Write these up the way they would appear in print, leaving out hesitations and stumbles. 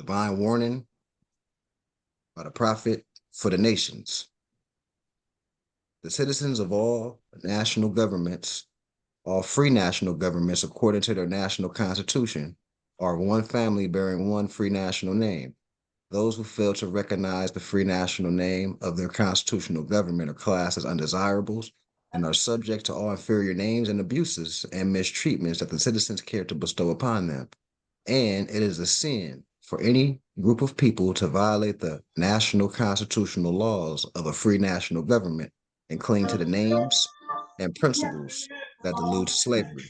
divine warning by the prophet for the nations. The citizens of all national governments, all free national governments, according to their national constitution, are one family bearing one free national name. Those who fail to recognize the free national name of their constitutional government are classed as undesirables and are subject to all inferior names and abuses and mistreatments that the citizens care to bestow upon them. And it is a sin for any group of people to violate the national constitutional laws of a free national government and cling to the names and principles that delude to slavery.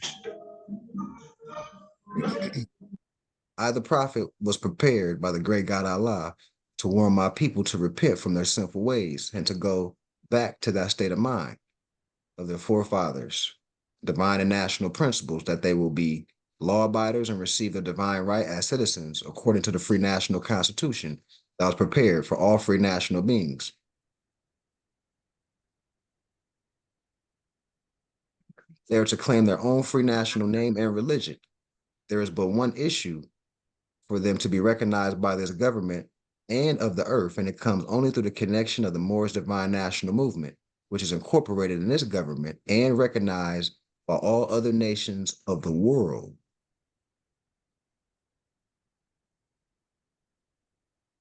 I, the prophet, was prepared by the great God Allah to warn my people to repent from their sinful ways and to go back to that state of mind of their forefathers, divine and national principles, that they will be law abiders and receive their divine right as citizens according to the free national constitution that was prepared for all free national beings. They are to claim their own free national name and religion. There is but one issue for them to be recognized by this government and of the earth, and it comes only through the connection of the Moorish Divine National Movement, which is incorporated in this government and recognized by all other nations of the world.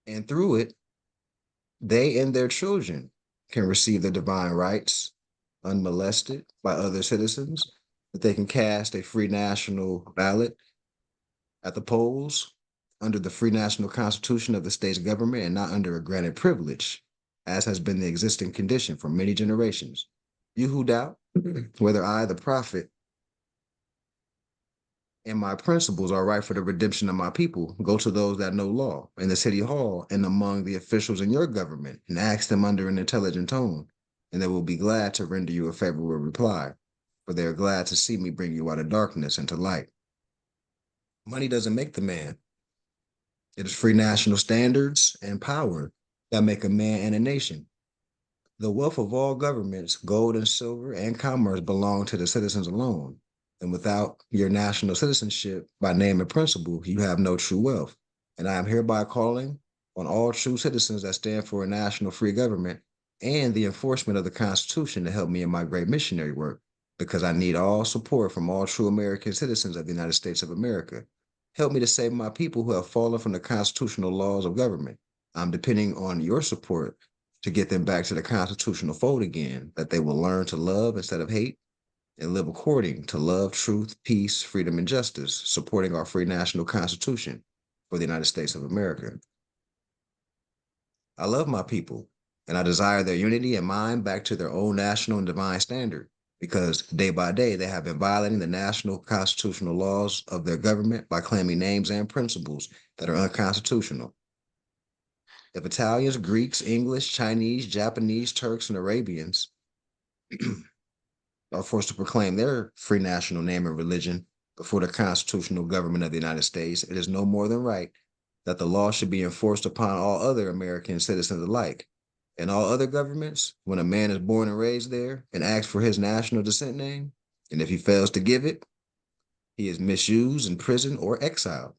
And through it, they and their children can receive their divine rights unmolested by other citizens, that they can cast a free national ballot at the polls under the free national constitution of the state's government and not under a granted privilege, as has been the existing condition for many generations. You who doubt whether I, the prophet, and my principles are right for the redemption of my people, go to those that know law in the city hall and among the officials in your government and ask them under an intelligent tone, and they will be glad to render you a favorable reply, for they are glad to see me bring you out of darkness into light. Money doesn't make the man. It is free national standards and power that make a man and a nation. The wealth of all governments, gold and silver and commerce, belong to the citizens alone. And without your national citizenship by name and principle, you have no true wealth. And I am hereby calling on all true citizens that stand for a national free government and the enforcement of the Constitution to help me in my great missionary work, because I need all support from all true American citizens of the United States of America. Help me to save my people who have fallen from the constitutional laws of government. I'm depending on your support to get them back to the constitutional fold again, that they will learn to love instead of hate and live according to love, truth, peace, freedom, and justice, supporting our free national constitution for the United States of America. I love my people, and I desire their unity and mind back to their own national and divine standard, because day by day they have been violating the national constitutional laws of their government by claiming names and principles that are unconstitutional. If Italians, Greeks, English, Chinese, Japanese, Turks, and Arabians are forced to proclaim their free national name and religion before the constitutional government of the United States, it is no more than right that the law should be enforced upon all other American citizens alike. In all other governments, when a man is born and raised there and asks for his national descent name, and if he fails to give it, he is misused, imprisoned, or exiled.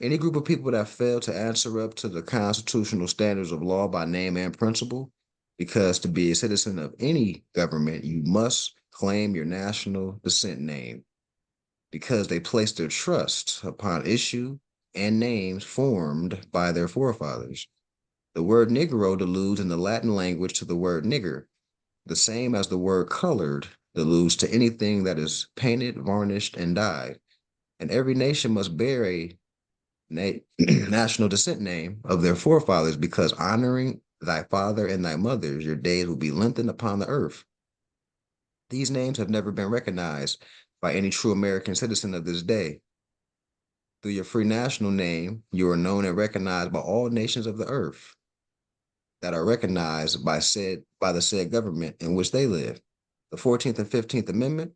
Any group of people that fail to answer up to the constitutional standards of law by name and principle, because to be a citizen of any government, you must claim your national descent name, because they place their trust upon issue and names formed by their forefathers. The word Negro alludes in the Latin language to the word nigger, the same as the word colored alludes to anything that is painted, varnished, and dyed. And every nation must bear a national descent name of their forefathers, because honoring thy father and thy mother, your days will be lengthened upon the earth. These names have never been recognized by any true American citizen of this day. Through your free national name, you are known and recognized by all nations of the earth that are recognized by the said government in which they live. The 14th and 15th Amendment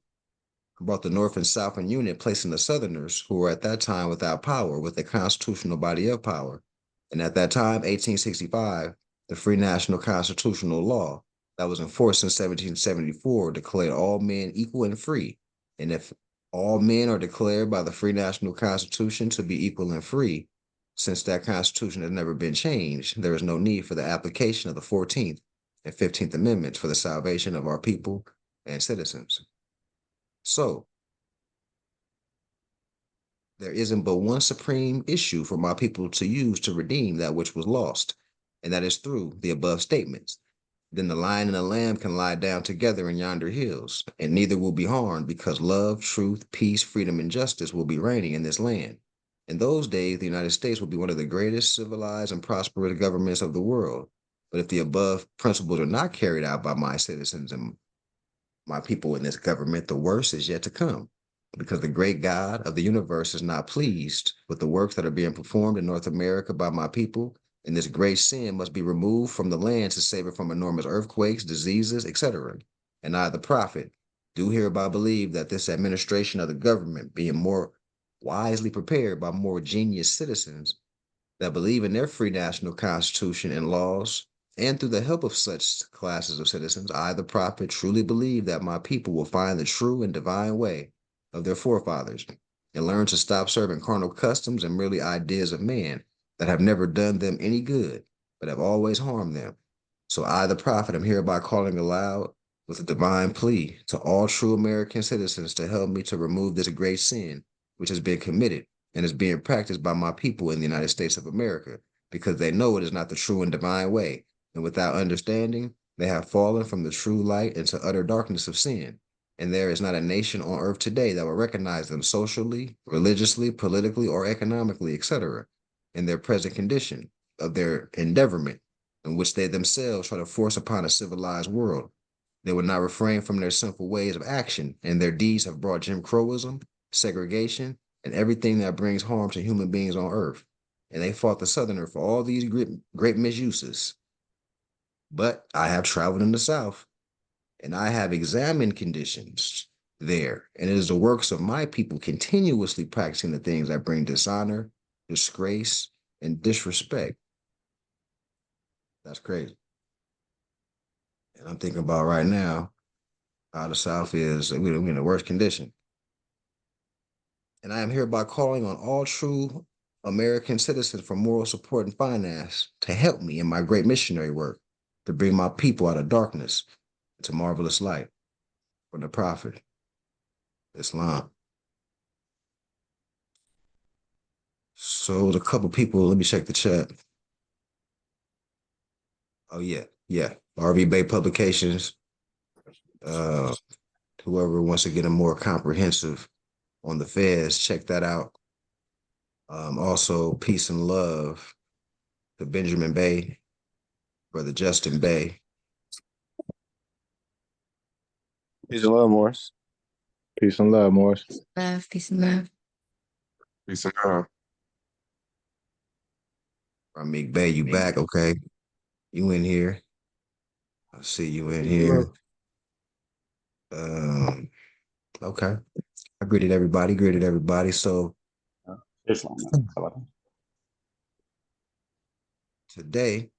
brought the North and South in union, placing the Southerners, who were at that time without power, with a constitutional body of power. And at that time, 1865, the Free National Constitutional Law that was enforced in 1774 declared all men equal and free. And if all men are declared by the Free National Constitution to be equal and free, Since that Constitution has never been changed, there is no need for the application of the 14th and 15th Amendments for the salvation of our people and citizens. So, there isn't but one supreme issue for my people to use to redeem that which was lost, and that is through the above statements. Then the lion and the lamb can lie down together in yonder hills, and neither will be harmed, because love, truth, peace, freedom, and justice will be reigning in this land. In those days, the United States will be one of the greatest civilized and prosperous governments of the world. But if the above principles are not carried out by my citizens and my people in this government, the worst is yet to come, because the great God of the universe is not pleased with the works that are being performed in North America by my people, and this great sin must be removed from the land to save it from enormous earthquakes, diseases, etc. And I, the prophet, do hereby believe that this administration of the government, being more wisely prepared by more genius citizens that believe in their free national constitution and laws, and through the help of such classes of citizens, I, the prophet, truly believe that my people will find the true and divine way of their forefathers and learn to stop serving carnal customs and merely ideas of man that have never done them any good, but have always harmed them. So I, the prophet, am hereby calling aloud with a divine plea to all true American citizens to help me to remove this great sin which has been committed and is being practiced by my people in the United States of America, because they know it is not the true and divine way. And without understanding, they have fallen from the true light into utter darkness of sin. And there is not a nation on earth today that will recognize them socially, religiously, politically, or economically, etc., in their present condition of their endeavorment, in which they themselves try to force upon a civilized world. They would not refrain from their sinful ways of action, and their deeds have brought Jim Crowism, segregation, and everything that brings harm to human beings on earth. And they fought the Southerner for all these great misuses. But I have traveled in the South, and I have examined conditions there, and it is the works of my people continuously practicing the things that bring dishonor, disgrace, and disrespect. That's crazy. And I'm thinking about right now how the South is, we're in the worst condition. And I am hereby calling on all true American citizens for moral support and finance to help me in my great missionary work to bring my people out of darkness into marvelous light from the prophet, Islam. So there's a couple people, let me check the chat. Oh yeah, yeah. RV Bay Publications. Uh, whoever wants to get a more comprehensive on the feds, check that out. Also, Peace and Love to Benjamin Bay, Brother Justin Bay. Peace and love, Morris. Peace and love, Morris. Love, peace and love. Peace and love. Ramik Bay, you back? Okay. You in here. I see you in here. Okay. I greeted everybody. So today,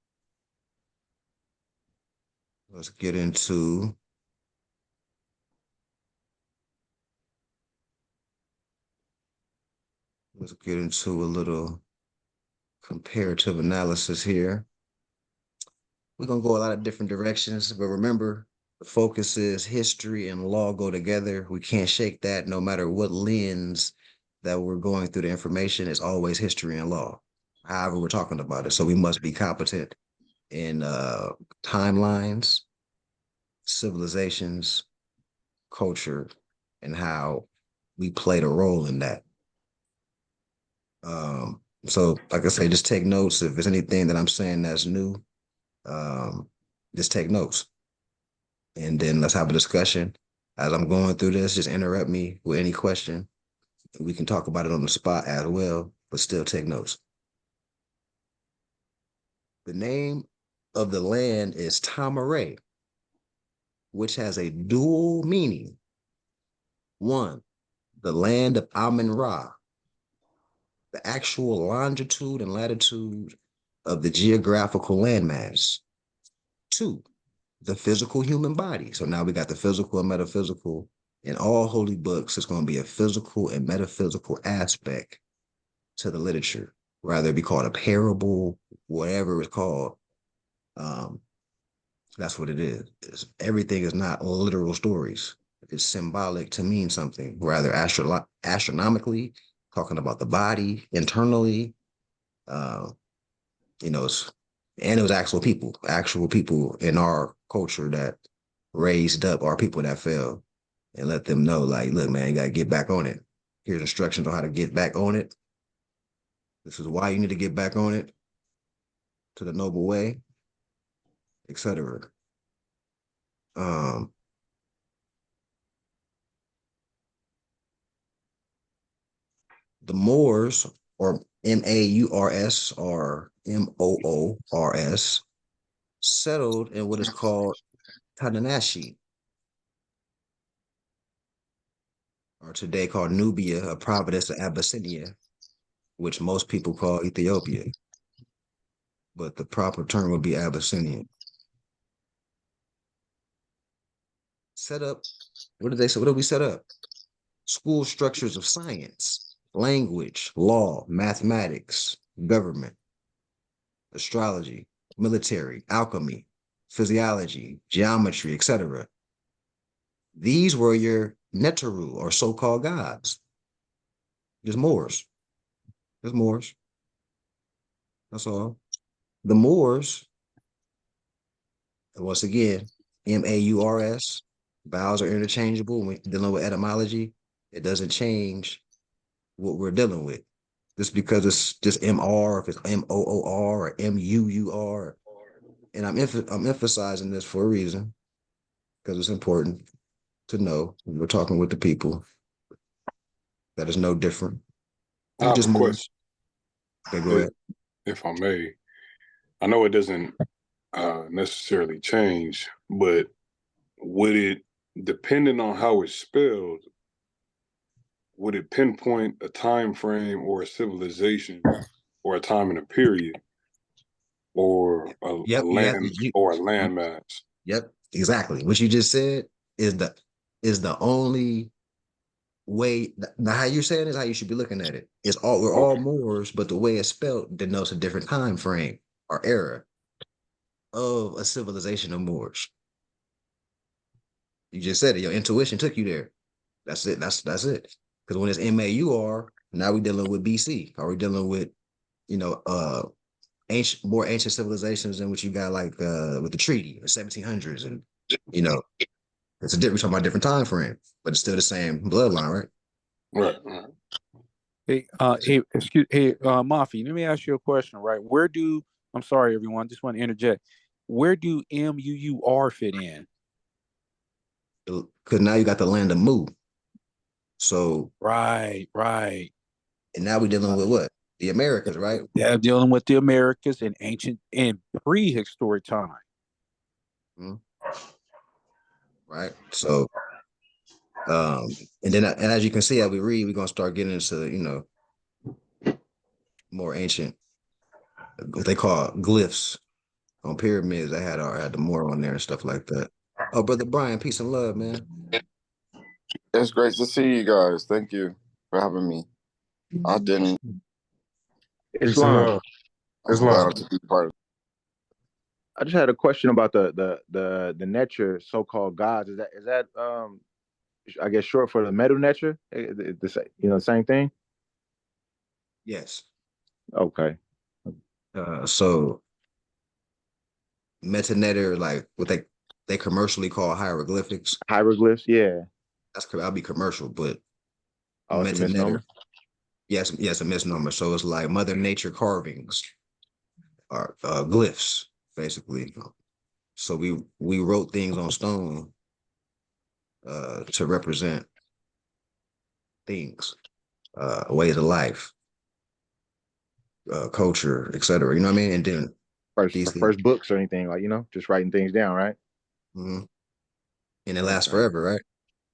let's get into a little comparative analysis here. We're gonna go a lot of different directions, but remember, the focus is history and law go together. We can't shake that no matter what lens that we're going through the information. It's always history and law, however we're talking about it. So we must be competent in timelines, civilizations, culture, and how we played a role in that. So like I say, just take notes. If there's anything that I'm saying that's new, just take notes. And then let's have a discussion. As I'm going through this, just interrupt me with any question. We can talk about it on the spot as well, but still take notes. The name of the land is Tamaray, which has a dual meaning. One, the land of Amun-Ra, the actual longitude and latitude of the geographical landmass. Two, the physical human body. So now we got the physical and metaphysical. In all holy books, it's going to be a physical and metaphysical aspect to the literature. rather it be called a parable, whatever it's called. Um, that's what it is. Everything is not literal stories. It's symbolic to mean something, rather astronomically, talking about the body internally. Uh, you know, and it was actual people in our culture that raised up our people that fell and let them know, like, look, man, you got to get back on it. Here's instructions on how to get back on it. This is why you need to get back on it, to the noble way, etc. Um, the Moors, or Maurs or Moors, settled in what is called Tadanashi, or today called Nubia, a province of Abyssinia, which most people call Ethiopia, but the proper term would be Abyssinian. Set up, what did they say? What did we set up? School structures of science, language, law, mathematics, government, astrology, military, alchemy, physiology, geometry, etc. These were your Neteru, or so-called gods. Just Moors. Just Moors. That's all. The Moors, once again, Maurs, vowels are interchangeable. When we're dealing with etymology, it doesn't change what we're dealing with. Just because it's just MR, if it's MOOR or MUUR. And I'm emphasizing this for a reason, because it's important to know we're talking with the people. That is no different. I have Just a more. question. Okay, go ahead. If I may. I know it doesn't necessarily change, but would it, depending on how it's spelled, would it pinpoint a time frame or a civilization or a time and a period or a Yep, land or a landmass? Yep, exactly. What you just said is the only way. Now, how you're saying is how you should be looking at it. We're all Moors, but the way it's spelled denotes a different time frame or era of a civilization of Moors. You just said it. Your intuition took you there. That's it. That's it. Because when it's MAUR, now we're dealing with BC. Are we dealing with, you know, more ancient civilizations than what you got, like with the treaty, the 1700s, and you know, it's a different, we're talking about a different time frame, but it's still the same bloodline, right? Right. Hey, Mafi, let me ask you a question, right? I'm sorry, everyone, just want to interject. Where do MUUR fit in? Because now you got the land of Mu. So Right. and now we're dealing with what? The Americas, right? Yeah, dealing with the Americas in ancient and prehistoric time. Mm-hmm. Right. So and as you can see, as we read, we're gonna start getting into, you know, more ancient, what they call glyphs on pyramids. They had the Moor on there and stuff like that. Oh, brother Brian, peace and love, man. It's great to see you guys. Thank you for having me. I didn't. Islam. I'm glad to be part of it. I just had a question about the Neter so-called gods. Is that I guess short for the Medu Neter? The same thing? Yes. Okay. So Metanetter, like what they commercially call hieroglyphics. Hieroglyphs, yeah. I'll be commercial, but it's a misnomer? Yes, a misnomer. So it's like Mother Nature carvings or glyphs, basically. So we wrote things on stone to represent things, ways of life, culture, etc. You know what I mean? And then first books or anything, like, just writing things down, right? Mm-hmm. And it lasts forever, right?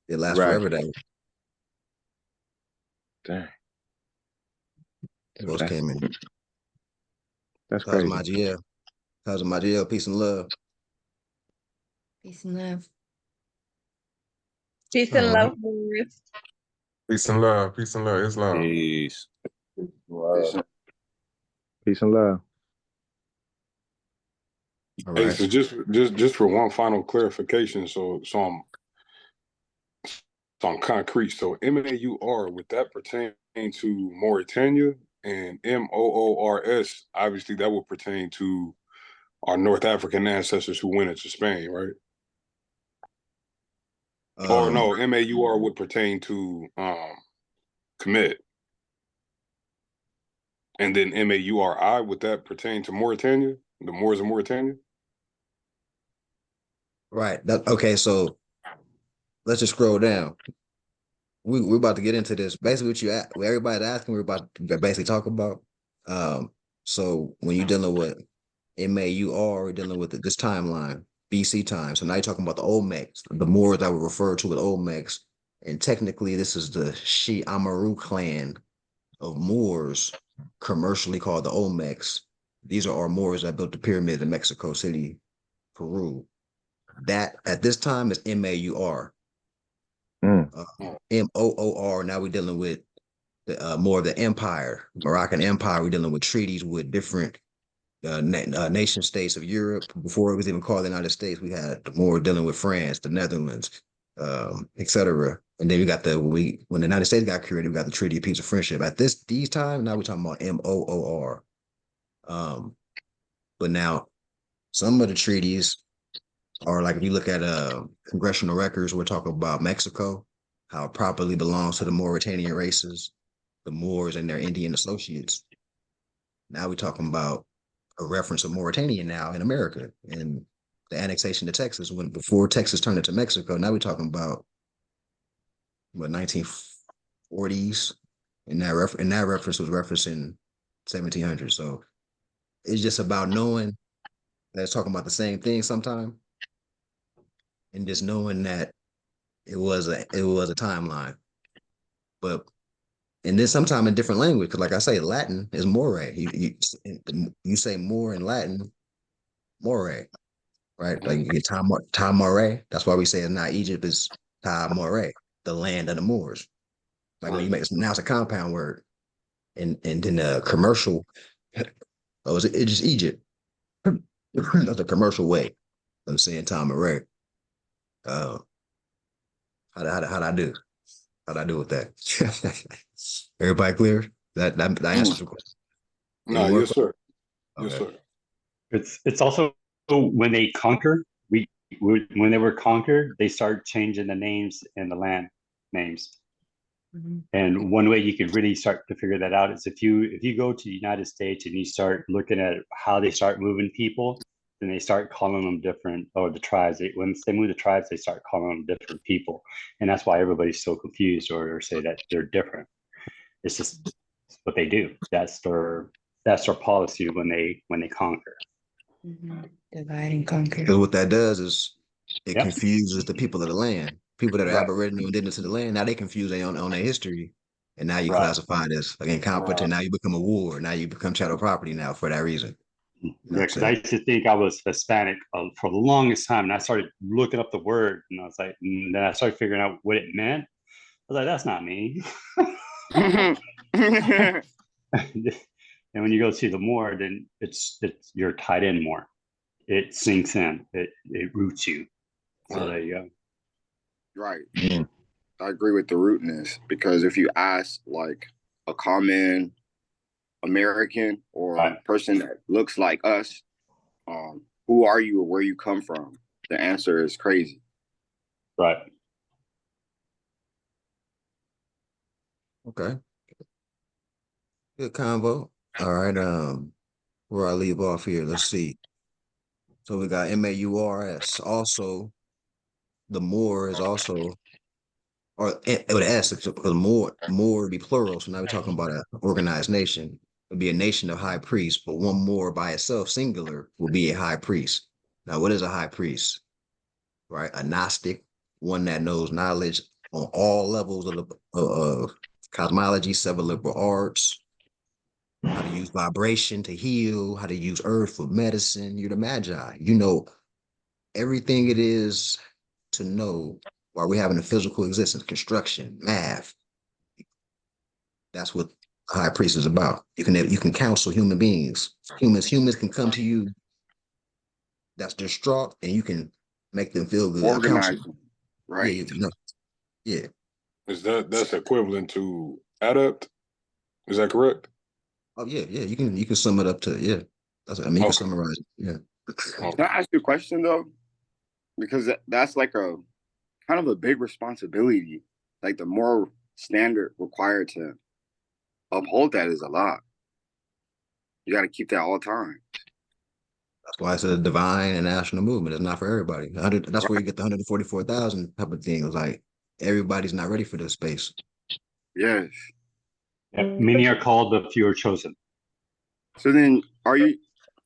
It lasts forever. That dang. Those came in. That's crazy. How's Majiel? Peace and love. Peace and love. Peace and love, Morris. Peace and love. Peace and love. Islam. Peace. Wow. Peace and love. All Hey, right. so just for one final clarification, so I'm concrete. So MAUR, would that pertain to Mauritania, and MOORS, obviously that would pertain to our North African ancestors who went into Spain, right? Or no, MAUR would pertain to Kemet. And then MAURI, would that pertain to Mauritania? The Moors of Mauritania? Right. Okay, so let's just scroll down. We're about to get into this. Basically, what everybody's asking, we're about to basically talk about. So when you're dealing with MAUR, we're dealing with this timeline, BC time. So now you're talking about the Olmecs, the Moors that were referred to as Olmecs. And technically, this is the Shi Amaru clan of Moors, commercially called the Olmecs. These are our Moors that built the pyramid in Mexico City, Peru. That at this time is MAUR. Mm. MOOR. Now we're dealing with the more of the empire, Moroccan Empire. We're dealing with treaties with different nation states of Europe. Before it was even called the United States, we had more dealing with France, the Netherlands, etc. And then we got when the United States got created, we got the Treaty of Peace of Friendship. At these times, now we're talking about MOOR. But now some of the treaties are like, if you look at congressional records, we're talking about Mexico, how it properly belongs to the Mauritanian races, the Moors and their Indian associates. Now we're talking about a reference of Mauritania now in America, and the annexation to Texas, before Texas turned into Mexico. Now we're talking about what, 1940s, and that reference was referencing 1700s. So it's just about knowing that it's talking about the same thing sometime, and just knowing that it was a timeline. But and then sometime in different language, because like I say, Latin is more. You say more in Latin, more, right? Like you get time more. That's why we say it's not Egypt, it's time more, the land of the Moors. Like when you make now it's a compound word, and then the commercial, oh, it's just Egypt. That's a commercial way of saying time more. How'd I do? How'd I do with that? Everybody clear? That answers the question. No, yes, sir. Yes, Okay. sir. It's also when they conquer, when they were conquered, they start changing the names and the land names. Mhm. And one way you could really start to figure that out is if you go to the United States and you start looking at how they start moving people, then they start calling them different, or the tribes. Once they move the tribes, they start calling them different people, and that's why everybody's so confused or say that they're different. It's just what they do. That's their policy when they conquer. Mhm. Divide and conquer. Because what that does is it Yep. confuses the people of the land. People that are Right. Aboriginal indigenous to the land, now they confuse on their history. And now you Right. classify this like incompetent. Now you become a war. Now you become chattel property now for that reason. You know Yeah, because I used to think I was Hispanic for the longest time, and I started looking up the word, and I was like, and then I started figuring out what it meant. I was like, that's not me. And when you go see the more, then it's you're tied in more. It sinks in. It roots you. So there you go. Right. Mm. I agree with the rootness, because if you ask like a common American or a person that looks like us, who are you or where you come from, the answer is crazy. Right. Okay. Good combo. All right. Where I leave off here, let's see. So we got MAURS. Also, the Moor is also, or with an S, because more would be plural. So now we're talking about an organized nation. It'd be a nation of high priests, but one more by itself, singular, will be a high priest. Now, what is a high priest? Right, a Gnostic, one that knows knowledge on all levels of cosmology, seven liberal arts, how to use vibration to heal, how to use earth for medicine. You're the Magi. You know everything it is to know while we're having a physical existence, construction, math. That's what a high priest is about. You can counsel human beings. Humans can come to you that's distraught, and you can make them feel good. A counsel. Organizing, right? Yeah. That's equivalent to adept? Is that correct? Oh yeah. You can sum it up to That's you can summarize it. Yeah. Can I ask you a question though? Because that's like a kind of a big responsibility. Like the moral standard required to uphold that is a lot. You got to keep that all the time. That's why it's a divine and national movement. It's not for everybody. That's where you get the 144,000 type of thing. It's like everybody's not ready for this space. Yes. Yeah, many are called, but few are chosen. So then,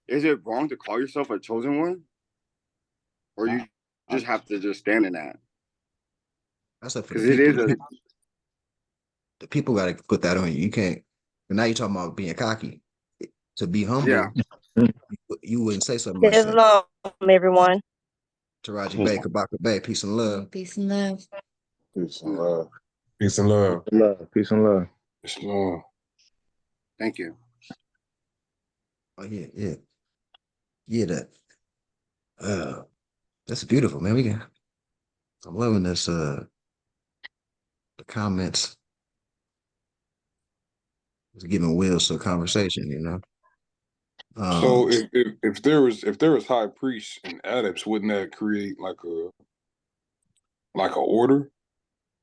is it wrong to call yourself a chosen one? Or you just have to just stand in that? That's up for Because the it people. is The people got to put that on you. You can't. And now you're talking about being cocky. To be humble, Yeah. you wouldn't say something like that. Shalom, everyone. Taraji Bay, Kabaka Bay, peace and love. Peace and love. Peace and love. Peace and love. Peace and love. Peace and love. Thank you. Oh yeah. That's beautiful, man. I'm loving this. The comments. It's giving wheels to a conversation, you know. So if there was high priests and adepts, wouldn't that create like a order,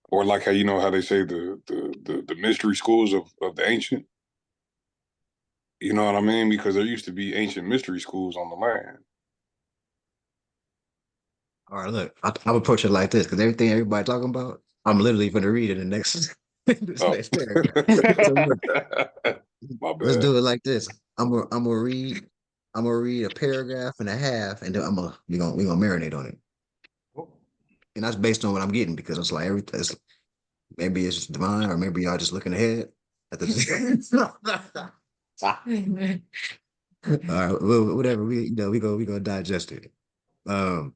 or like how how they say the mystery schools of the ancient? You know what I mean? Because there used to be ancient mystery schools on the land. All right, look, I'll approach it like this because everybody talking about, I'm literally going to read it in the next, next paragraph. So look, My bad. let's do it like this. I'm gonna read a paragraph and a half, and then we're gonna marinate on it. And that's based on what I'm getting, because it's like maybe it's divine, or maybe y'all just looking ahead at the. All right, whatever, we go digest it. All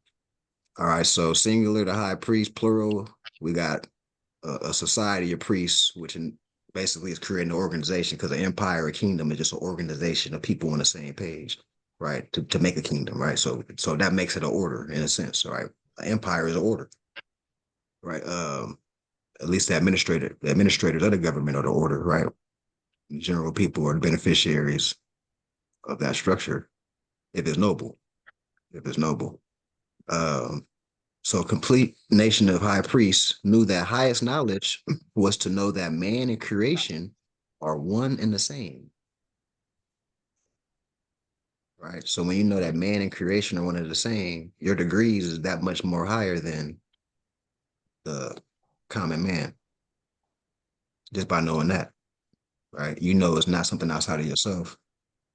right, so singular to high priest, plural, we got a society of priests, which basically is creating an organization, because an empire or kingdom is just an organization of people on the same page, right? To make a kingdom, right? So that makes it an order in a sense, right? An empire is an order, right? At least the administrators of the government are the order, right? The general people are the beneficiaries of that structure, if it's noble. So a complete nation of high priests knew that highest knowledge was to know that man and creation are one and the same. Right? So when you know that man and creation are one and the same, your degrees is that much more higher than the common man. Just by knowing that, right? You know it's not something outside of yourself.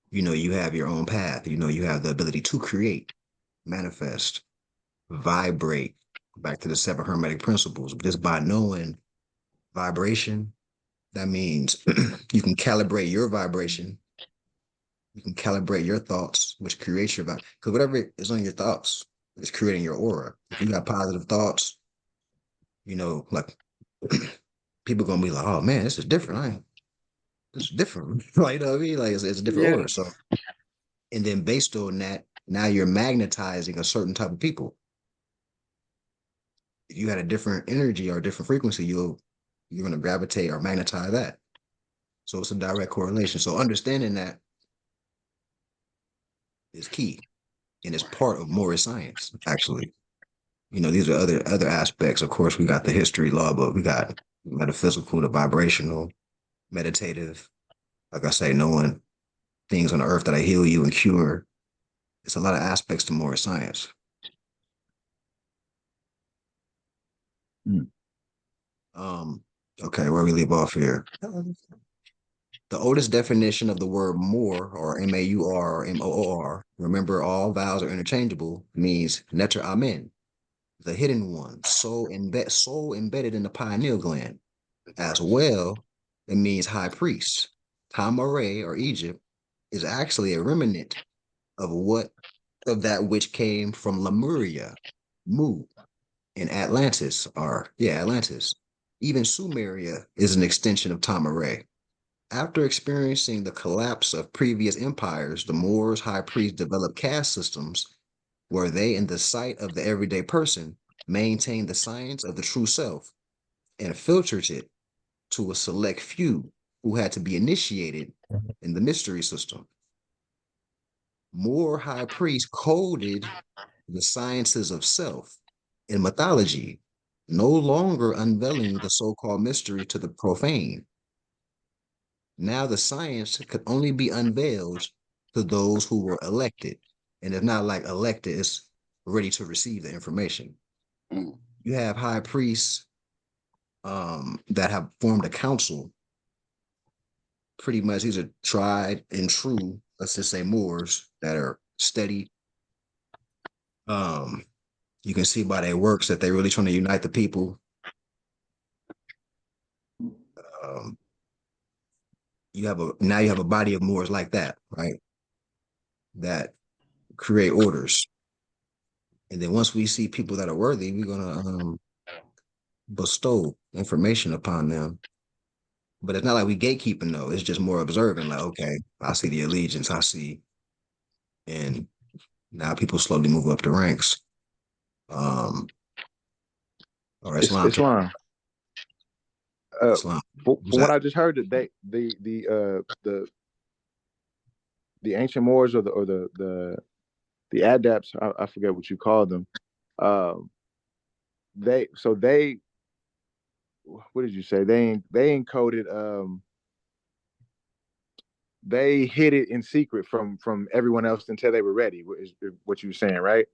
You know you have your own path. You know you have the ability to create, manifest, vibrate, back to the 7 hermetic principles. Just by knowing vibration, that means you can calibrate your vibration. You can calibrate your thoughts, which creates your vibe. Because whatever is on your thoughts is creating your aura. If you got positive thoughts, like people gonna be like, oh man, this is different. This is different. Right? You know what I mean? Like it's a different order. So, and then based on that, now you're magnetizing a certain type of people. If you had a different energy or a different frequency, you're going to gravitate or magnetize that. So it's a direct correlation. So understanding that is key, and it's part of Moorish science, actually. These are other aspects. Of course, we got the history law, but we got metaphysical, the vibrational, meditative. Like I say, knowing things on the earth that heal you and cure. It's a lot of aspects to Moorish science. Okay, where we leave off here. The oldest definition of the word Moor, or M-A-U-R or M-O-O-R, remember all vowels are interchangeable, means Neter Amen, the hidden one, soul embedded in the pineal gland. As well, it means high priest. Tamaray, or Egypt, is actually a remnant of that which came from Lemuria, Mu, and Atlantis. Even Sumeria is an extension of Tamaray. After experiencing the collapse of previous empires, the Moors high priests developed caste systems where they, in the sight of the everyday person, maintained the science of the true self and filtered it to a select few who had to be initiated in the mystery system. Moor high priests coded the sciences of self in mythology, no longer unveiling the so-called mystery to the profane. Now the science could only be unveiled to those who were elected. And if not like elected, it's ready to receive the information. Mm. You have high priests that have formed a council. Pretty much these are tried and true, let's just say Moors that are steady. You can see by their works that they're really trying to unite the people. You have a body of Moors like that, right? That create orders. And then once we see people that are worthy, we're gonna bestow information upon them. But it's not like we gatekeeping though. It's just more observing. Like, okay, I see the allegiance. I see, and now people slowly move up the ranks. Or Islam. Islam. Islam. For what I just heard, that the ancient Moors or the adepts, I forget what you call them. They what did you say? They encoded. They hid it in secret from everyone else until they were ready. Is what you were saying, right?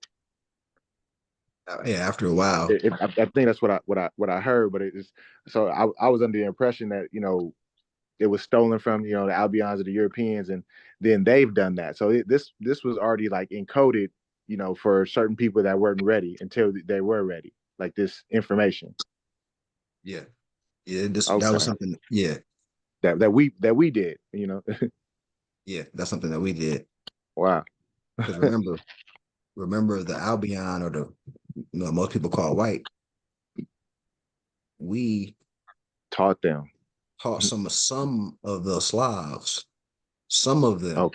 Yeah, after a while. I think that's what I heard, but it is so I was under the impression that it was stolen from the Albions or the Europeans, and then they've done that. So this was already like encoded, for certain people that weren't ready until they were ready, like this information. Yeah, that Okay. was something. Yeah, that we did, Yeah, that's something that we did. Wow. Because remember the Albion, or the most people call white. We taught some of the Slavs. Some of them. Oh,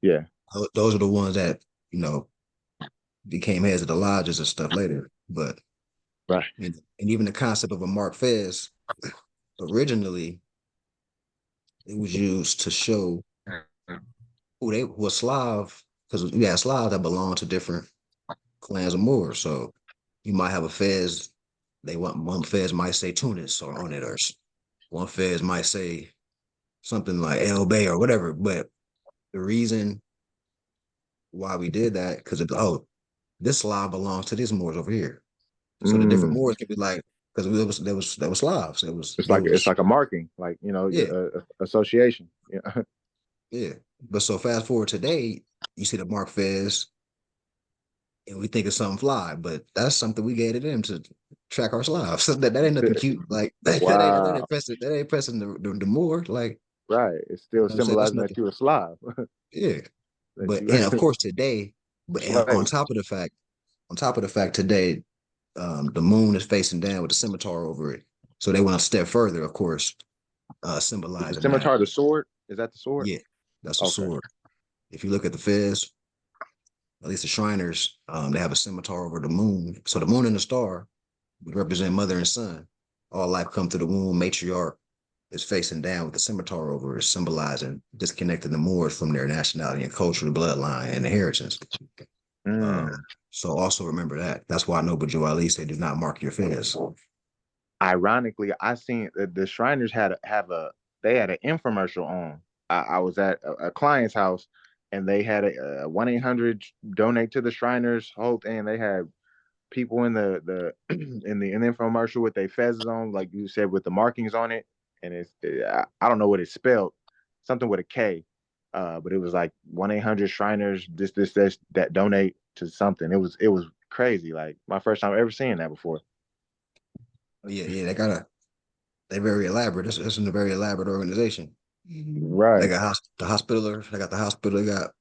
yeah. Those are the ones that became heads of the lodges and stuff later. But right, and even the concept of a Mark Fez, originally, it was used to show who they were Slav, because we had Slavs that belonged to different clans of Moors. So you might have a Fez. One Fez might say Tunis or on it, or one Fez might say something like El Bay or whatever. But the reason why we did that, because this Slav belongs to these Moors over here. So the different Moors could be like, because there was Slavs. It's like a marking, like association. Yeah. Yeah. But so fast forward today, you see the Mark Fez, and we think it's something fly, but that's something we gave to them to track our Slavs. So that ain't nothing cute. Like wow. that ain't pressing the Moor. Like, right. It's still symbolizing that you're a Slav. Yeah. And of course today, but on top of the fact today, the moon is facing down with a scimitar over it. So they went a step further, of course, symbolizing the scimitar, that. the sword? Is that the sword? Yeah, that's a sword. If you look at the Fez, at least the Shriners, they have a scimitar over the moon. So the moon and the star would represent mother and son. All life come through the womb. Matriarch is facing down with the scimitar over it, symbolizing disconnecting the Moors from their nationality and cultural bloodline and inheritance. So also remember that. That's why Noble Joe Ali said, "Do not mark your Fez." Ironically, I seen the Shriners had an infomercial on. I was at a client's house, and they had a 1-800 donate to the Shriners whole thing. They had people in the in the infomercial with their fezes on, like you said, with the markings on it, and I don't know what it's spelled, something with a K, but it was like 1-800 Shriners this that donate to something. It was crazy, like my first time ever seeing that before. Yeah, they're very elaborate. It's a very elaborate organization. Right. They got the hospital. They got the hospital. They got,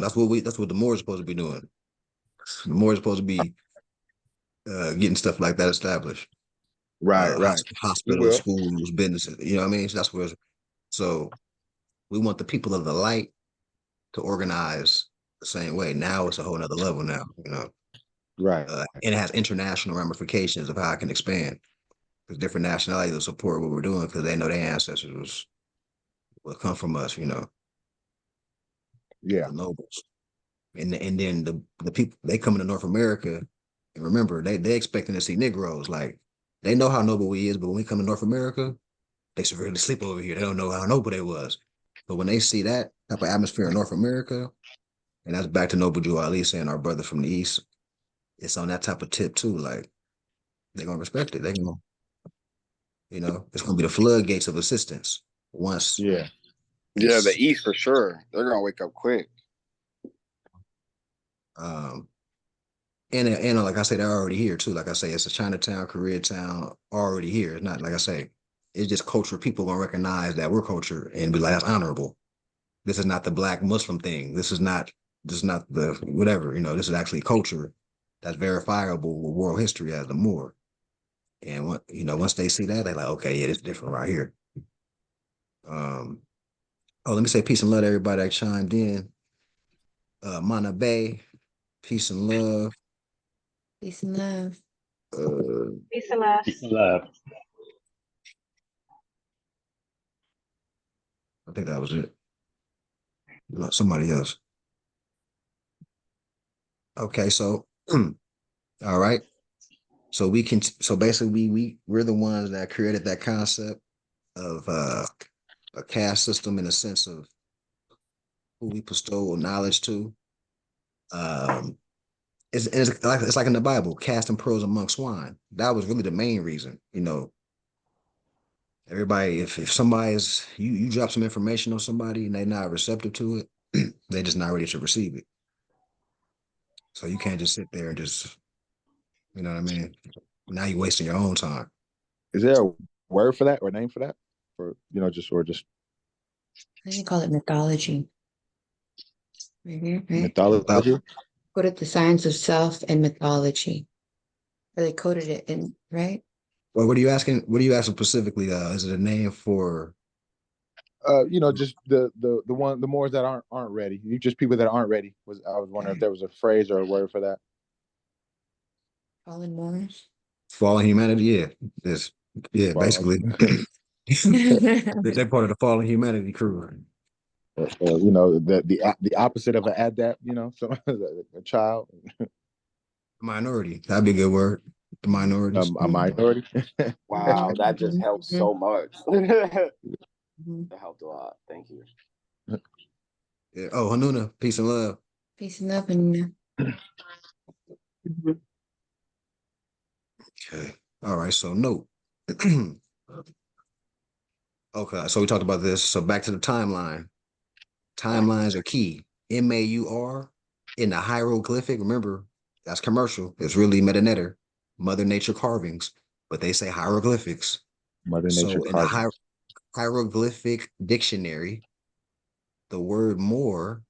that's what the Moors are supposed to be doing. The Moors are supposed to be getting stuff like that established. Right, right. We hospitals, will. schools, businesses. You know what I mean? So that's where. So we want the people of the light to organize the same way. Now it's a whole nother level now. Right. And it has international ramifications of how it can expand. Because different nationalities will support what we're doing because they know their ancestors will come from us. Yeah. The nobles, and then the people they come into North America, and remember they expecting to see Negroes. Like they know how noble we is, but when we come to North America, they severely sleep over here. They don't know how noble they was. But when they see that type of atmosphere in North America, and that's back to Noble Drew Ali saying our brother from the East, it's on that type of tip too. Like they're gonna respect it. They're gonna, it's gonna be the floodgates of assistance once. Yeah. Yeah, the East for sure. They're gonna wake up quick. Um, and like I say, they're already here too. Like I say, it's a Chinatown, Koreatown, already here. It's not like I say, it's just culture. People gonna recognize that we're culture and be like, that's honorable. This is not the black Muslim thing. This is not the whatever. This is actually culture that's verifiable with world history as the Moor. And once they see that, they're like, okay, yeah, it's different right here. Let me say peace and love to everybody that chimed in. Mana Bay, peace and love. Peace and love. Peace and love. Peace and love. I think that was it. Somebody else. Okay, so all right. So basically we're the ones that created that concept of a caste system in a sense of who we bestow knowledge to. It's like in the Bible, casting pearls among swine. That was really the main reason. Everybody, if somebody's you drop some information on somebody and they're not receptive to it, they're just not ready to receive it. So you can't just sit there and just, you know what I mean? Now you're wasting your own time. Is there a word for that or name for that? Just I think they call it mythology. Right? mythology? Put it the science of self and mythology. Or they coded it in, right? Well, what are you asking? What are you asking specifically? Is it a name for? Just the Moors that aren't ready. You just people that aren't ready. I was wondering if there was a phrase or a word for that. Fallen Moors. Fallen humanity? Yeah. Basically. They're part of the fallen humanity crew. The opposite of an adapt, so a child. Minority. That'd be a good word. The minorities. A minority. Wow, that just helps so much. That helped a lot. Thank you. Yeah. Oh, Hanuna, peace and love. Peace and love, Hanuna. Okay. All right. So note. Okay. So we talked about this. So back to the timeline. Timelines are key. MAUR in the hieroglyphic. Remember, that's commercial. It's really metanetter, Mother Nature carvings, but they say hieroglyphics. Mother Nature in the hieroglyphic dictionary, the word Moor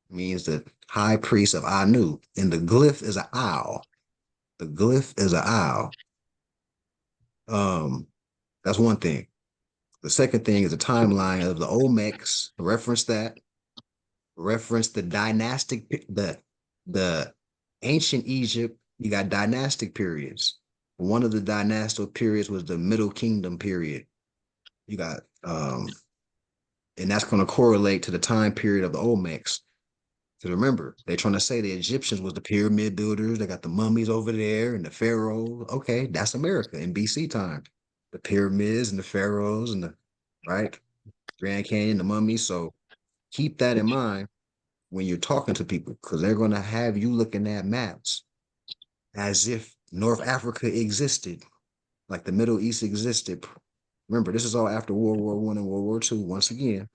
means the high priest of Anu, and the glyph is an owl. The glyph is an owl. That's one thing. The second thing is the timeline of the Olmecs. Reference that. Reference the dynastic, the ancient Egypt. You got dynastic periods. One of the dynastic periods was the Middle Kingdom period. You got, and that's going to correlate to the time period of the Olmecs. Because remember, they're trying to say the Egyptians was the pyramid builders. They got the mummies over there and the pharaohs. Okay, that's America in BC time. The pyramids and the pharaohs and the Grand Canyon, the mummies. So keep that in mind when you're talking to people, because they're going to have you looking at maps as if North Africa existed, like the Middle East existed. Remember, this is all after World War I and World War II, once again.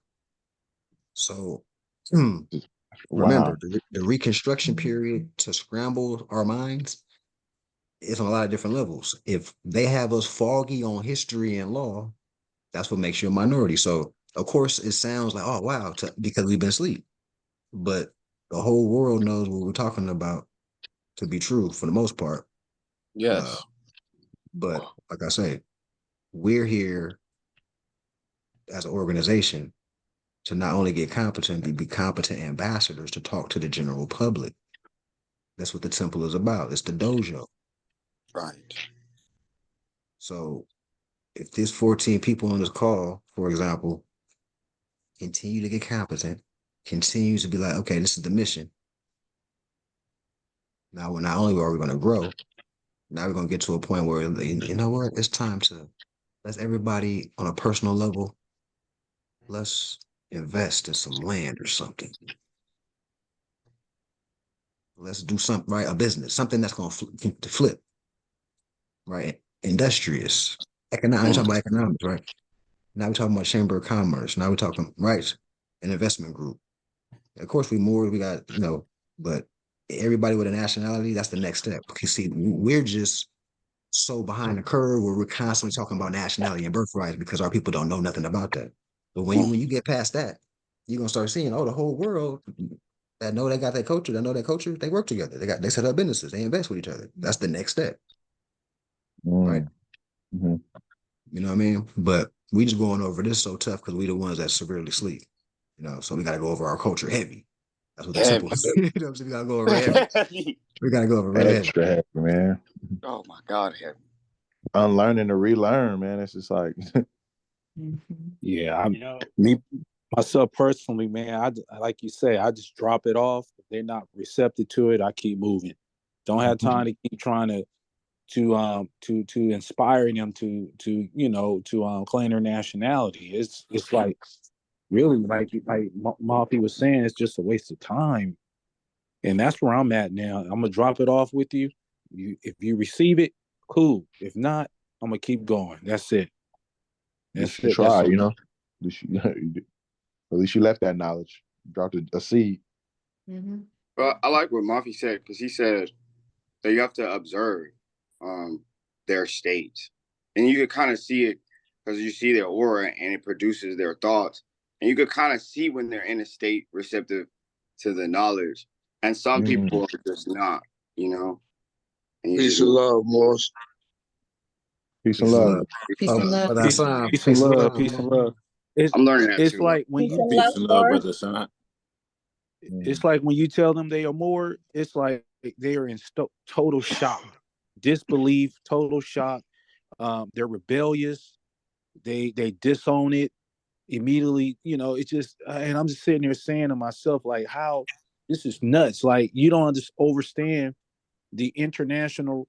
So remember, the Reconstruction period to scramble our minds is on a lot of different levels. If they have us foggy on history and law, that's what makes you a minority. So, of course, it sounds like, oh, wow, because we've been asleep. But the whole world knows what we're talking about to be true for the most part. Yes. But like I say, we're here as an organization to not only get competent, but be competent ambassadors to talk to the general public. That's what the temple is about. It's the dojo. Right. So if there's 14 people on this call, for example, continue to get competent, continues to be like, okay, this is the mission. Now, not only are we going to grow, now we're going to get to a point where, you know what, it's time to, let's everybody on a personal level, let's invest in some land or something. Let's do something, right? A business, something that's going to flip, right? Industrious, economic. I'm talking about economics, right? Now we're talking about Chamber of Commerce. Now we're talking, right, an investment group. Of course, we got, but everybody with a nationality, that's the next step. Because see, we're just so behind the curve where we're constantly talking about nationality and birthright because our people don't know nothing about that. But when you get past that, you're gonna start seeing, oh, the whole world that know they got that culture, they work together. They set up businesses, they invest with each other. That's the next step. Right. Mm-hmm. You know what I mean? But we just going over this so tough because we the ones that severely sleep. So we gotta go over our culture heavy. That's what the simple is. You know what I'm saying? We gotta go over heavy. We gotta go over real Extra heavy, man. Oh my God, heavy. Unlearning to relearn, man. It's just like Yeah, myself personally, man, I like you say, I just drop it off. If they're not receptive to it, I keep moving. Don't have time to keep trying to inspire them to claim their nationality. It's like really like Mafi was saying, it's just a waste of time. And that's where I'm at now. I'm gonna drop it off with you. If you receive it, cool. If not, I'm gonna keep going. That's it. That's it. Try, at least you left that knowledge, dropped a seed. Mm-hmm. Well, I like what Mafi said because he said that you have to observe their state, and you could kind of see it because you see their aura and it produces their thoughts, and you could kind of see when they're in a state receptive to the knowledge, and some people are just not, And peace and love, Morris. Peace and love. Peace and love. Peace and love. Peace and love. I'm learning that it's too. Like when you peace and love, brother son. It's like when you tell them they are more, it's like they are in total shock, disbelief, total shock. They're rebellious. They disown it immediately. It's just, and I'm just sitting there saying to myself, like, how this is nuts. Like, you don't understand the international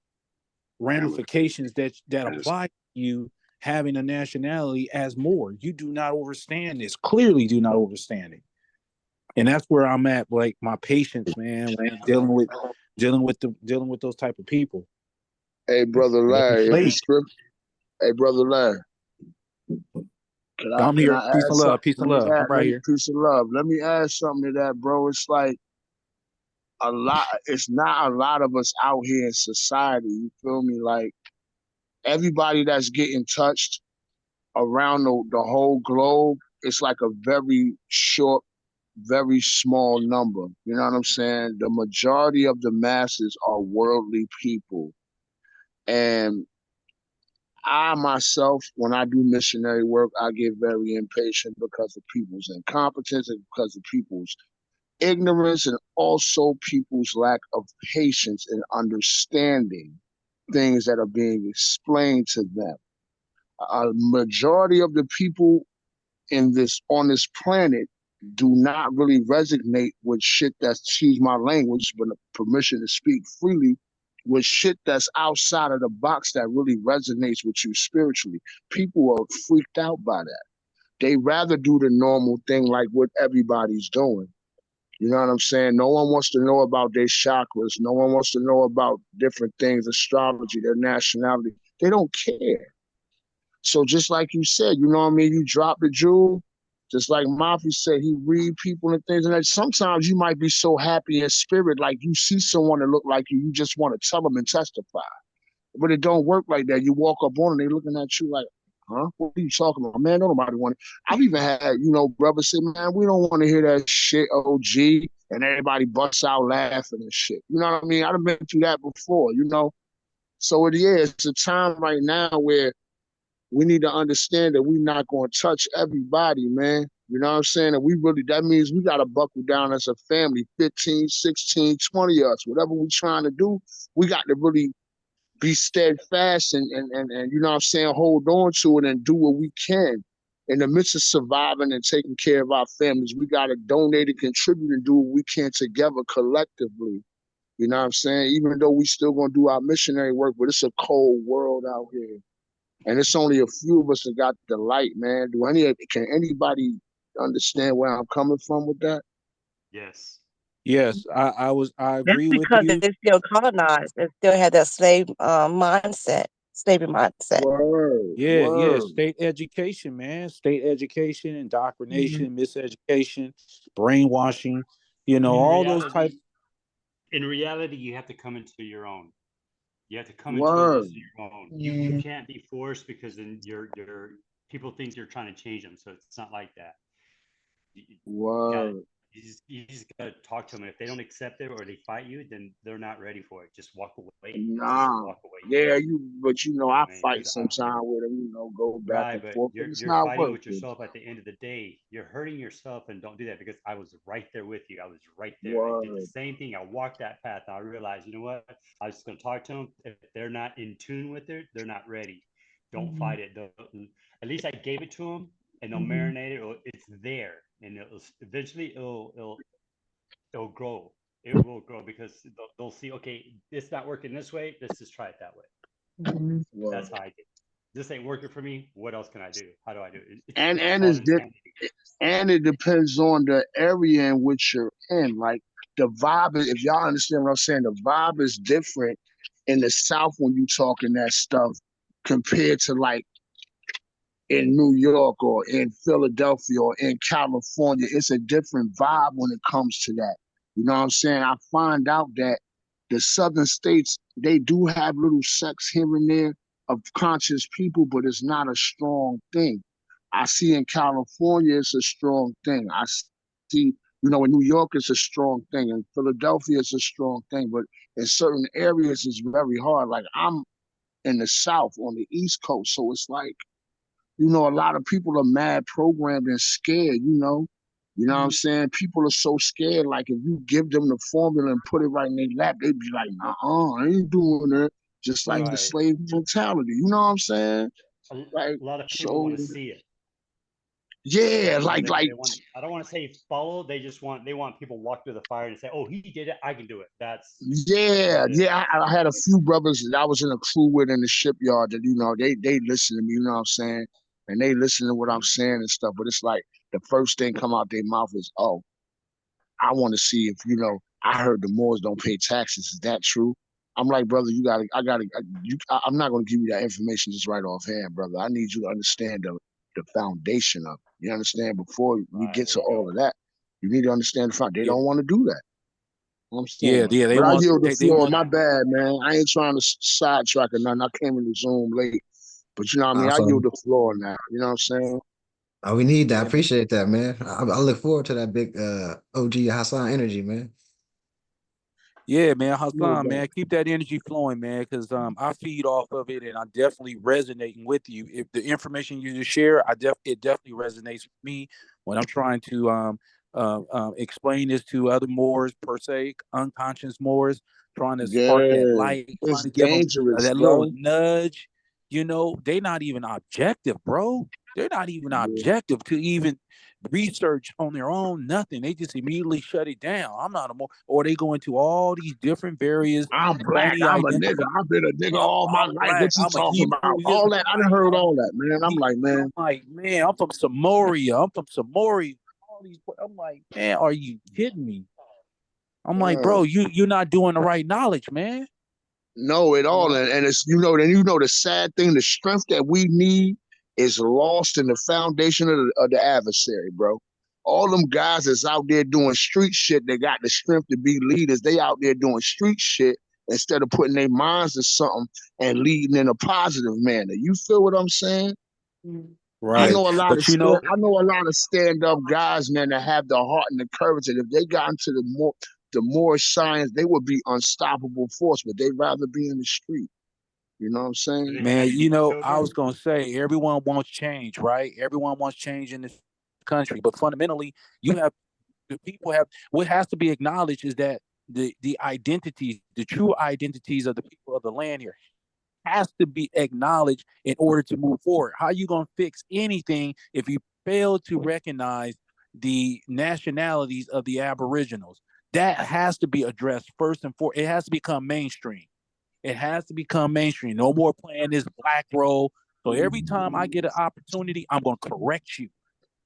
ramifications that apply to you having a nationality as more. You do not understand this. Clearly, do not understand it. And that's where I'm at, like my patience, man, when dealing with those type of people. Hey, brother Larry. Hey, brother Larry. I'm here. Peace and love. Peace and love. I'm right here. Peace and love. Let me add something to that, bro. It's like it's not a lot of us out here in society. You feel me? Like everybody that's getting touched around the whole globe, it's like a very short, very small number. You know what I'm saying? The majority of the masses are worldly people. And I myself, when I do missionary work, I get very impatient because of people's incompetence and because of people's ignorance and also people's lack of patience and understanding things that are being explained to them. A majority of the people on this planet do not really resonate with shit that's, excuse my language, but permission to speak freely, with shit that's outside of the box that really resonates with you spiritually. People are freaked out by that. They rather do the normal thing like what everybody's doing. You know what I'm saying? No one wants to know about their chakras. No one wants to know about different things, astrology, their nationality. They don't care. So just like you said, you know what I mean? You drop the jewel, just like Mafi said, he read people and things. And sometimes you might be so happy in spirit, like you see someone that look like you just want to tell them and testify. But it don't work like that. You walk up on them, they looking at you like, huh? What are you talking about? Man, don't nobody want it. I've even had, brothers say, man, we don't want to hear that shit, OG. And everybody busts out laughing and shit. You know what I mean? I've been through that before, So it's a time right now where we need to understand that we're not going to touch everybody, man. You know what I'm saying? And that means we got to buckle down as a family, 15, 16, 20 of us, whatever we're trying to do, we got to really be steadfast and you know what I'm saying, hold on to it and do what we can. In the midst of surviving and taking care of our families, we got to donate and contribute and do what we can together collectively. You know what I'm saying? Even though we still going to do our missionary work, but it's a cold world out here. And it's only a few of us that got the light, man. Can anybody understand where I'm coming from with that? Yes. Yes, I That's agree with because you. they still colonized. They still had that mindset, slavery mindset. Yeah, Word. state education, man. State education, Mhm. indoctrination, miseducation, brainwashing, In all those type. reality, you have to come into your own. You have to come into it as Word. your own. You Yeah. can't be forced, because then your people think you're trying to change them. So it's not like that. You got Word. you just gotta talk to them. If they don't accept it or they fight you, then they're not ready for it. Just walk away. Just Nah. walk away. Yeah, but You know I what I mean? fight Because sometime with them, go back right, and but forth, but it's you're not fighting worth with it. yourself at the end of the day. You're hurting yourself, and don't do that, because I was right there with you. I was right there. I did the Word. same thing. I walked that path. I realized, you know what? I was just gonna talk to them. If they're not in tune with it, they're not ready. Don't fight it. At least I gave it to them, and they'll marinate it. It's there, and eventually it'll grow. It will grow, because they'll see. Okay, it's not working this way. Let's just try it that way. Mhm. That's Word. how I did. This ain't working for me. What else can I do? How do I do it? And It's and called it's insanity. and it depends on the area in which you're in. Like the vibe is, if y'all understand what I'm saying, the vibe is different in the South when you talking that stuff compared to like in New York or in Philadelphia or in California. It's a different vibe when it comes to that. You know what I'm saying? I find out that the southern states, they do have little sects here and there of conscious people, but it's not a strong thing. I see in California, it's a strong thing. I see, in New York, it's a strong thing. In Philadelphia, it's a strong thing. But in certain areas, it's very hard. Like I'm in the South on the East Coast. So it's like, a lot of people are mad programmed and scared, You know what I'm saying? People are so scared. Like if you give them the formula and put it right in their lap, they'd be like, I ain't doing it. Just like the Right. slave mentality. You know what I'm saying? A, Like, a lot of people so want to see it. yeah, They want. I don't want to say follow. They want people walk through the fire and say, "Oh, he did it. I can do it." That's yeah, about it. yeah. I had a few brothers that I was in a crew with in the shipyard that, they listen to me, you know what I'm saying? And they listen to what I'm saying and stuff. But it's like the first thing come out their mouth is, oh, I want to see if I heard the Moors don't pay taxes. Is that true? I'm like, brother, I'm not going to give you that information just right offhand, brother. I need you to understand the foundation of it. You understand? Before we Right. get There to you all go. of that, you need to understand the fact they Yeah, don't want to do that. I'm yeah, saying, yeah. They but I want yield the they floor. want. My Exactly. bad, man. I ain't trying to sidetrack or nothing. I came in the Zoom late, but you know what I mean. I yield Awesome. the floor now. You know what I'm saying? We need that. I Yeah, appreciate that, man. I look forward to that big OG Hassan energy, man. yeah, man, No Hassan, doubt. man, keep that energy flowing, man, because I feed off of it, and I'm definitely resonating with you. If the information you just share, it definitely resonates with me when I'm trying to explain this to other Moors per se, unconscious Moors, trying to spark that Yeah, light, trying it's to give them dangerous, that little bro. nudge. They not even objective, bro. They're not even Yeah. objective to even research on their own, nothing. They just immediately shut it down. I'm not a more, or they go into all these different various I'm black. phony I'm a nigga. identifications. I've been a nigga all my I'm life. black. What you I'm a talking Hebrew about? All that. I done Israelite. heard all that, man. I'm like, I'm man, like, man, I'm from Samoria. I'm from Samoria. All these, I'm like, man, are you kidding me? I'm like, uh, bro, you're not doing the right knowledge, man. know it You all. know? And it's, the sad thing, the strength that we need is lost in the foundation of the adversary, bro. All them guys that's out there doing street shit, they got the strength to be leaders. They out there doing street shit instead of putting their minds to something and leading in a positive manner. You feel what I'm saying? I Right. know a lot of But stand. I know a lot of stand-up guys, man, that have the heart and the courage. And if they got into the more science, they would be unstoppable force. But they'd rather be in the street. You know what I'm saying? Man, you know, I was gonna say everyone wants change, right? Everyone wants change in this country, but fundamentally, you have the people have what has to be acknowledged is that the identities, the true identities of the people of the land here has to be acknowledged in order to move forward. How are you gonna fix anything if you fail to recognize the nationalities of the Aboriginals? That has to be addressed first and foremost. It has to become mainstream. It has to become mainstream. No more playing this black role. So every time I get an opportunity, I'm going to correct you.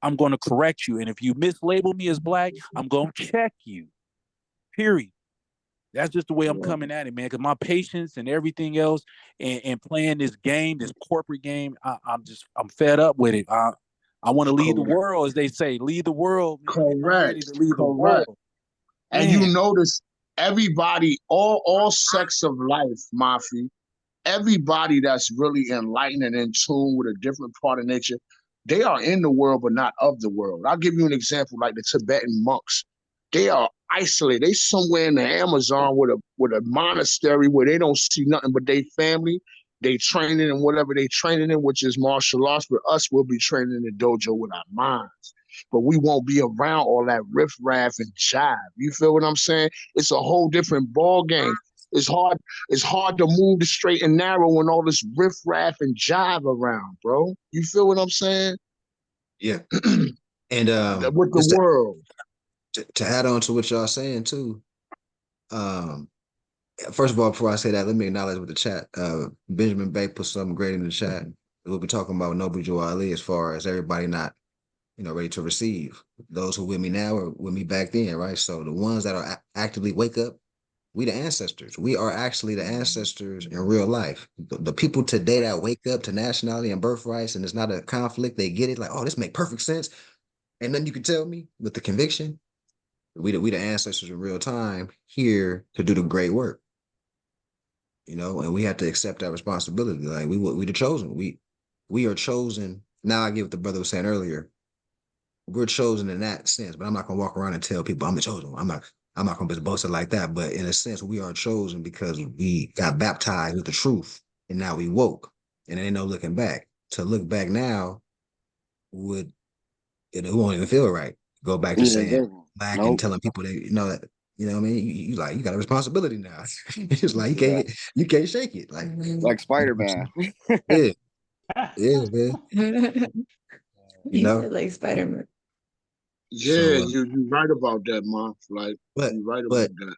I'm going to correct you. And if you mislabel me as black, I'm going to check you. Period. That's just the way I'm coming at it, man. Because my patience and everything else, and playing this game, this corporate game, I'm fed up with it. I want to lead the world, as they say, lead the world. Man. I'm ready to lead the world. And you notice everybody, all sects of life, Mafi, everybody that's really enlightened and in tune with a different part of nature, they are in the world, but not of the world. I'll give you an example, like the Tibetan monks. They are isolated. They somewhere in the Amazon with a monastery where they don't see nothing but their family. They training in whatever they training in, which is martial arts. But us, we'll be training in the dojo with our minds. But we won't be around all that riffraff and jive. You feel what I'm saying? It's a whole different ball game. It's hard to move the straight and narrow when all this riffraff and jive around, bro. You feel what I'm saying? Yeah. And with the world. To add on to what y'all saying too, first of all, before I say that, let me acknowledge with the chat. Benjamin Bay put something great in the chat. We'll be talking about Noble Joe Ali as far as everybody not, ready to receive. Those who with me now or with me back then, right? So the ones that are actively wake up, we the ancestors. We are actually the ancestors in real life. The people today that wake up to nationality and birthrights, and it's not a conflict, they get it like, oh, this make perfect sense. And then you can tell me with the conviction, we the ancestors in real time here to do the great work. And we have to accept that responsibility. Like we the chosen. We are chosen. Now I get what the brother was saying earlier. We're chosen in that sense, but I'm not gonna walk around and tell people I'm the chosen one. I'm not gonna be boasted like that. But in a sense, we are chosen because we got baptized with the truth, and now we woke, and ain't no looking back. To look back now it won't even feel right. Go back to saying black and telling people that that what I mean. You got a responsibility now. It's like you can't shake it. Like Spider-Man. Yeah, man. Like Spider-Man. Yeah, you're right about that, Mark. Like, you're right about that.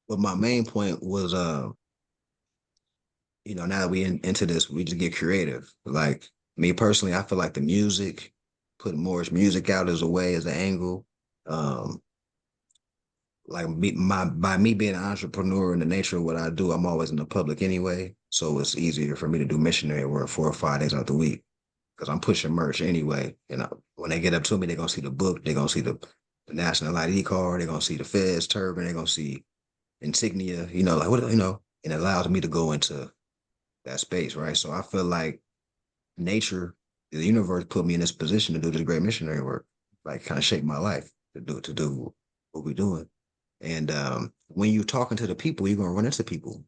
But my main point was, now that we into this, we just get creative. Like me personally, I feel like the music, putting more music out as a way, as an angle. Like by me being an entrepreneur and the nature of what I do, I'm always in the public anyway. So it's easier for me to do missionary work 4 or 5 days out the week because I'm pushing merch anyway. When they get up to me, they're gonna see the book, they're gonna see the national ID card, they're gonna see the Feds turban, they're gonna see insignia, like what, and it allows me to go into that space, right? So I feel like nature, the universe put me in this position to do this great missionary work, like kind of shape my life to do what we're doing. And when you're talking to the people, you're gonna run into people,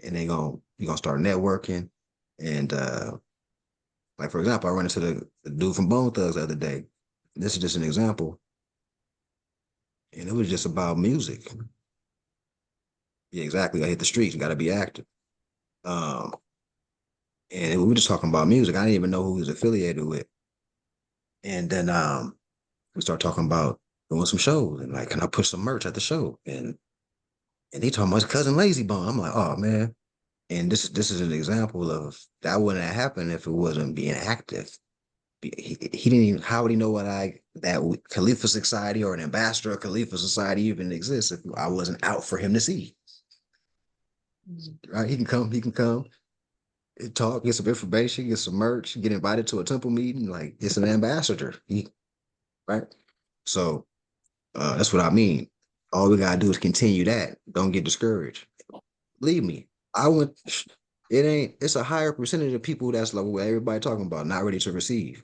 and you're gonna start networking. And like for example, I ran into the dude from Bone Thugs the other day. This is just an example, and it was just about music. Yeah, exactly. I hit the streets. You got to be active. And we were just talking about music. I didn't even know who he was affiliated with. And then we started talking about doing some shows and like, can I push some merch at the show? And he talking about his cousin Lazy Bone. I'm like, oh man. And this is an example of that wouldn't have happened if it wasn't being active. He didn't even, how would he know that Khalifa Society or an ambassador of Khalifa Society even exists if I wasn't out for him to see? Right? He can come, talk, get some information, get some merch, get invited to a temple meeting. Like it's an ambassador. Right? So that's what I mean. All we gotta do is continue that. Don't get discouraged. Believe me, it's a higher percentage of people that's like what everybody talking about, not ready to receive.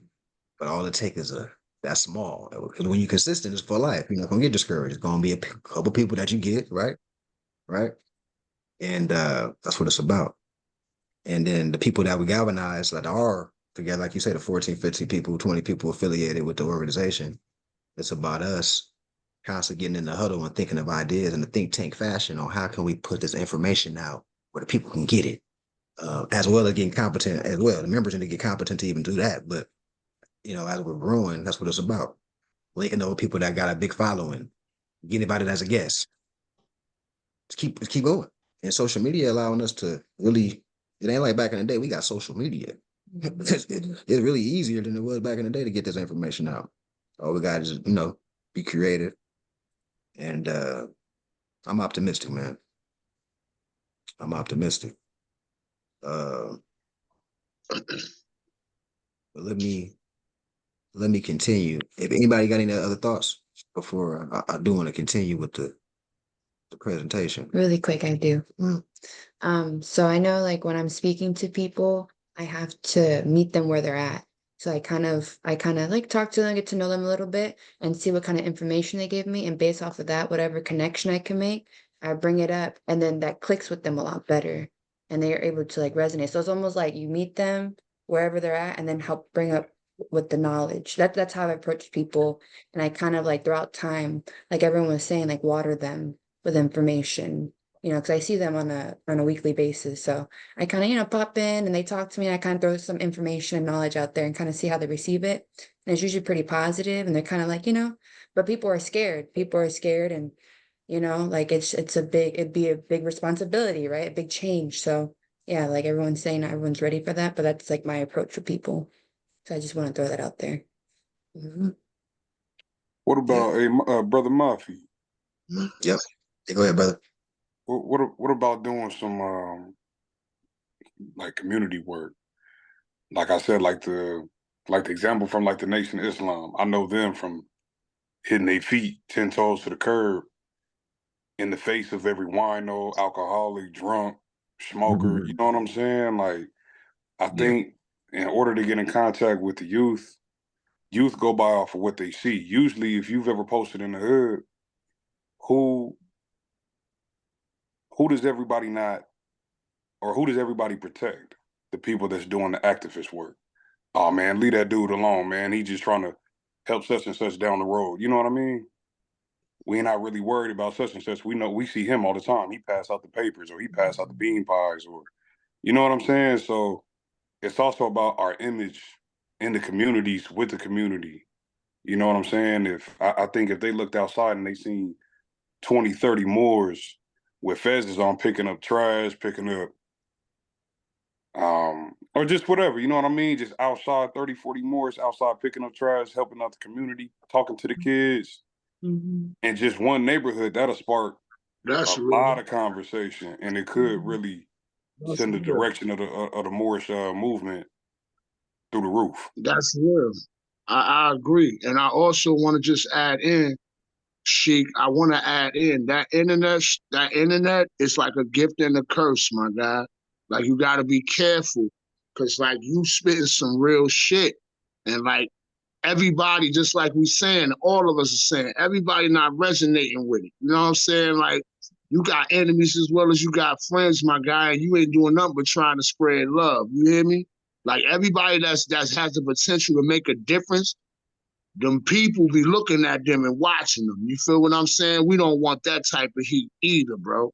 But all it takes is that's small. Because when you're consistent, it's for life. You're not gonna get discouraged. It's gonna be a couple people that you get, right? And that's what it's about. And then the people that we galvanize that are together, like you say, the 14, 15 people, 20 people affiliated with the organization, it's about us constantly getting in the huddle and thinking of ideas in a think tank fashion on how can we put this information out where the people can get it, as well as getting competent as well. The members need to get competent to even do that. But, as we're growing, that's what it's about. Linking over people that got a big following, get invited as a guest. Let's keep going. And social media allowing us to really, it ain't like back in the day, we got social media. It's really easier than it was back in the day to get this information out. All we got is, be creative. And I'm optimistic, man. I'm optimistic. But let me continue. If anybody got any other thoughts before I do want to continue with the presentation. Really quick, I do. So I know like when I'm speaking to people, I have to meet them where they're at. So I kind of like talk to them, get to know them a little bit and see what kind of information they give me. And based off of that, whatever connection I can make, I bring it up and then that clicks with them a lot better. And they are able to like resonate. So it's almost like you meet them wherever they're at and then help bring up with the knowledge. That's how I approach people. And I kind of like throughout time, like everyone was saying, like water them with information, because I see them on a weekly basis. So I kind of, pop in and they talk to me and I kind of throw some information and knowledge out there and kind of see how they receive it. And it's usually pretty positive and they're kind of like, but people are scared. People are scared and, like it'd be a big responsibility, right? A big change. So yeah, like everyone's saying, not everyone's ready for that, but that's like my approach for people. So I just want to throw that out there. Mm-hmm. What about Brother Murphy? Yep. Go ahead, brother. What about doing some like community work? Like I said, like the example from like the Nation of Islam. I know them from hitting their feet 10 toes to the curb in the face of every wino, alcoholic, drunk, smoker. You know what I'm saying? Like I think in order to get in contact with the youth go by off of what they see. Usually, if you've ever posted in the hood, who does everybody protect? The people that's doing the activist work. Oh man, leave that dude alone, man. He just trying to help such and such down the road. You know what I mean? We're not really worried about such and such. We see him all the time. He pass out the papers or he pass out the bean pies or, you know what I'm saying? So it's also about our image in the communities with the community. You know what I'm saying? I think if they looked outside and they seen 20, 30 Moors with fezzes on picking up trash, picking up, or just whatever, you know what I mean? Just outside, 30, 40 Moors outside picking up trash, helping out the community, talking to the kids. Mm-hmm. In just one neighborhood, that'll spark lot of conversation, and it could really send the direction of the Moorish movement through the roof. That's real. I agree. And I also want to just add in, Sheik, I want to add in that internet is like a gift and a curse, my guy. Like you got to be careful because like you spitting some real shit and like everybody, just like we saying, all of us are saying, everybody not resonating with it. You know what I'm saying? Like you got enemies as well as you got friends, my guy, and you ain't doing nothing but trying to spread love. You hear me? Like everybody that has the potential to make a difference, them people be looking at them and watching them. You feel what I'm saying? We don't want that type of heat either, bro.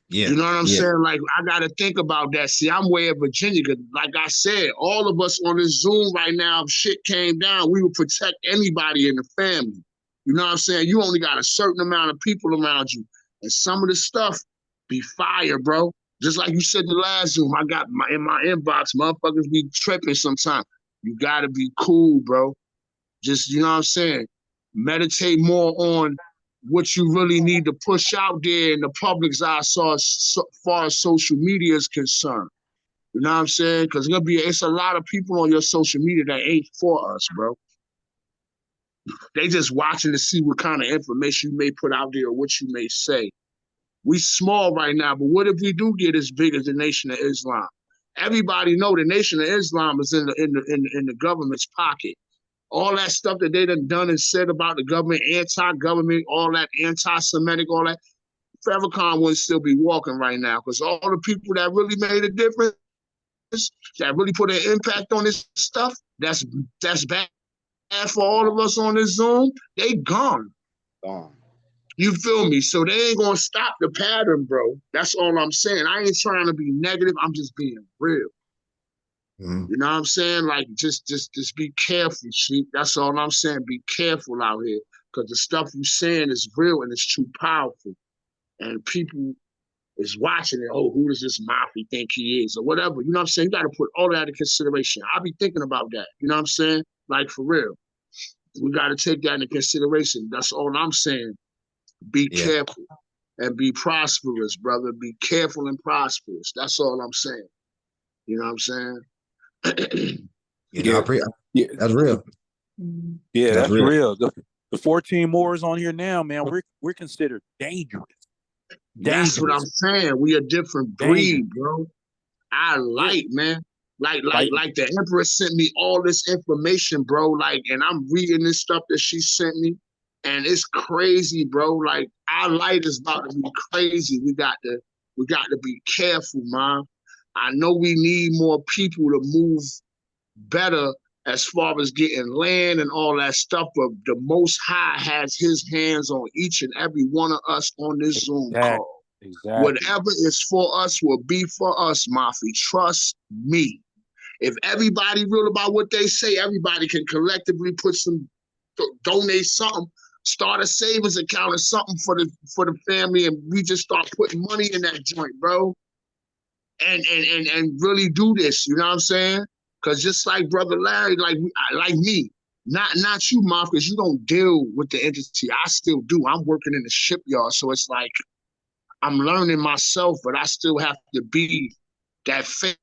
Yeah. You know what I'm saying? Like, I got to think about that. See, I'm way in Virginia. Cause like I said, all of us on this Zoom right now, if shit came down, we would protect anybody in the family. You know what I'm saying? You only got a certain amount of people around you. And some of the stuff be fire, bro. Just like you said the last Zoom, I got in my inbox, motherfuckers be tripping sometimes. You got to be cool, bro. Just, you know what I'm saying? Meditate more on what you really need to push out there in the public's eye as far as social media is concerned. You know what I'm saying? Because it's a lot of people on your social media that ain't for us, bro. They just watching to see what kind of information you may put out there or what you may say. We small right now, but what if we do get as big as the Nation of Islam? Everybody know the Nation of Islam is in the government's pocket. All that stuff that they done and said about the government, anti-government, all that anti-Semitic, all that, Farrakhan wouldn't still be walking right now, because all the people that really made a difference, that really put an impact on this stuff, that's bad for all of us on this Zoom, they gone. Gone. You feel me? So they ain't gonna stop the pattern, bro. That's all I'm saying. I ain't trying to be negative. I'm just being real. Mhm. You know what I'm saying? Like, just be careful, Sheep. That's all I'm saying. Be careful out here, because the stuff you saying is real and it's too powerful. And people is watching it. Oh, who does this Mafia think he is, or whatever? You know what I'm saying? You got to put all that in consideration. I'll be thinking about that. You know what I'm saying? Like, for real. We got to take that into consideration. That's all I'm saying. Be Yeah. careful and be prosperous, brother. Be careful and prosperous. That's all I'm saying. You know what I'm saying? You know, Yeah, that's real. yeah, That's that's real. real. The 14 Moors on here now, man, we're considered dangerous. That's what I'm saying. We a different breed, bro. I like, man. Like the Empress sent me all this information, bro. Like, and I'm reading this stuff that she sent me, and it's crazy, bro. Like, our light is about to be crazy. We got to be careful, man. I know we need more people to move better as far as getting land and all that stuff, but the Most High has his hands on each and every one of us on this Zoom call. Exactly. Whatever is for us will be for us, Mafi. Trust me. If everybody real about what they say, everybody can collectively put some, donate something, start a savings account or something for the family, and we just start putting money in that joint, bro. And really do this, you know what I'm saying? Because just like Brother Larry, like me, not you, Mom, because you don't deal with the entity. I still do. I'm working in the shipyard, so it's like I'm learning myself, but I still have to be that fake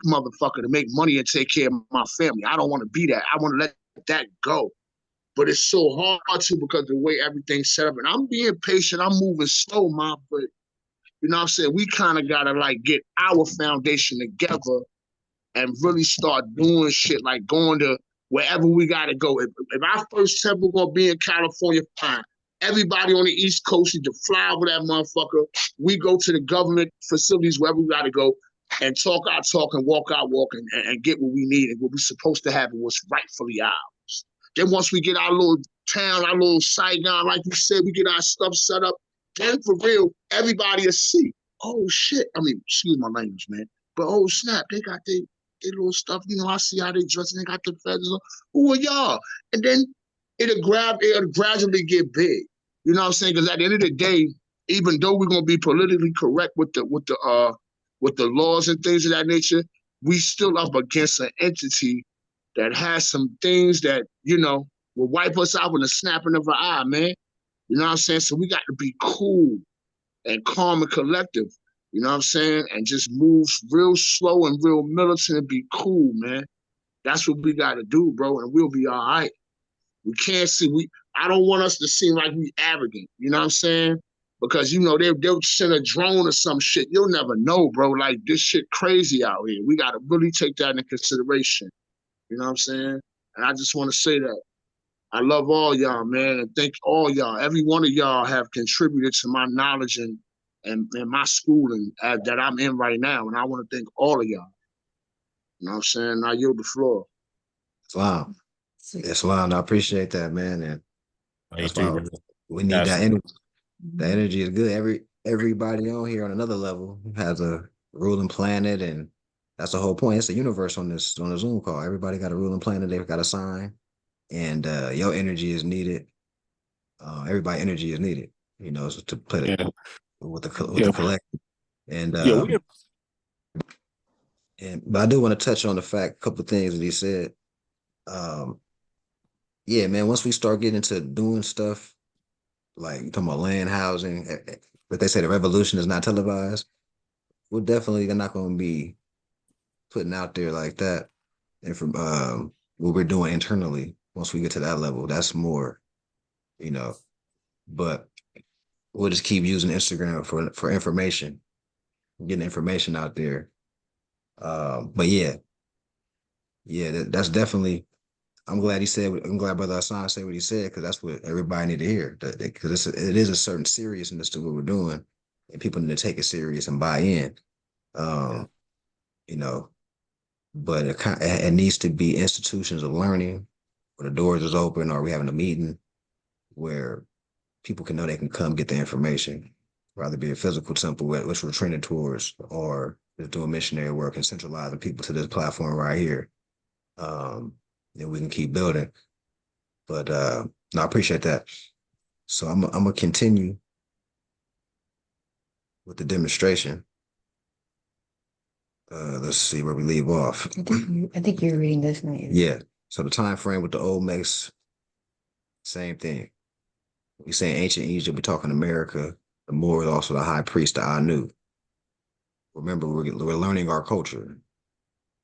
motherfucker to make money and take care of my family. I don't want to be that. I want to let that go. But it's so hard to, because of the way everything's set up. And I'm being patient. I'm moving slow, Mom, but you know what I'm saying? We kind of got to like get our foundation together and really start doing shit, like going to wherever we got to go. If our first step we're going to be in California, fine. Everybody on the East Coast need to fly over that motherfucker. We go to the government facilities, wherever we got to go, and talk our talk and walk our walk and get what we need and what we're supposed to have and what's rightfully ours. Then once we get our little town, our little Saigon, like you said, we get our stuff set up, then for real, everybody will see, oh shit, I mean, excuse my language, man, but oh snap, they got their little stuff, you know, I see how they dress and they got the feathers on. Who are y'all? And then it'll gradually get big. You know what I'm saying? Because at the end of the day, even though we're gonna be politically correct with the laws and things of that nature, we still up against an entity that has some things that, you know, will wipe us out with a snapping of an eye, man. You know what I'm saying? So we got to be cool and calm and collective. You know what I'm saying? And just move real slow and real militant and be cool, man. That's what we got to do, bro, and we'll be all right. We can't see, I don't want us to seem like we arrogant, you know what I'm saying? Because, you know, they'll send a drone or some shit. You'll never know, bro. Like, this shit crazy out here. We got to really take that into consideration. You know what I'm saying? And I just want to say that I love all y'all, man, and thank all y'all. Every one of y'all have contributed to my knowledge and my schooling that I'm in right now. And I want to thank all of y'all. You know what I'm saying? I yield the floor. Wow. Islam, I appreciate that, man. And that's why we need that energy. The energy is good. Everybody on here on another level has a ruling planet, and that's the whole point. It's a universe on the Zoom call. Everybody got a ruling planet. They've got a sign, and your energy is needed. Everybody energy is needed. You know, so to put it with the collective. And but I do want to touch on the fact, a couple of things that he said. Yeah, man, once we start getting into doing stuff, like you're talking about land housing, but they say the revolution is not televised, we're definitely not going to be putting out there like that. And from what we're doing internally, once we get to that level, that's more, you know, but we'll just keep using Instagram for information, getting information out there. But yeah, that's definitely I'm glad he said. I'm glad Brother Hassan said what he said because that's what everybody need to hear. Because it is a certain seriousness to what we're doing, and people need to take it serious and buy in. You know, but it needs to be institutions of learning where the doors is open, or we having a meeting where people can know they can come get the information, rather be a physical temple, which we're trending towards, or just doing missionary work and centralizing people to this platform right here. Then we can keep building. But no, I appreciate that. So I'm gonna continue with the demonstration. Let's see where we leave off. I think you're reading this now. Yeah. So the time frame with the Olmecs, same thing. We say ancient Egypt, we're talking America. The Moor is also the high priest, the Anu. Remember, we're learning our culture.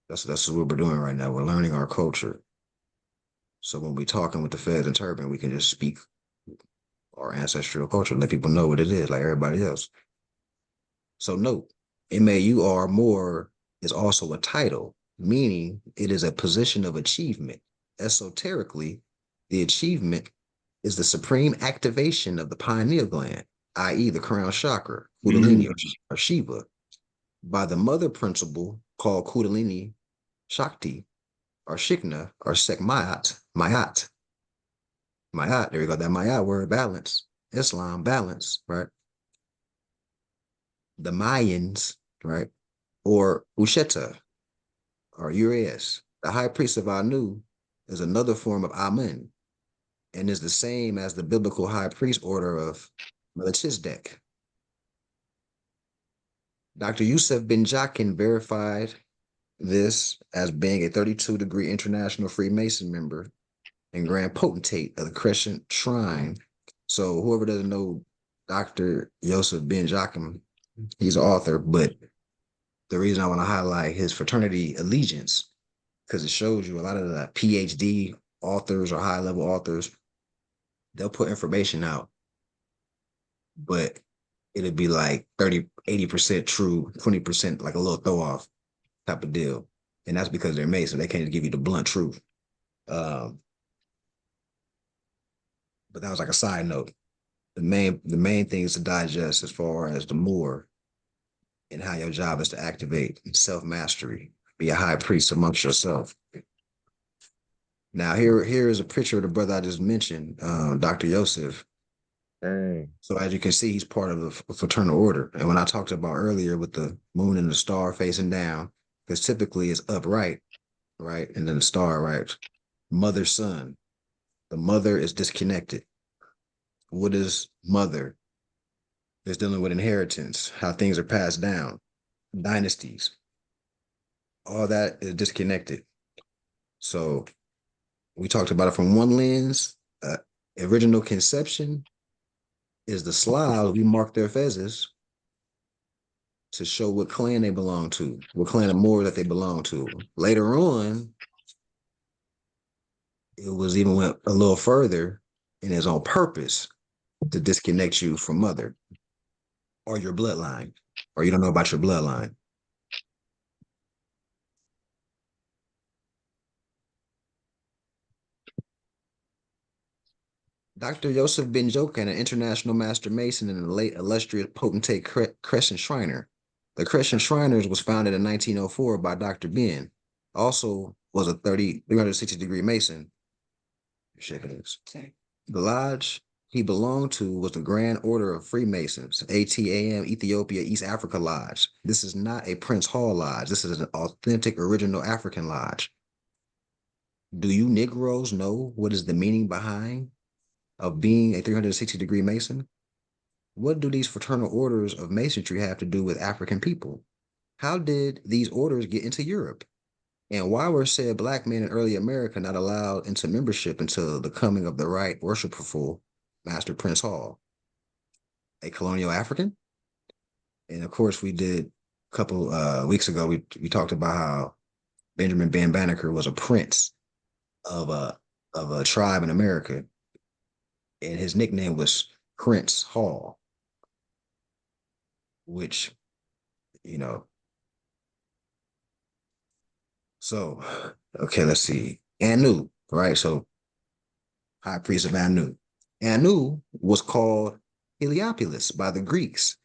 That's what we're doing right now. We're learning our culture. So when we're talking with the Feds and Turban, we can just speak our ancestral culture, let people know what it is, like everybody else. So note, MAUR, Moor, is also a title, meaning it is a position of achievement. Esoterically, the achievement is the supreme activation of the pineal gland, i.e. the crown chakra, Kundalini or Shiva, by the mother principle called Kundalini Shakti or Shikna or Sekmayat, Mayat. Mayat, there we go, that Mayat word, balance, Islam, balance, right? The Mayans, right? Or Usheta or Urias, the high priest of Anu, is another form of Amun and is the same as the biblical high priest order of Melchizedek. Dr. Yusuf bin Jakin verified this as being a 32-degree international Freemason member and grand potentate of the Crescent Shrine. So whoever doesn't know Dr. Yusuf bin Jakin, he's an author, but the reason I want to highlight his fraternity allegiance, because it shows you a lot of the PhD authors or high-level authors, they'll put information out, but it'll be like 30, 80% true, 20% like a little throw-off type of deal. And that's because they're Mason. They can't give you the blunt truth. But that was like a side note. The main things to digest as far as the Moor and how your job is to activate self-mastery, be a high priest amongst yourself. Now, here is a picture of the brother I just mentioned, Dr. Yosef. Dang. So as you can see, he's part of the fraternal order. And when I talked about earlier with the moon and the star facing down, because typically it's upright, right? And then the star, right? Mother, son. The mother is disconnected. What is mother? It's dealing with inheritance, how things are passed down, dynasties. All that is disconnected. So we talked about it from one lens. Original conception is the Slavs. We mark their fezzes to show what clan they belong to, what clan of Moor that they belong to. Later on, it was even went a little further and is on purpose to disconnect you from mother or your bloodline, or you don't know about your bloodline. Dr. Yosef bin Jokan, an international master mason and the late illustrious potentate Crescent Shriner. The Crescent Shriners was founded in 1904 by Dr. Ben. Also was a 360-degree mason. The lodge he belonged to was the Grand Order of Freemasons, ATAM, Ethiopia East Africa Lodge. This is not a Prince Hall Lodge. This is an authentic, original African lodge. Do you Negroes know what is the meaning behind of being a 360-degree Mason? What do these fraternal orders of Masonry have to do with African people? How did these orders get into Europe? And why were said Black men in early America not allowed into membership until the coming of the right worshipful Master Prince Hall, a colonial African? And of course, we did a couple weeks ago, we talked about how Benjamin Ben Banneker was a prince of a tribe in America, and his nickname was Prince Hall, which, you know, so, okay, let's see. Anu, right? So high priest of Anu. Anu was called Heliopolis by the Greeks,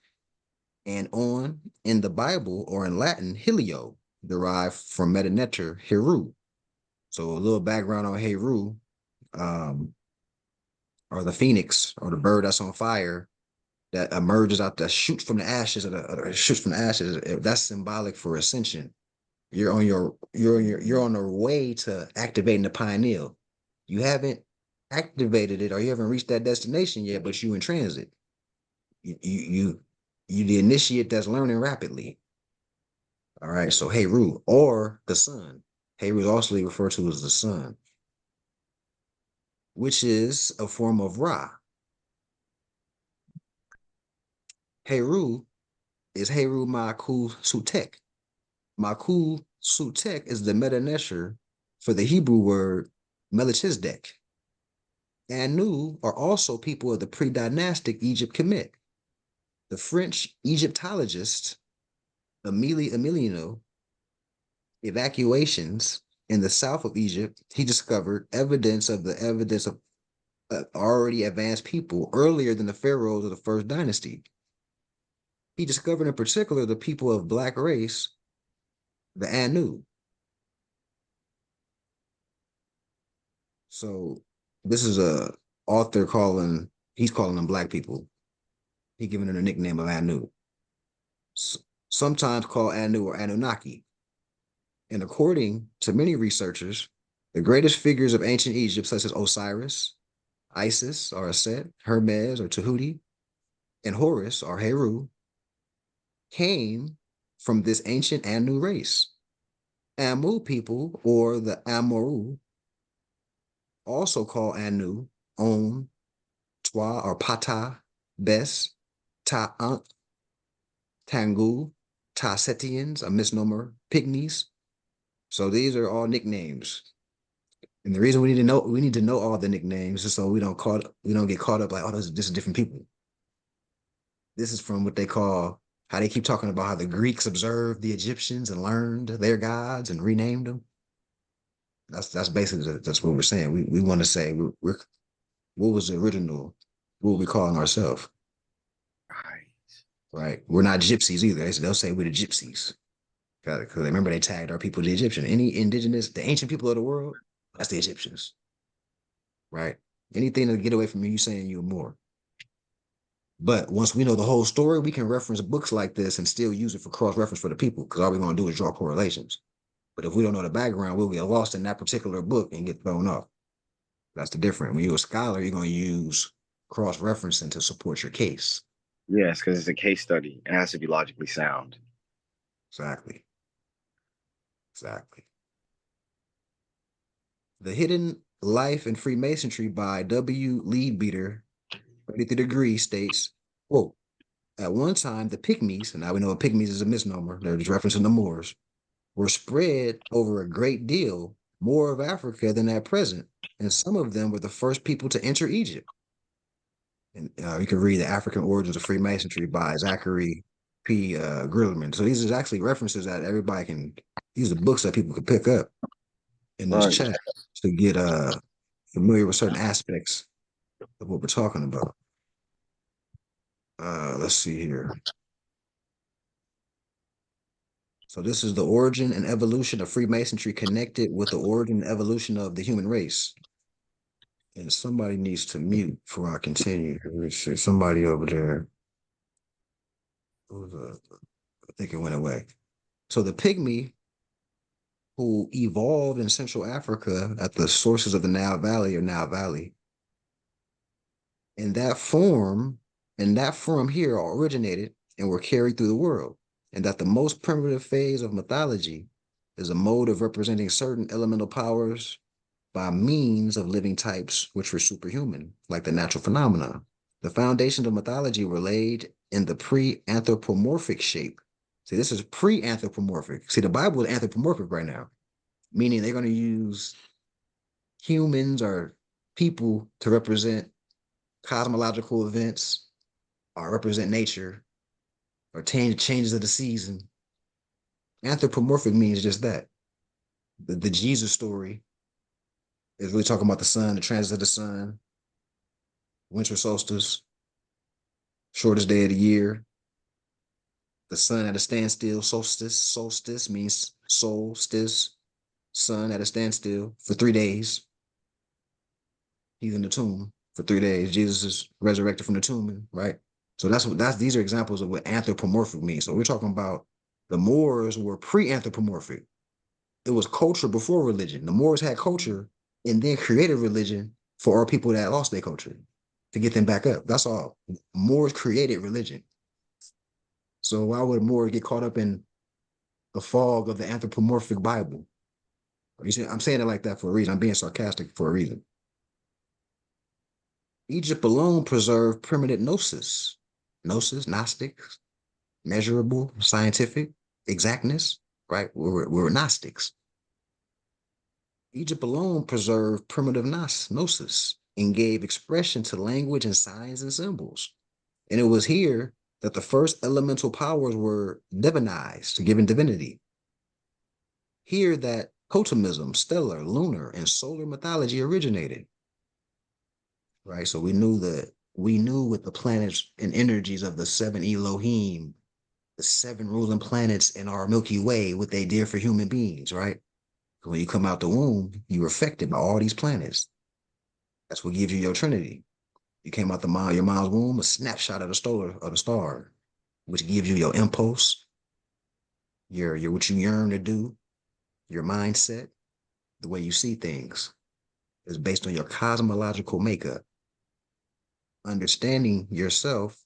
and on in the Bible or in Latin, Helio, derived from metaneter, Heru. So a little background on Heru, or the phoenix, or the bird that's on fire that emerges out, that shoots from the ashes, shoots from the ashes. That's symbolic for ascension. You're on the way to activating the pineal. You haven't activated it, or you haven't reached that destination yet, but you in transit. You the initiate that's learning rapidly. All right. So Heru, or the sun. Heru is also referred to as the sun, which is a form of Ra. Heru is Heru Ma'ku Sutek. Ma'ku Sutek is the metanesher for the Hebrew word Melchizedek. Anu are also people of the pre-dynastic Egypt Kemet. The French Egyptologist Emiliano evacuations in the south of Egypt, he discovered evidence of already advanced people earlier than the pharaohs of the first dynasty. He discovered in particular the people of black race, the Anu. So this is a author he's calling them black people. He giving them a nickname of Anu. Sometimes called Anu or Anunnaki. And according to many researchers, the greatest figures of ancient Egypt, such as Osiris, Isis or Aset, Hermes or Tahuti, and Horus or Heru, came from this ancient Anu race. Amu people, or the Amoru, also call Anu On, Twa or Pata, Bes, Ta'ant, Tangu, Ta-Setians, a misnomer, Pygmies. So these are all nicknames. And the reason we need to know all the nicknames is so we don't get caught up like, oh, this is different people. This is from what they call, how they keep talking about how the Greeks observed the Egyptians and learned their gods and renamed them. That's basically that's what we're saying. We want to say we're what was the original, what were we calling ourselves? Right. We're not gypsies either. They'll say we're the gypsies. Because remember they tagged our people the Egyptian. Any indigenous, the ancient people of the world, that's the Egyptians. Right. Anything to get away from you saying you're more. But once we know the whole story, we can reference books like this and still use it for cross-reference for the people, because all we're going to do is draw correlations. But if we don't know the background, we'll get lost in that particular book and get thrown off. That's the difference. When you're a scholar, you're going to use cross-referencing to support your case. Yes, because it's a case study. It has to be logically sound. Exactly. The Hidden Life in Freemasonry by W. Leadbeater, 33 Degrees, states, quote, at one time, the Pygmies, and now we know a Pygmies is a misnomer, they're just referencing the Moors, were spread over a great deal more of Africa than at present, and some of them were the first people to enter Egypt. And you can read The African Origins of Freemasonry by Zachary P. Grillerman. So these are actually references that everybody can, these are books that people can pick up in this chat to get familiar with certain aspects of what we're talking about. Let's see here. So this is the origin and evolution of Freemasonry connected with the origin and evolution of the human race. And somebody needs to mute before I continue. Let me see. Somebody over there. I think it went away. So the Pygmy who evolved in Central Africa at the sources of the Nile Valley or Nile Valley, in that form here originated and were carried through the world, and that the most primitive phase of mythology is a mode of representing certain elemental powers by means of living types which were superhuman, like the natural phenomena. The foundations of mythology were laid in the pre-anthropomorphic shape. See, this is pre-anthropomorphic. See, the Bible is anthropomorphic right now, meaning they're going to use humans or people to represent cosmological events or represent nature or changes of the season. Anthropomorphic means just that. The Jesus story It's really talking about the sun, the transit of the sun, winter solstice, shortest day of the year, the sun at a standstill, solstice means solstice, sun at a standstill for 3 days. He's in the tomb for 3 days. Jesus is resurrected from the tomb, right? So these are examples of what anthropomorphic means. So we're talking about the Moors were pre-anthropomorphic. It was culture before religion. The Moors had culture and then created religion for our people that lost their culture to get them back up. That's all. Moors created religion. So why would Moors get caught up in the fog of the anthropomorphic Bible? You see, I'm saying it like that for a reason. I'm being sarcastic for a reason. Egypt alone preserved primitive gnosis, Gnostic, measurable, scientific, exactness, right? We're Gnostics. Egypt alone preserved primitive gnosis and gave expression to language and signs and symbols. And it was here that the first elemental powers were divinized, given divinity. Here that totemism, stellar, lunar, and solar mythology originated. Right? So we knew with the planets and energies of the 7 Elohim, the 7 ruling planets in our Milky Way, what they did for human beings, right? When you come out the womb, you're affected by all these planets. That's what gives you your Trinity. You came out your mom's womb, a snapshot of the star, which gives you your impulse, your what you yearn to do, your mindset, the way you see things is based on your cosmological makeup. Understanding yourself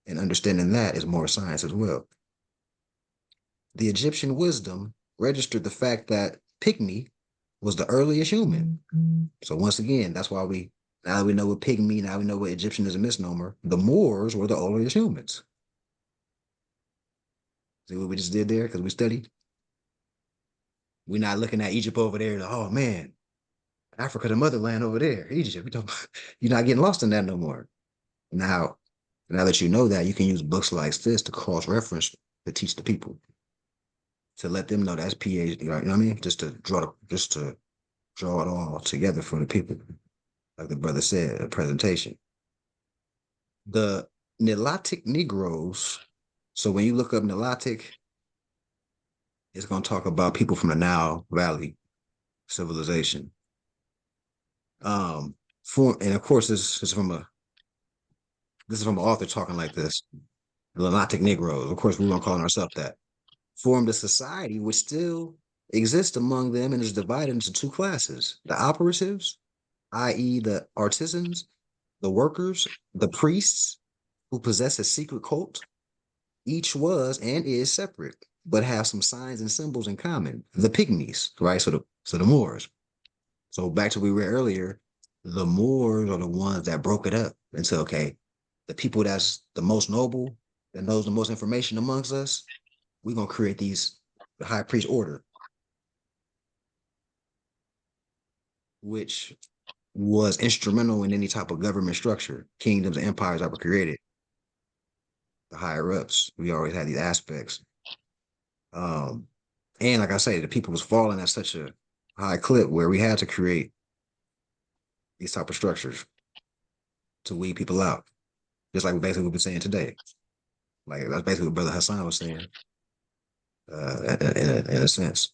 and understanding that is more science as well. The Egyptian wisdom registered the fact that Pygmy was the earliest human. So once again, that's why now that we know what Pygmy, now we know what Egyptian is a misnomer, the Moors were the earliest humans. See what we just did there? Because we studied. We're not looking at Egypt over there, oh man, Africa, the motherland over there, Egypt. You're not getting lost in that no more. Now that you know that, you can use books like this to cross-reference to teach the people, to let them know that's PhD, right? You know what I mean? Just to draw it all together for the people, like the brother said, a presentation. The Nilotic Negroes. So when you look up Nilotic, it's going to talk about people from the Nile Valley civilization. And of course, this is from an author talking like this. The Nilotic Negroes. Of course, we won't call ourselves that. Formed a society which still exists among them and is divided into 2 classes: the operatives, i.e., the artisans, the workers, the priests who possess a secret cult. Each was and is separate, but have some signs and symbols in common. The Pygmies, right? So the Moors. So back to what we read earlier, the Moors are the ones that broke it up and said, okay, the people that's the most noble, that knows the most information amongst us, we're going to create the high priest order, which was instrumental in any type of government structure, kingdoms and empires that were created. The higher ups, we always had these aspects. And like I say, the people was falling at such a high clip where we had to create these type of structures to weed people out. Just like basically we've been saying today. Like that's basically what Brother Hassan was saying. In a sense,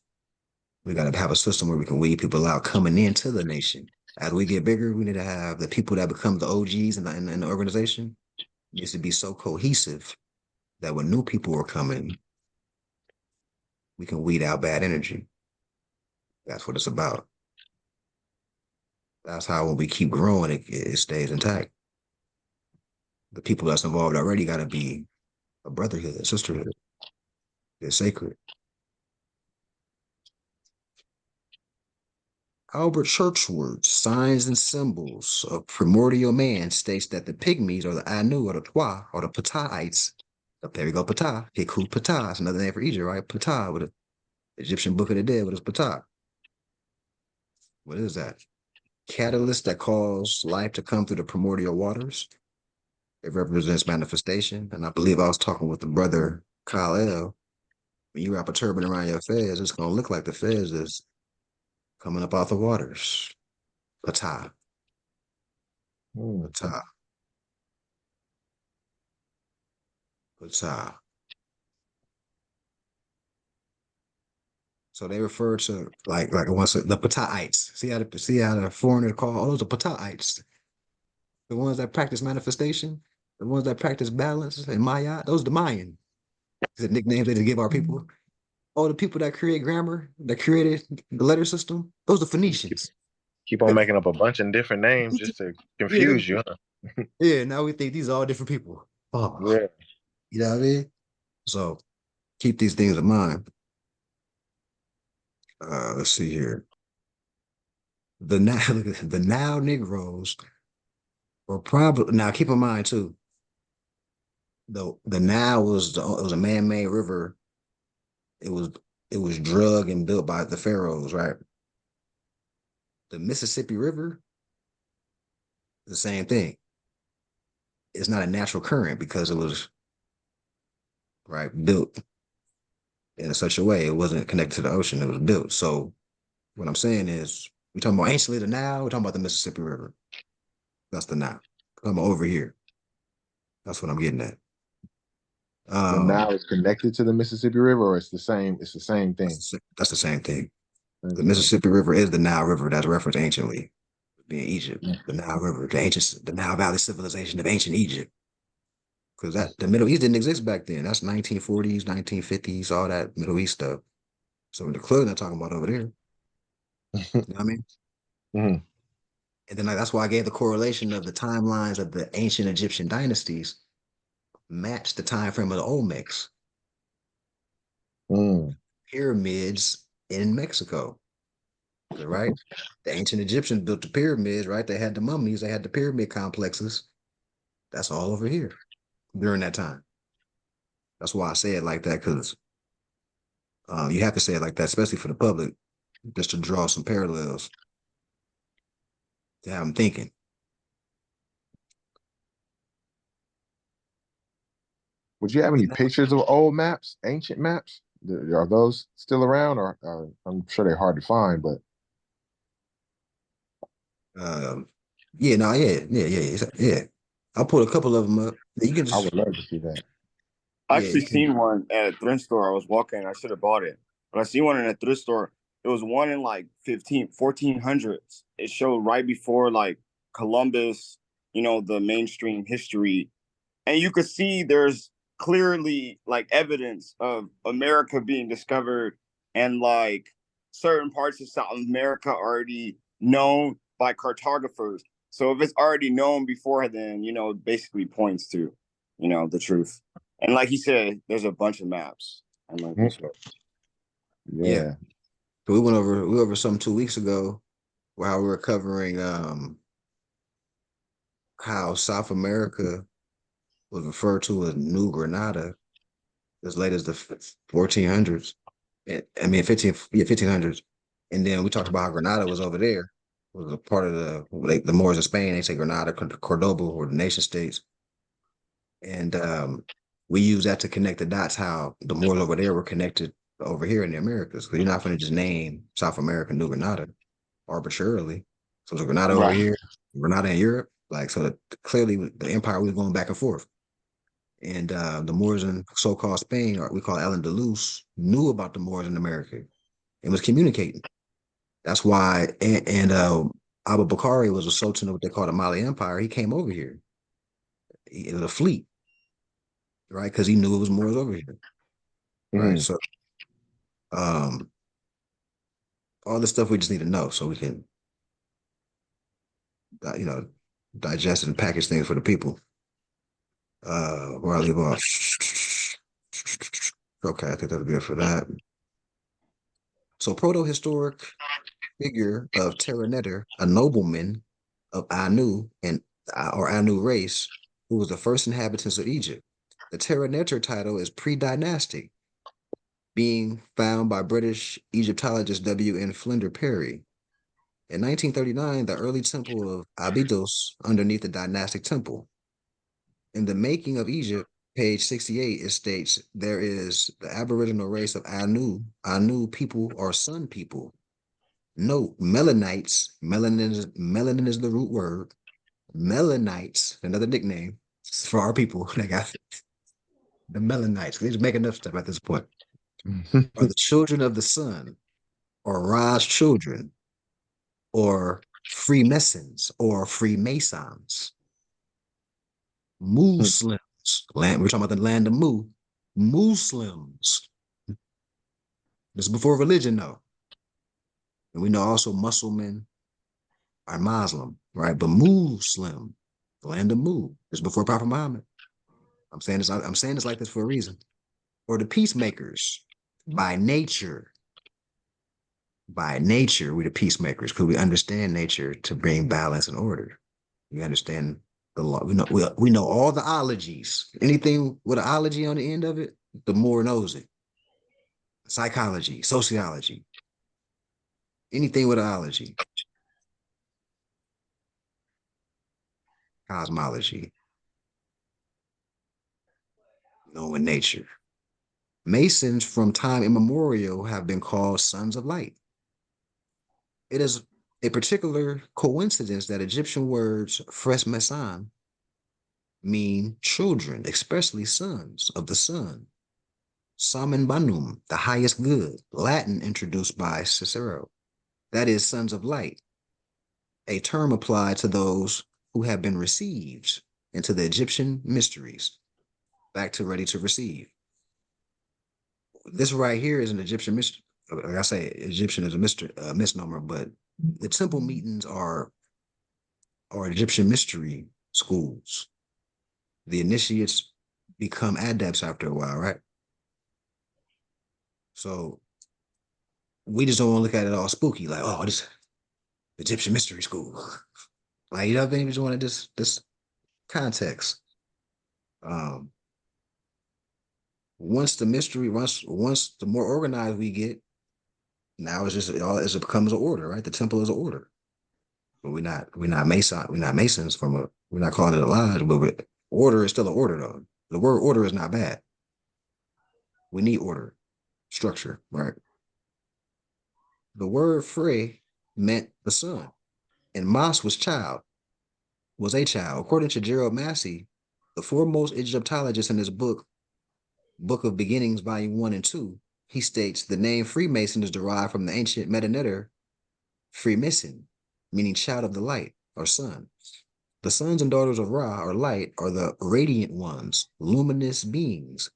we got to have a system where we can weed people out coming into the nation. As we get bigger, we need to have the people that become the OGs in the organization needs to be so cohesive that when new people are coming, we can weed out bad energy. That's what it's about. That's how when we keep growing, it stays intact. The people that's involved already got to be a brotherhood, a sisterhood. They're sacred. Albert Churchward's Signs and Symbols of Primordial Man states that the Pygmies or the Anu or the Twa or the Pataites, there we go, Ptah, Hiku Ptah, it's another name for Egypt, right? Ptah, with the Egyptian Book of the Dead, with its Ptah. What is that? Catalyst that cause life to come through the primordial waters. It represents manifestation. And I believe I was talking with the brother Kyle L. When you wrap a turban around your fez, it's going to look like the fez is coming up out the waters. Ptah. Ptah. Ptah. So they refer to like once the Ptahites. See how the foreigner call all those are Ptahites. The ones that practice manifestation, the ones that practice balance and Maya, those are the Mayan. The nicknames they just give our people. All the people that create grammar, that created the letter system, those are Phoenicians. Keep on making up a bunch of different names just to Yeah, confuse you. Huh? yeah. Now we think these are all different people. Oh, Yeah. you know what I mean? So keep these things in mind. Let's see here. The now the now Negroes were probably now keep in mind too. The Nile was it was a man-made river. It was it was drug and built by the pharaohs, right? The Mississippi River, the same thing. It's not a natural current because it was right built in such a way it wasn't connected to the ocean. It was built. So what I'm saying is we're talking about anciently the Nile. We're talking about the Mississippi River. That's the Nile. We're talking about over here. That's what I'm getting at. The Nile is connected to the Mississippi River, or it's the same. It's the same thing. That's the same thing. The Mississippi River is the Nile River that's referenced anciently, being Egypt. The Nile River, the Nile Valley civilization of ancient Egypt. Because the Middle East didn't exist back then. That's 1940s, 1950s, all that Middle East stuff. So the clearly not talking about over there. You know what I mean? Mm-hmm. And then that's why I gave the correlation of the timelines of the ancient Egyptian dynasties match the time frame of the Olmecs. Pyramids in Mexico, right? The ancient Egyptians built the pyramids, right? They had the mummies, they had the pyramid complexes. That's all over here during that time. That's why I say it like that, because you have to say it like that, especially for the public, just to draw some parallels to have them thinking. Would you have any pictures of old maps, ancient maps? Are those still around, or I'm sure they're hard to find, but yeah. I'll put a couple of them up. You can just. I would love to see that. I actually seen one at a thrift store. I was walking. I should have bought it, but I seen one in a thrift store. It was one in like 1400s. It showed right before like Columbus, the mainstream history. And you could see there's clearly like evidence of America being discovered, and like certain parts of South America already known by cartographers. So if it's already known before, then, it basically points to, the truth. And like he said, there's a bunch of maps. I'm like, yeah. So we went over some 2 weeks ago while we were covering how South America was referred to as New Granada as late as the 1400s. 1500s. And then we talked about how Granada was over there, was a part of the Moors of Spain. They say Granada, Cordoba, or the nation states. And we use that to connect the dots, how the Moors over there were connected over here in the Americas. Because you're not going to just name South America New Granada arbitrarily. So it's Granada over here, Granada in Europe. Like, so clearly the empire was going back and forth. And the Moors in so-called Spain, or we call Al-Andalus, knew about the Moors in America and was communicating. That's why, and Abu Bakr was a sultan of what they call the Mali Empire. He came over here. It was a fleet, right? Because he knew it was Moors over here, right? So, all this stuff we just need to know so we can, digest and package things for the people. Where I leave off. Okay, I think that'll be it for that. So, proto-historic figure of Terra Neter, a nobleman of Anu or Anu race, who was the first inhabitants of Egypt. The Terra Neter title is pre-dynastic, being found by British Egyptologist W.N. Flinders Perry. In 1939, the early temple of Abydos underneath the dynastic temple. In The Making of Egypt, page 68, it states there is the aboriginal race of Anu people or Sun people. Note, melanites, melanin is the root word. Melanites, another nickname for our people. They got the melanites. They're just making up stuff at this point. Are the children of the sun, or Ra's children, or Freemasons, or Freemasons. Muslims. We're talking about the land of Mu. Muslims. This is before religion, though. And we know also Muslim are Muslim, right? But Muslim, the land of Mu, is before Prophet Muhammad. I'm saying this like this for a reason. Or the peacemakers, by nature. By nature, we're the peacemakers because we understand nature to bring balance and order. We understand the law. We know all the ologies. Anything with an ology on the end of it, the more knows it. Psychology, sociology, anything with an ology. Cosmology, knowing nature. Masons from time immemorial have been called sons of light. It is a particular coincidence that Egyptian words fres mason mean children, especially sons of the sun. Samen banum, the highest good, Latin introduced by Cicero. That is sons of light, a term applied to those who have been received into the Egyptian mysteries, back to ready to receive. This right here is an Egyptian mystery. Like I say, Egyptian is a misnomer, but the temple meetings are Egyptian mystery schools. The initiates become adepts after a while, right? So we just don't want to look at it all spooky, like, oh, this Egyptian mystery school. Like, you know what I mean? We just wanted this context. Once the mystery, once the more organized we get, now it's just it becomes an order, right? The temple is an order. But we're not Masons we're not calling it a lodge, but order is still an order though. The word order is not bad. We need order, structure, right? The word Frey meant the sun, and Mas was a child. According to Gerald Massey, the foremost Egyptologist in his book of Beginnings, Volume 1 and 2, he states the name Freemason is derived from the ancient Metaneter Freemason, meaning child of the light or sun. The sons and daughters of Ra or light are the radiant ones, luminous beings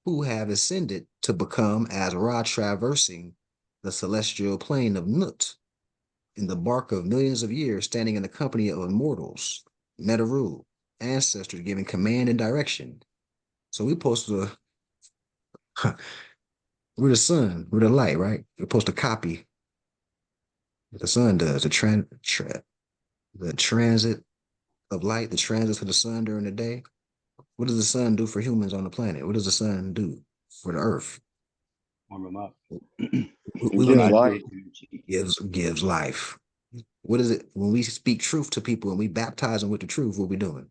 who have ascended to become as Ra traversing the celestial plane of Nut in the bark of millions of years, standing in the company of immortals, Neteru, ancestors giving command and direction. So we're supposed to, we're the sun, we're the light, right? We're supposed to copy what the sun does, the transit of light, the transit to the sun during the day. What does the sun do for humans on the planet? What does the sun do for the earth? Warm them up. Gives life. What is it when we speak truth to people and we baptize them with the truth? What we doing?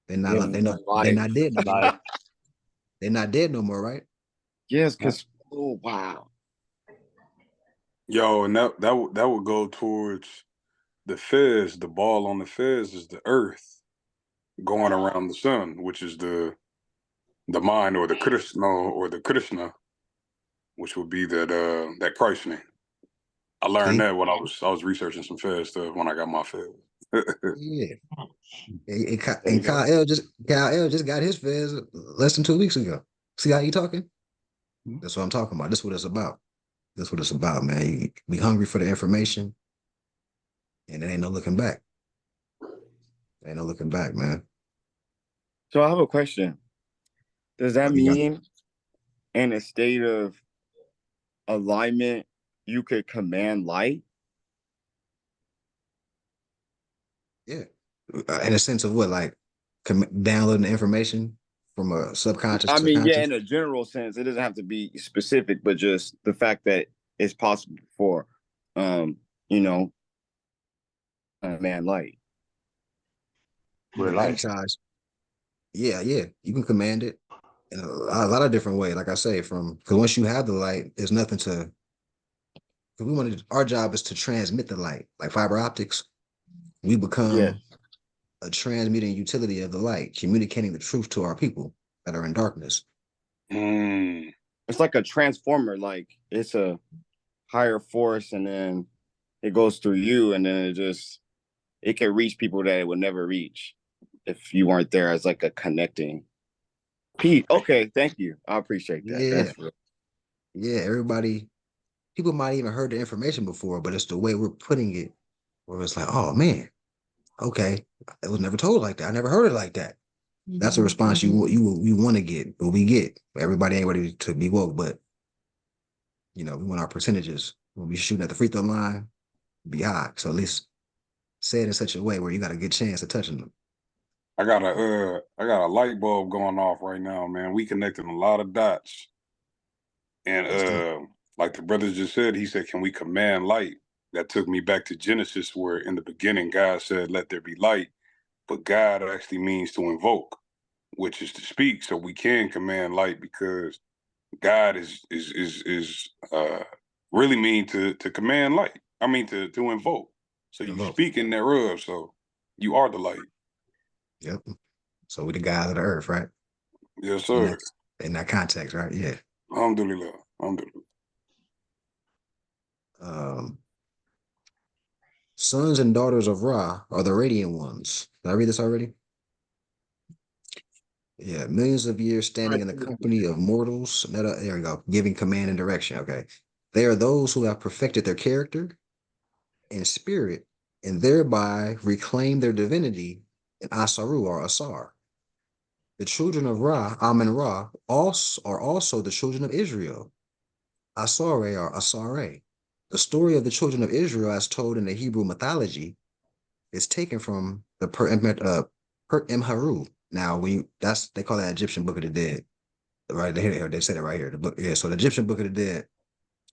They're not dead no more. They're not dead no more, right? Yes, because wow. Yo, and that would go towards the fez. The ball on the fez is the earth going around the sun, which is the mind or the Krishna, which would be that Christ name. I learned that when I was researching some fez stuff when I got my fez. Yeah. And Kyle L just got his fez less than 2 weeks ago. See how you talking? That's what I'm talking about. That's what it's about. That's what it's about, man. You be hungry for the information, and it ain't no looking back. Ain't no looking back, man. So I have a question. Does that mean in a state of alignment, you could command light? Yeah. In a sense of what, like downloading the information from a subconscious to conscious? Yeah, in a general sense. It doesn't have to be specific, but just the fact that it's possible for, man, light. We're light. Yeah, you can command it in a lot of different ways. Like I say, because once you have the light, there's nothing to we wanted our job is to transmit the light, like fiber optics. We become Yeah. a transmitting utility of the light, communicating the truth to our people that are in darkness. Mm. It's like a transformer. Like it's a higher force, and then it goes through you, and then it can reach people that it would never reach if you weren't there as like a connecting piece. Okay, thank you. I appreciate that. Yeah, That's real. yeah. Everybody, people might even heard the information before, but it's the way we're putting it, where it's like, oh man, okay, it was never told like that. I never heard it like that. That's a response you want to get, but we get. Everybody ain't ready to be woke, but we want our percentages. When we shooting at the free throw line, be high. So at least say it in such a way where you got a good chance of touching them. I got a light bulb going off right now, man. We connecting a lot of dots. And like the brother just said, he said, can we command light? That took me back to Genesis, where in the beginning God said, let there be light. But God actually means to invoke, which is to speak. So we can command light, because God is really mean to command light. I mean to invoke. So you speak in thereof. So you are the light. Yep. So we the guys of the earth, right? Yes, sir. In that context, right? Yeah. Alhamdulillah. Alhamdulillah. Sons and daughters of Ra are the radiant ones. Did I read this already? Yeah, millions of years standing in the company of mortals. There we go. Giving command and direction. Okay. They are those who have perfected their character and spirit, and thereby reclaim their divinity in Asaru or Asar. The children of Ra, Amen Ra, are also the children of Israel. Asare or Asare. The story of the children of Israel, as told in the Hebrew mythology, is taken from the Per Imharu. Now, they call that Egyptian Book of the Dead, right? They said it right here. The book, yeah. So the Egyptian Book of the Dead.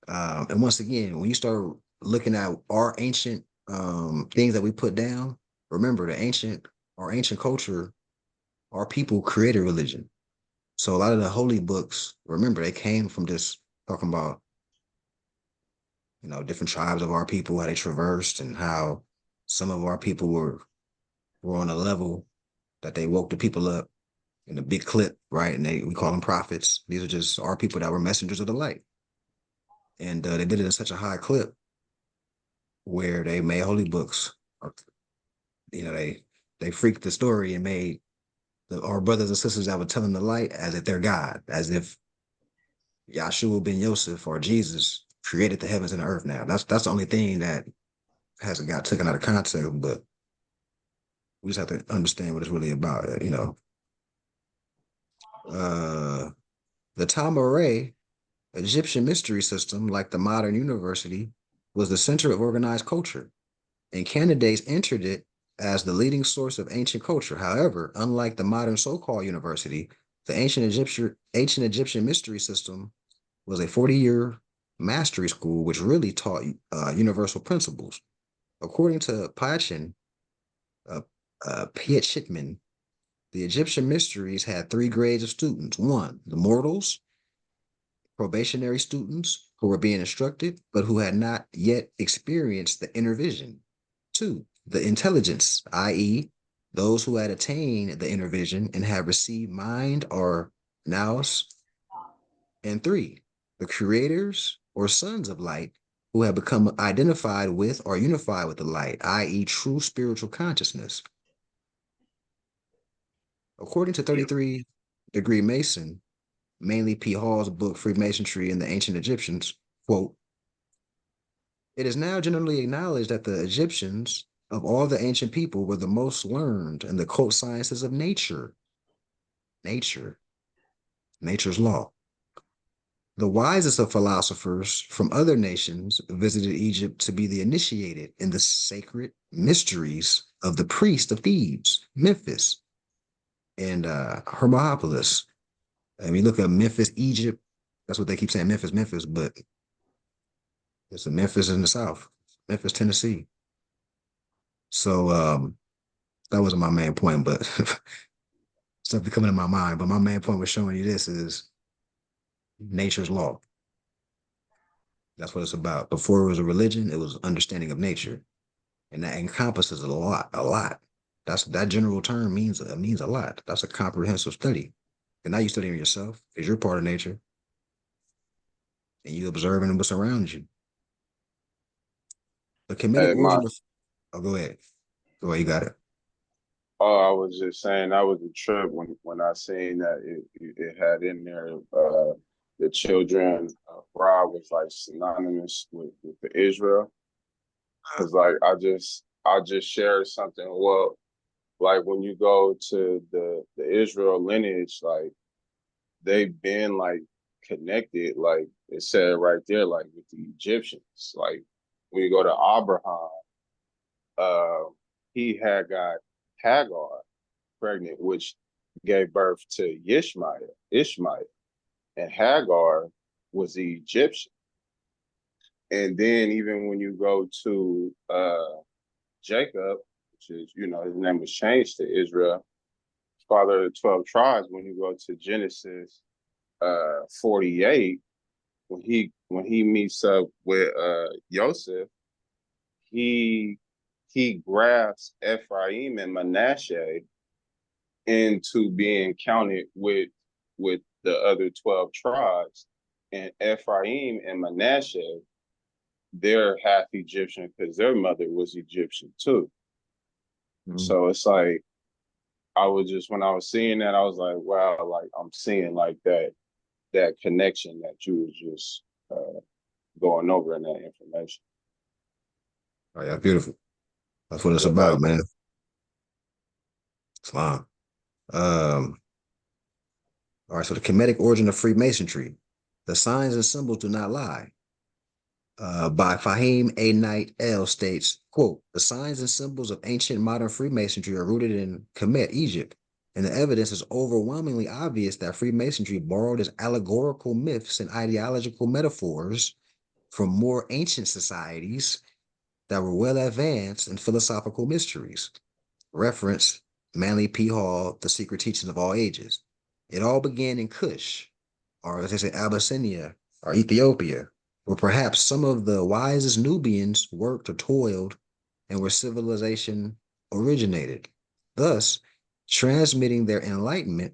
And once again, when you start looking at our ancient things that we put down, remember our ancient culture, our people created religion. So a lot of the holy books, remember, they came from this talking about, different tribes of our people, how they traversed, and how some of our people were on a level that they woke the people up in a big clip, right? And we call them prophets. These are just our people that were messengers of the light. And they did it in such a high clip where they made holy books. They freaked the story and made our brothers and sisters that were telling the light as if they're God, as if Yahshua ben Yosef or Jesus created the heavens and the earth. Now that's the only thing that hasn't got taken out of context, but we just have to understand what it's really about. The Tamaray Egyptian mystery system, like the modern university, was the center of organized culture, and candidates entered it as the leading source of ancient culture. However, unlike the modern so-called university, the ancient Egyptian mystery system was a 40-year mastery school which really taught universal principles. According to Piet Shitman, the Egyptian mysteries had 3 grades of students. 1, the mortals, probationary students who were being instructed, but who had not yet experienced the inner vision. 2, the intelligence, i.e., those who had attained the inner vision and had received mind or nous. And 3, the creators or sons of light who have become identified with or unified with the light, i.e., true spiritual consciousness. According to 33 Degree Mason, mainly P. Hall's book, Freemasonry and the Ancient Egyptians, quote, it is now generally acknowledged that the Egyptians of all the ancient people were the most learned in the occult sciences of nature's law. The wisest of philosophers from other nations visited Egypt to be the initiated in the sacred mysteries of the priest of Thebes, Memphis, and Hermopolis. I mean, look at Memphis, Egypt. That's what they keep saying, Memphis, but it's a Memphis in the South, Memphis, Tennessee. So that wasn't my main point, but stuff be coming to my mind. But my main point was showing you this is nature's law. That's what it's about. Before it was a religion, it was understanding of nature. And that encompasses a lot, a lot. That general term means a lot. That's a comprehensive study. And now you're studying yourself because you're part of nature and you observing what's around you. The Kemetic Hey, origin of go ahead. Go ahead, you got it. oh, I was just saying that was a trip when I seen that it had in there the children of Ra was like synonymous with the Israel. Cause like I just shared something. Well, like when you go to the Israel lineage, like they've been like connected, like it said right there, like with the Egyptians. Like when you go to Abraham, uh, he had got Hagar pregnant, which gave birth to Ishmael, and Hagar was the Egyptian. And then even when you go to Jacob, which is, you know, his name was changed to Israel, father of the 12 tribes. When you go to Genesis 48, when he meets up with Joseph, he grafts Ephraim and Manasseh into being counted with the other 12 tribes. And Ephraim and Manasseh, they're half Egyptian because their mother was Egyptian too. Mhm. So it's like I was just when I was seeing that, I was like, wow, like I'm seeing like that connection that you was just going over in that information. Oh yeah, beautiful. That's what it's Yeah, about, man. Islam. Um, all right, so the Kemetic origin of Freemasonry. The signs and symbols do not lie. By Fahim A. Knight L. states, quote, the signs and symbols of ancient modern Freemasonry are rooted in Kemet, Egypt, and the evidence is overwhelmingly obvious that Freemasonry borrowed its allegorical myths and ideological metaphors from more ancient societies that were well advanced in philosophical mysteries. Reference Manly P. Hall, The Secret Teachings of All Ages. It all began in Kush, or as they say, Abyssinia, or Ethiopia, where perhaps some of the wisest Nubians worked or toiled and where civilization originated, thus transmitting their enlightenment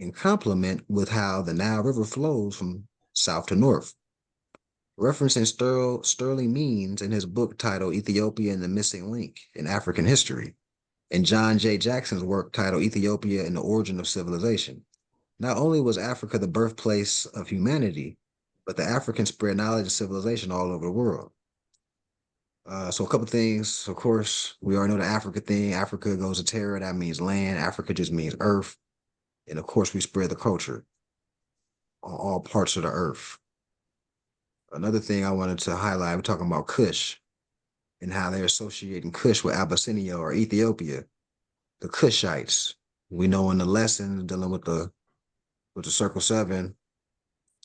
in complement with how the Nile River flows from south to north. Referencing Sterling Means in his book titled Ethiopia and the Missing Link in African History, and John J. Jackson's work titled Ethiopia and the Origin of Civilization. Not only was Africa the birthplace of humanity, but the Africans spread knowledge and civilization all over the world. So a couple things, of course, we already know the Africa thing. Africa goes to terra, that means land. Africa just means earth. And of course, we spread the culture on all parts of the earth. Another thing I wanted to highlight, we're talking about Kush and how they're associating Kush with Abyssinia or Ethiopia. The Kushites. We know in the lesson dealing with the Circle Seven,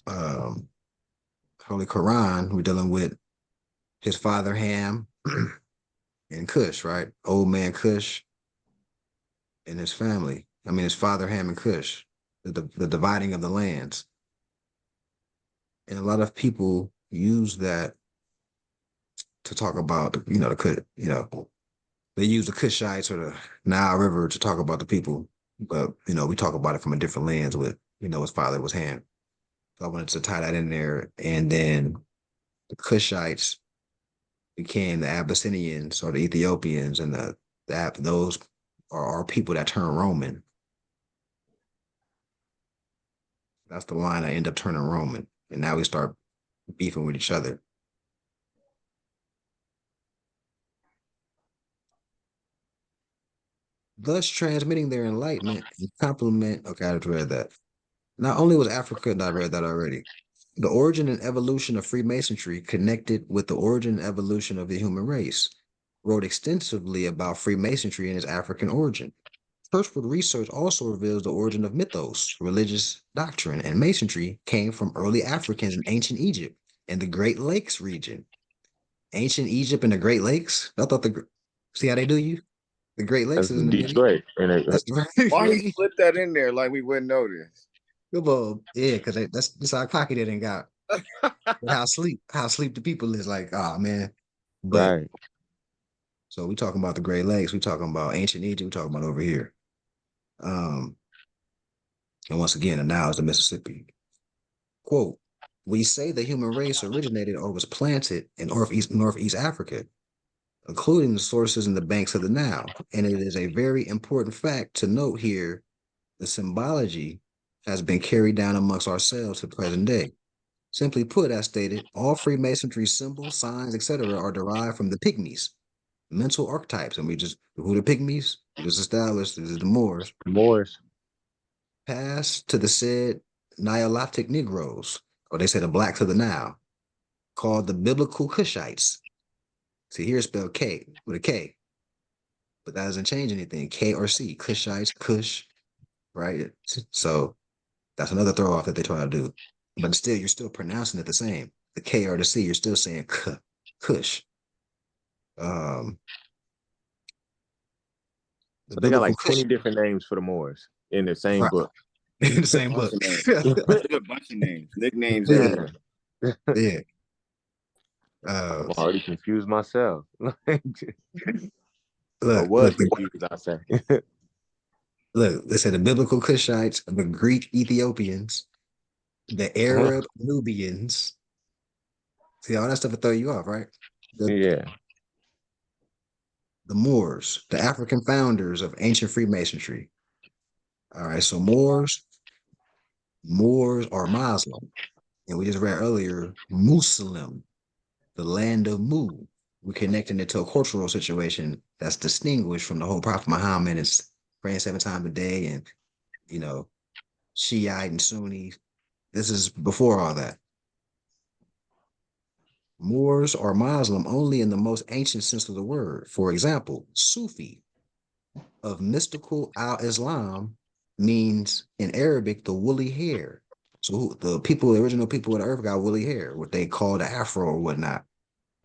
Holy Quran, we're dealing with his father Ham and Cush, right? Old man Cush and his family. I mean, his father Ham and Cush, the dividing of the lands. And a lot of people use that to talk about, they use the Cushites or the Nile River to talk about the people. But, we talk about it from a different lens with, his father was Ham. So I wanted to tie that in there. And then the Cushites became the Abyssinians or the Ethiopians, and those are people that turn Roman. That's the line that end up turning Roman. And now we start beefing with each other. Thus transmitting their enlightenment and complement. Okay, I just read that. Not only was Africa, and I read that already. The origin and evolution of Freemasonry connected with the origin and evolution of the human race. Wrote extensively about Freemasonry and its African origin. Churchward research also reveals the origin of mythos, religious doctrine, and masonry came from early Africans in ancient Egypt and the Great Lakes region. Ancient Egypt and the Great Lakes? I thought see how they do you? The Great Lakes That's is in the middle. Detroit. And That's right. Why he slip that in there like we wouldn't know this? Well, yeah, because that's how cocky they done got. But how sleep the people is like, ah man. But Right. so we talking about the Great Lakes, we talking about ancient Egypt, we talking about over here. Um, and once again, and now is the Mississippi. Quote, we say the human race originated or was planted in Northeast Africa, including the sources in the banks of the Nile. And it is a very important fact to note here the symbology has been carried down amongst ourselves to the present day. Simply put, as stated, all Freemasonry symbols, signs, etc., are derived from the Pygmies, mental archetypes. And we just, who the Pygmies? We just established this is the Moors, Moors. passed to the said Nilotic Negroes, or they say the blacks of the Nile, called the biblical Cushites. See, here it's spelled K with a K, but that doesn't change anything. K or C, Cushites, Cush, right? So that's another throw off that they try to do. But still, you're still pronouncing it the same. The K or the C, you're still saying Kush. The So they got biblical like 20 Cush, different names for the Moors in the same right? book. In the same book. A bunch of names, nicknames, Yeah. everything. Yeah. I'm already confused myself. Or Look, was look, confused, I say. look, they said the biblical Cushites, the Greek Ethiopians, the Arab Nubians. See, all that stuff will throw you off, right? Yeah. The Moors, the African founders of ancient Freemasonry. All right, so Moors are Muslim. And we just read earlier, Muslim, the land of Mu. We're connecting it to a cultural situation that's distinguished from the whole Prophet Muhammad is praying 7 times a day and, you know, Shiite and Sunni. This is before all that. Moors are Muslim only in the most ancient sense of the word. For example, Sufi of mystical al-Islam means in Arabic the woolly hair. So the original people of the earth got woolly hair, what they call the Afro or whatnot.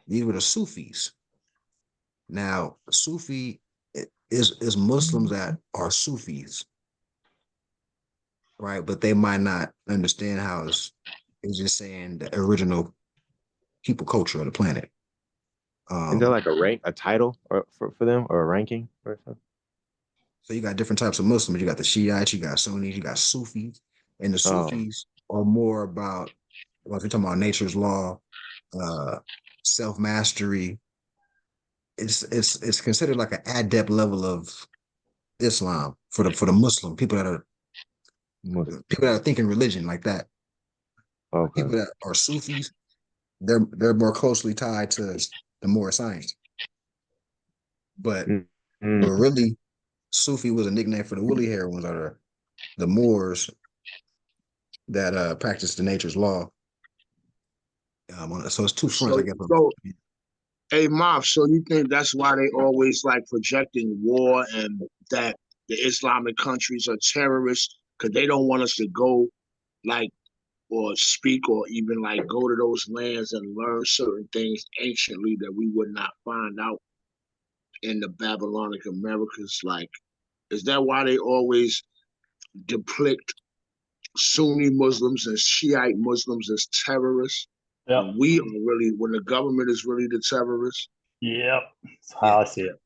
These were the Sufis. Now, Sufi is Muslims that are Sufis, right? But they might not understand how it's just saying the original people culture of the planet. Is there like a title or for them or a ranking or something? So you got different types of Muslims. You got the Shiites, you got Sunnis, you got Sufis, and the Sufis are more about, well, if you're talking about nature's law, self mastery. It's considered like an adept level of Islam for the Muslim people that are thinking religion like that. Okay. People that are Sufis, they're more closely tied to the Moorish science. But really, Sufi was a nickname for the woolly hair ones, or the Moors that practice the nature's law. So it's two fronts, I guess. So, hey, Moff, so you think that's why they always like projecting war and that the Islamic countries are terrorists because they don't want us to go like or speak or even like go to those lands and learn certain things anciently that we would not find out in the Babylonic Americas? Like, is that why they always depict Sunni Muslims and Shiite Muslims as terrorists? Yep. We are really, when the government is really the terrorists. Yep. That's how I see it.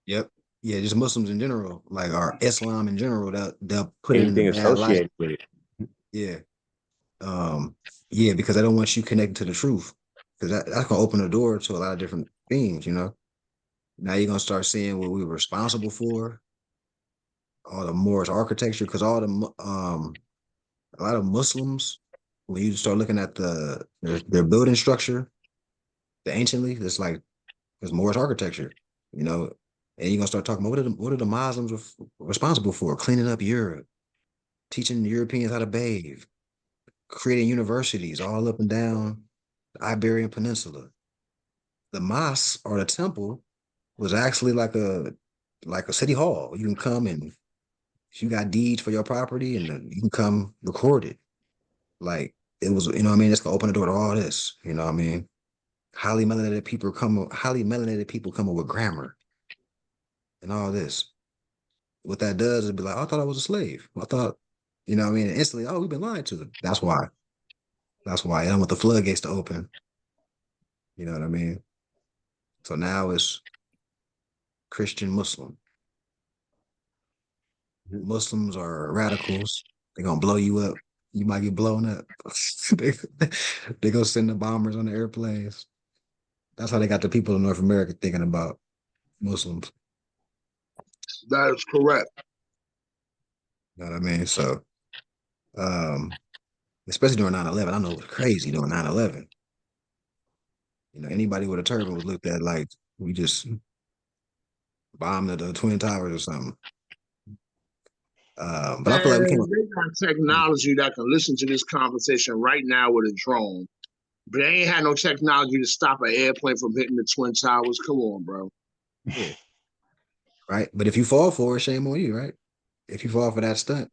Yep. Yeah, just Muslims in general, like or Islam in general, they'll put anything it in the bad light. associated with it. Yeah. Yeah, because I don't want you connected to the truth. Because that's gonna open the door to a lot of different things, you know. Now you're gonna start seeing what we were responsible for, all the Moorish architecture, because all the a lot of Muslims, when you start looking at their building structure, the anciently, it's like there's Moorish architecture, you know, and you're gonna start talking about what are the Muslims responsible for? Cleaning up Europe, teaching the Europeans how to bathe, creating universities all up and down the Iberian Peninsula. The mosque or the temple was actually like a city hall. You can come and if you got deeds for your property and you can come record it. Like it was, you know what I mean? It's gonna open the door to all this, you know what I mean? Highly melanated people coming with grammar and all this. What that does is be like, I thought I was a slave. I thought, you know what I mean? And instantly, oh, we've been lied to. That's why. That's why I don't want the floodgates to open. You know what I mean? So now it's Christian Muslim. Muslims are radicals. They're gonna blow you up. You might get blown up. they gonna send the bombers on the airplanes. That's how they got the people in North America thinking about Muslims. That is correct. You know what I mean? So, especially during 9/11, I know it was crazy during 9/11. You know, anybody with a turban was looked at like we just bombed the Twin Towers or something. But I feel like we And came up. they got technology that can listen to this conversation right now with a drone. But they ain't had no technology to stop an airplane from hitting the Twin Towers. Come on, bro. Yeah. Right. But if you fall for it, shame on you, right? If you fall for that stunt,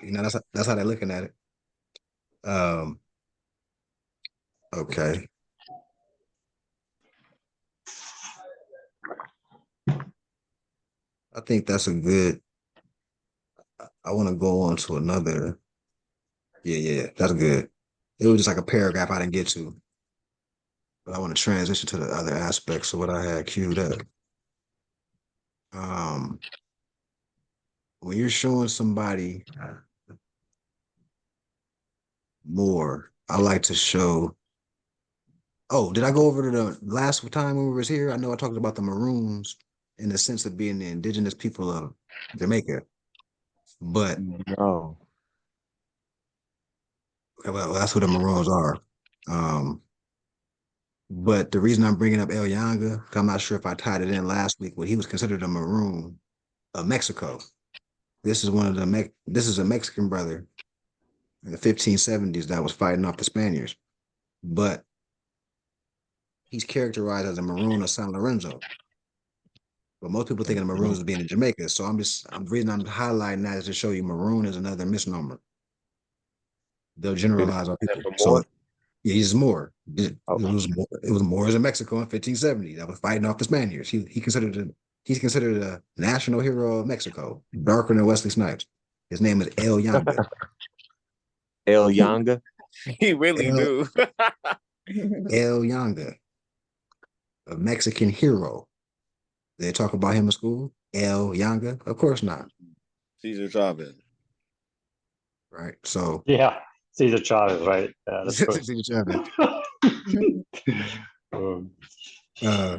you know, that's how they're looking at it. Okay. I think that's a good. I want to go on to another. Yeah, that's good. It was just like a paragraph I didn't get to, but I want to transition to the other aspects of what I had queued up. When you're showing somebody more, I like to show. Oh, did I go over to the last time when we was here? I know I talked about the Maroons in the sense of being the indigenous people of Jamaica, but No. well, that's who the Maroons are. But the reason I'm bringing up El Yanga, I'm not sure if I tied it in last week, but he was considered a Maroon of Mexico. This is this is a Mexican brother in the 1570s that was fighting off the Spaniards, but he's characterized as a Maroon of San Lorenzo. But most people think of the Maroons as being in Jamaica. So the reason I'm highlighting that is to show you Maroon is another misnomer. They'll generalize our people. So yeah, he's Moor. It was Moors in Mexico in 1570 that was fighting off the Spaniards. He's considered a national hero of Mexico, darker than Wesley Snipes. His name is El Yanga. El Yanga. He really El, do. El Yanga, a Mexican hero. They talk about him in school. El Yanga? Of course not. Cesar Chavez. Right. So yeah, Cesar Chavez, right? That's Cesar Chavez. A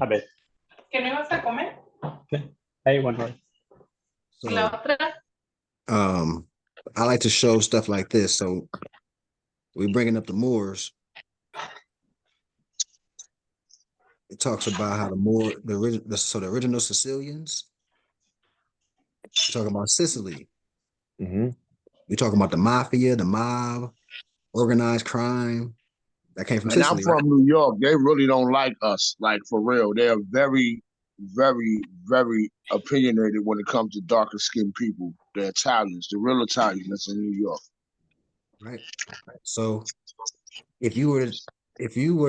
ver. ¿Qué no ibas a comer? Hey, one more. So, ¿la otra? I like to show stuff like this. So we're bringing up the Moors. It talks about how the original Sicilians. We're talking about Sicily. Mm-hmm. We're talking about the mafia, the mob, organized crime that came from Sicily. I'm from New York. They really don't like us, like for real. They're very, very, very opinionated when it comes to darker skinned people. The Italians, the real Italians that's in New York. Right. So if you were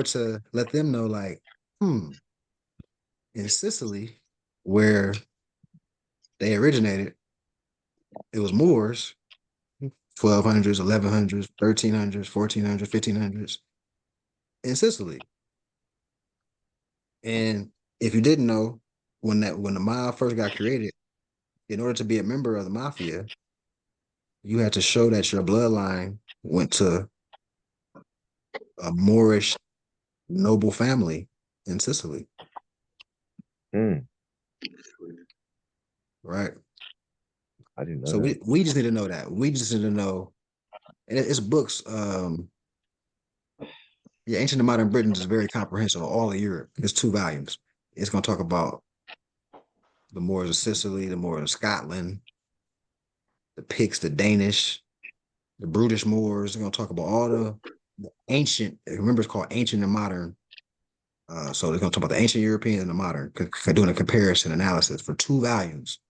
to let them know, like, in Sicily, where they originated, it was Moors, 1200s, 1100s, 1300s, 1400s, 1500s in Sicily. And if you didn't know, when the mob first got created, in order to be a member of the mafia, you had to show that your bloodline went to a Moorish noble family in Sicily. Right. I didn't know. So we just need to know that. We just need to know, and it's books. Ancient and Modern Britain is very comprehensive. All of Europe. It's 2 volumes. It's going to talk about the Moors of Sicily, the Moors of Scotland, the Picts, the Danish, the Brutish Moors. They're going to talk about all the ancient. Remember, it's called Ancient and Modern. So they're going to talk about the ancient European and the modern, doing a comparison analysis for 2 volumes.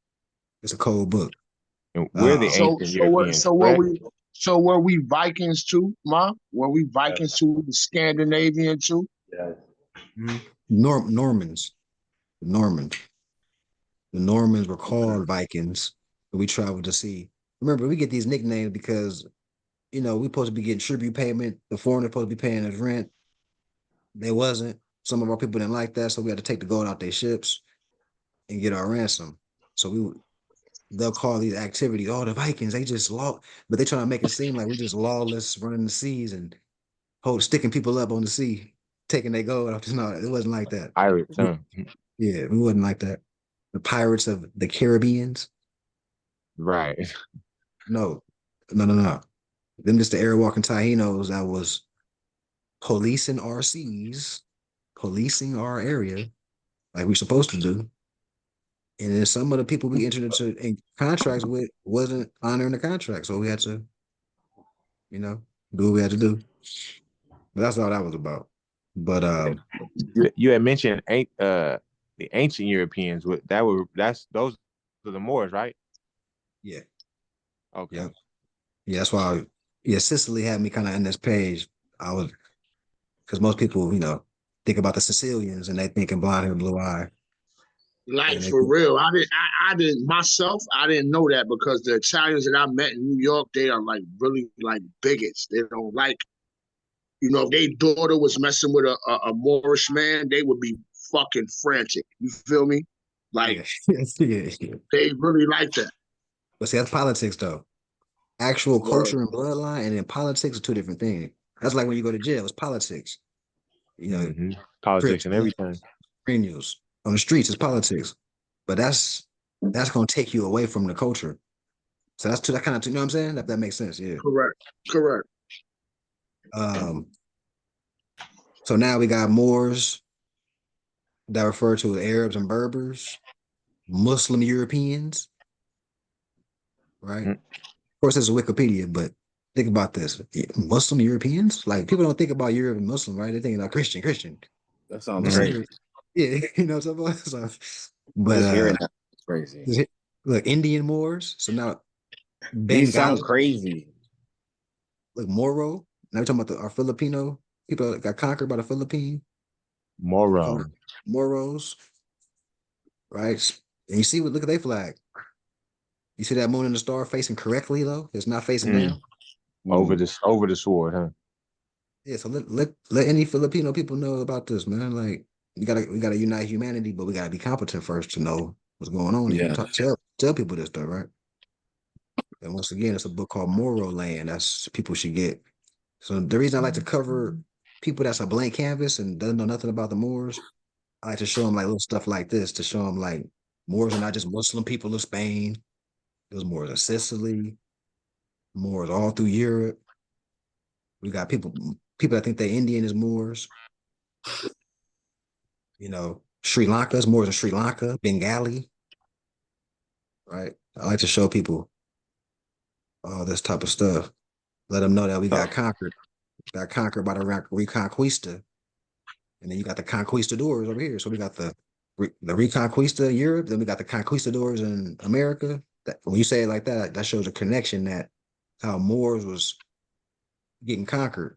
It's a cold book. And we're the ancient Europeans. So were we Vikings too, Ma? Were we Vikings too? The Scandinavian too? Yeah. Normans. The Normans were called Vikings, but we traveled to see. Remember, we get these nicknames because we supposed to be getting tribute payment. The foreigner supposed to be paying us rent. They wasn't. Some of our people didn't like that, so we had to take the gold out their ships and get our ransom. So they'll call these activities, oh, the Vikings, they just but they trying to make it seem like we just lawless running the seas and sticking people up on the sea, taking their gold off. No, it wasn't like that. Pirates, huh? Yeah, we wasn't like that. The pirates of the Caribbeans. Right. No. Them just the airwalking Taínos that was policing our seas, policing our area, like we're supposed to do. And then some of the people we entered into in contracts with wasn't honoring the contract. So we had to, do what we had to do. But that's all that was about. But you had mentioned the ancient Europeans. Those are the Moors, right? Yeah. Okay. Yeah, that's why Sicily had me kind of in this page. Because most people, think about the Sicilians and they thinking blonde hair, blue eye. Like for real, I didn't myself. I didn't know that because the Italians that I met in New York, they are like really like bigots. They don't like, if their daughter was messing with a Moorish man, they would be fucking frantic. You feel me? Like they really like that. But see, that's politics though. Actual culture and bloodline, and then politics are two different things. That's like when you go to jail, it's politics. Politics and everything. News on the streets is politics, but that's gonna take you away from the culture. So that's that kind of, you know what I'm saying? If that makes sense, yeah. Correct. So now we got Moors that refer to as Arabs and Berbers, Muslim Europeans, right? Of course, it's Wikipedia, but think about this: Muslim Europeans. Like people don't think about Europe and Muslim, right? They think about Christian. That sounds great. Yeah, something. So, but hearing that is crazy. Look, Indian Moors. So now these sound crazy. Look, Moro. Now we're talking about our Filipino people that got conquered by the Philippine. Moros. Right. And you see look at their flag. You see that moon and the star facing correctly though? It's not facing down. Over the sword, huh? Yeah, so let any Filipino people know about this, man. Like we gotta unite humanity, but we gotta be competent first to know what's going on. Yeah. Tell people this stuff, right? And once again, it's a book called Moro Land. That's people should get. So the reason I like to cover people that's a blank canvas and doesn't know nothing about the Moors, I like to show them like little stuff like this to show them like Moors are not just Muslim people of Spain. There's Moors in Sicily, Moors all through Europe. We got people that think they Indian is Moors. Sri Lanka's Moors in Sri Lanka, Bengali. Right? I like to show people all this type of stuff. Let them know that we got conquered. Got conquered by the Reconquista. And then you got the conquistadors over here. So we got the Reconquista in Europe, then we got the conquistadors in America. When you say it like that, that shows a connection that how Moors was getting conquered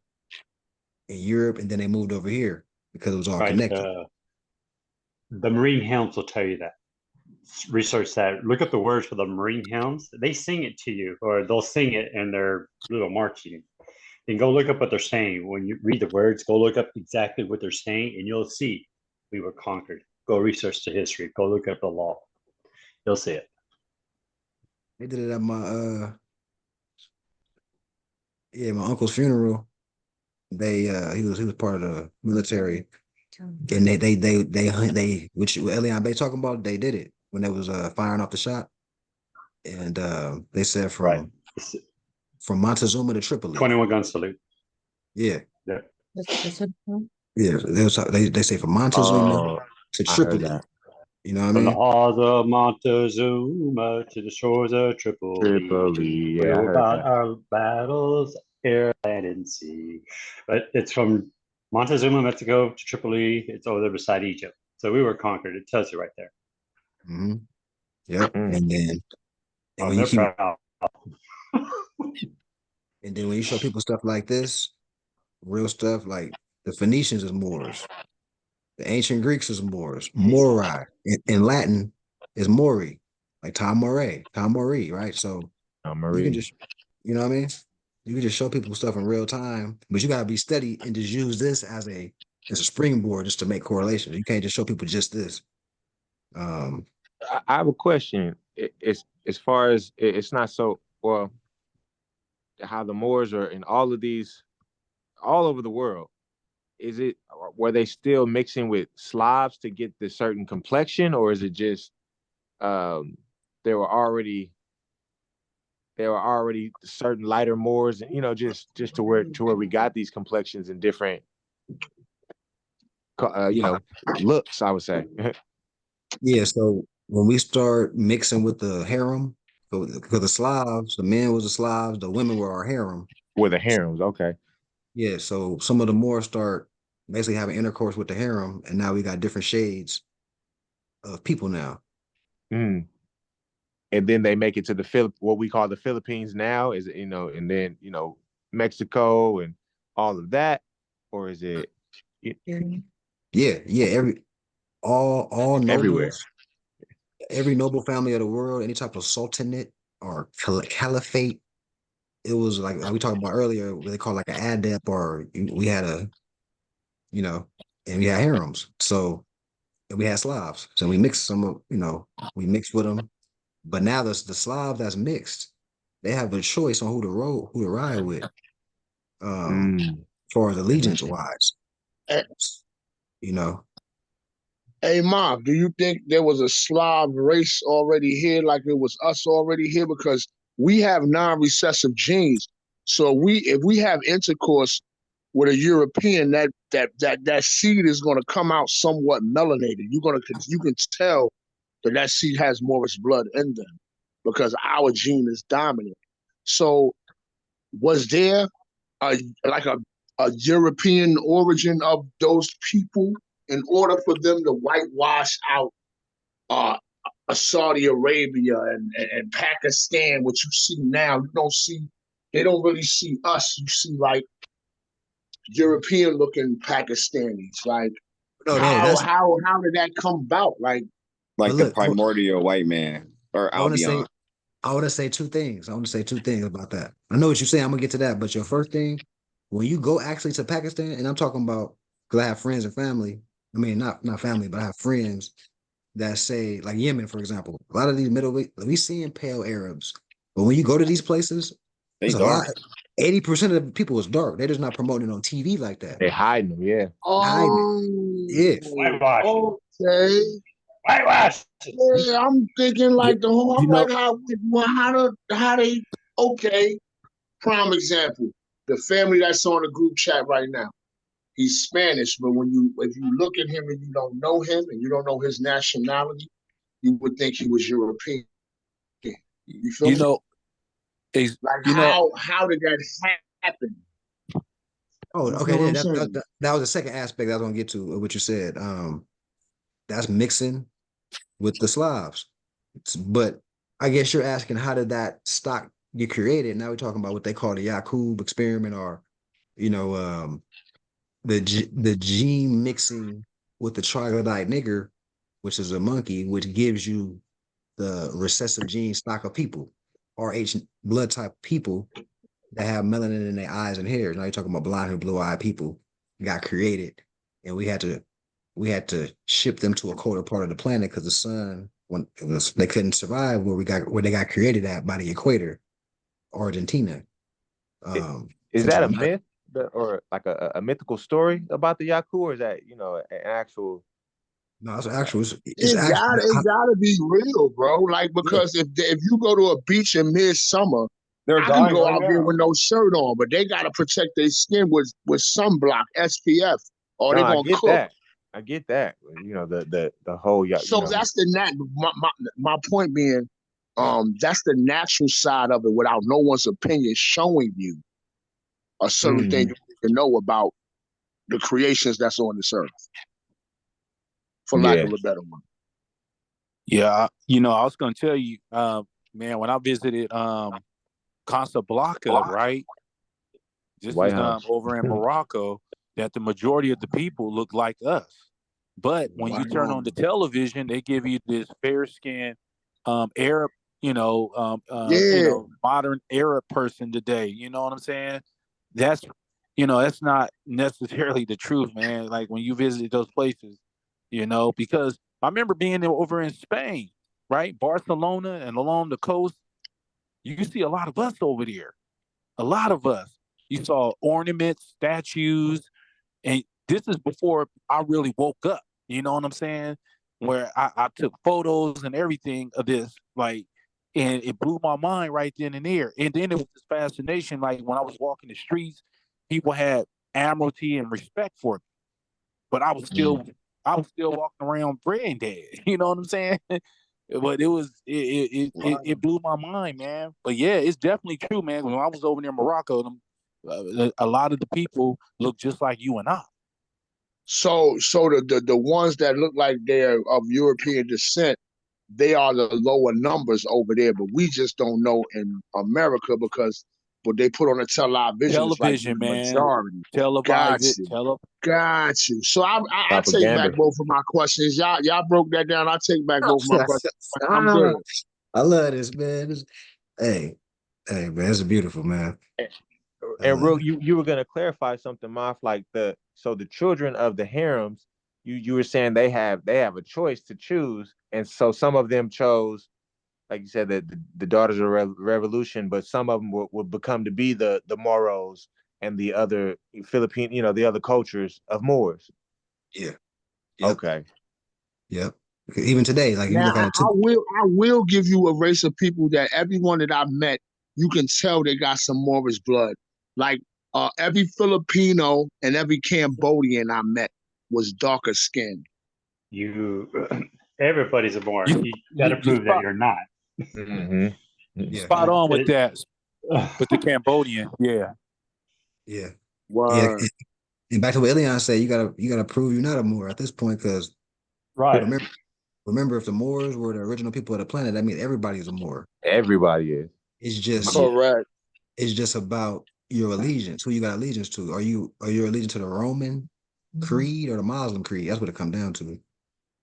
in Europe, and then they moved over here because it was all connected. The Marine Hounds will tell you that. Research that. Look up the words for the Marine Hounds. They sing it to you, or they'll sing it in their little marching. And go look up what they're saying. When you read the words, go look up exactly what they're saying, and you'll see we were conquered. Go research the history. Go look up the law. You'll see it. They did it at my uncle's funeral. They he was part of the military, and they which Elian Bay talking about. They did it when they was firing off the shot, and they said from Montezuma to Tripoli. 21 gun salute. Yeah. Yeah. Yeah. They say from Montezuma to Tripoli. You know what I mean? From the halls of Montezuma to the shores of Tripoli. Yeah, about our battles, air, land, and sea. But it's from Montezuma, Mexico to Tripoli. It's over there beside Egypt. So we were conquered. It tells you right there. Mm-hmm. Yep. And then when when you show people stuff like this, real stuff like the Phoenicians is Moors, the ancient Greeks is Moors, Morai in Latin is Mori, like Tom Mori, right? So you can just, you know what I mean? You can just show people stuff in real time, but you gotta be steady and just use this as a springboard just to make correlations. You can't just show people just this. I have a question. It's as far as it's not so well how the Moors are in all of these all over the world. Is it were they still mixing with Slavs to get the certain complexion, or is it just there were already certain lighter Moors, and just to where we got these complexions in different looks, I would say. Yeah, so when we start mixing with the harem, because the Slavs, the men was the Slavs, the women were our harem. Were the harems, okay. Yeah, so some of the Moors start basically having intercourse with the harem, and now we got different shades of people now. Mm. And then they make it to what we call the Philippines now, is and then Mexico and all of that, or is it? Yeah, all nobles, everywhere. Every noble family of the world, any type of sultanate or caliphate. It was like we talked about earlier, what they call like an adept, or we had and we had harems. So we had Slavs. So we mixed we mixed with them. But now the Slav that's mixed, they have a choice on who to ride with. As far as allegiance wise. Hey, Mark, do you think there was a Slav race already here, like it was us already here? Because we have non-recessive genes. So if we have intercourse with a European, that seed is going to come out somewhat melanated. You can tell that seed has Moorish blood in them because our gene is dominant. So was there a European origin of those people in order for them to whitewash out Saudi Arabia and Pakistan? What you see now, they don't really see us. You see like European looking Pakistanis. Like how did that come about? Like the primordial white man or Albion. I want to say two things. About that. I know what you're saying. I'm gonna get to that. But your first thing, when you go actually to Pakistan, and I'm talking about because I have friends and family. I mean, not family, but I have friends that say, like Yemen, for example. A lot of these we seeing pale Arabs, but when you go to these places, there's a lot. 80% of the people is dark. They're just not promoting it on TV like that. They're hiding them, yeah. Yeah. Whitewash. Okay. Whitewash. Yeah, I'm thinking like the whole. I'm like, how they? Okay. Prime example: the family that's on the group chat right now. He's Spanish, but if you look at him and you don't know him and you don't know his nationality, you would think he was European. You feel me? How did that happen? Oh, okay. Yeah, that was the second aspect I was gonna get to what you said. That's mixing with the Slavs. But I guess you're asking how did that stock get created? Now we're talking about what they call the Yakub experiment, or the gene mixing with the troglodyte nigger, which is a monkey, which gives you the recessive gene stock of people, Rh blood type people that have melanin in their eyes and hair. Now you're talking about blonde hair, blue-eyed people got created, and we had to ship them to a colder part of the planet because the sun, they couldn't survive where they got created at by the equator, Argentina. Is that a myth? Or like a mythical story about the Yaku, or is that an actual? No, it's actual. It gotta be real, bro. Like because if you go to a beach in midsummer, I can go out there with no shirt on, but they gotta protect their skin with sunblock, SPF, or they're gonna cook. I get that. The whole So that's my point being, that's the natural side of it without no one's opinion showing you a certain thing you need to know about the creations that's on this earth, for lack of a better one. Yeah, I was gonna tell you, man, when I visited Casablanca, right? This is over in Morocco, that the majority of the people look like us. But when you turn on the television, they give you this fair-skinned Arab Yeah. modern Arab person today. You know what I'm saying? That's that's not necessarily the truth, man. Like when you visit those places, because I remember being over in Spain, right? Barcelona and along the coast, you see a lot of us over there. A lot of us. You saw ornaments, statues, and this is before I really woke up. You know what I'm saying? Where I took photos and everything of this, like, and it blew my mind right then and there. And then it was this fascination, like when I was walking the streets, people had admiralty and respect for me, but I was still walking around brain dead. You know what I'm saying? But it blew my mind, man. But yeah, it's definitely true, man. When I was over near Morocco, a lot of the people look just like you and I. So the ones that look like they're of European descent, they are the lower numbers over there, but we just don't know in America because what they put on the television is like the Television, man. majority. Televise it. Got you. So I take back Propaganda. both of my questions. Y'all broke that down. I take back both of my questions. I'm good. I love this, man. Hey, man, it's beautiful, man. And real, you were gonna clarify something, Moff, like the children of the harems, you were saying they have a choice to choose, and so some of them chose, like you said, that the daughters of revolution, but some of them would become to be the Moros and the other Philippine, the other cultures of Moors. Yeah. Yep. Okay. Yep. Even today, like now, you look at it. I will give you a race of people that everyone that I've met, you can tell they got some Moorish blood. Like every Filipino and every Cambodian I met was darker skinned. Everybody's a Moor. You got to prove that you're not. Mm-hmm. Spot on with that. With the Cambodian, yeah. Word. And back to what Elian said, you gotta prove you're not a Moor at this point, because remember, if the Moors were the original people of the planet, that means everybody's a Moor. Everybody is. It's just correct. It's just about your allegiance, who you got allegiance to. Are you allegiance to the Roman creed or the Muslim creed? That's what it comes down to.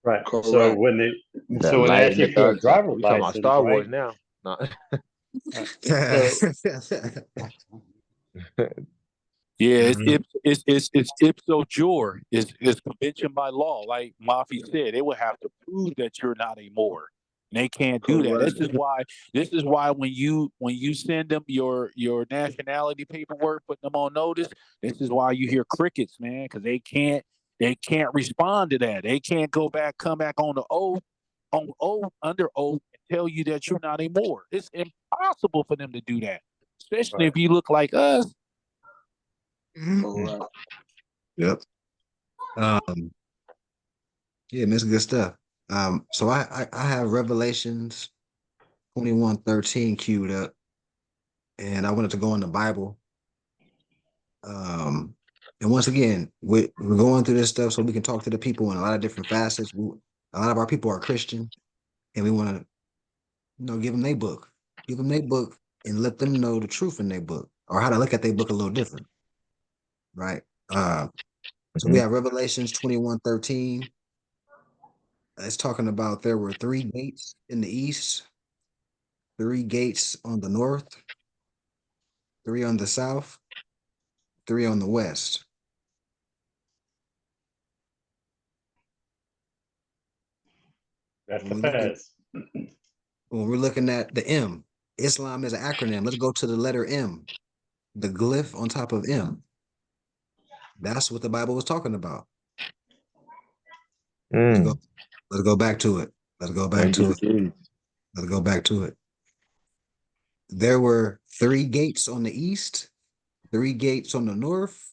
Right. Correct. So when they ask you for a driver's license, talking about Star Wars now. No. Yeah, it's ipso jure. It's convention by law. Like Mafi said, they would have to prove that you're not a Moor. And they can't do that. This is why when you send them your nationality paperwork, putting them on notice, this is why you hear crickets, man, because they can't respond to that. They can't come back on the oath, under oath, and tell you that you're not a Moor. It's impossible for them to do that, especially if you look like us. Yep. Yeah, man, it's good stuff. So I have Revelations 21:13 queued up, and I wanted to go in the Bible. And once again, we're going through this stuff so we can talk to the people in a lot of different facets. A lot of our people are Christian, and we want to, give them their book, and let them know the truth in their book, or how to look at their book a little different. Right. So we have Revelations 21:13. It's talking about there were 3 gates in the east, 3 gates on the north, 3 on the south, 3 on the west. That's the feds. When we're looking at the M, Islam is an acronym. Let's go to the letter M, the glyph on top of M. That's what the Bible was talking about. Let's go back to it. Let's go back to it. There were 3 gates on the east, 3 gates on the north,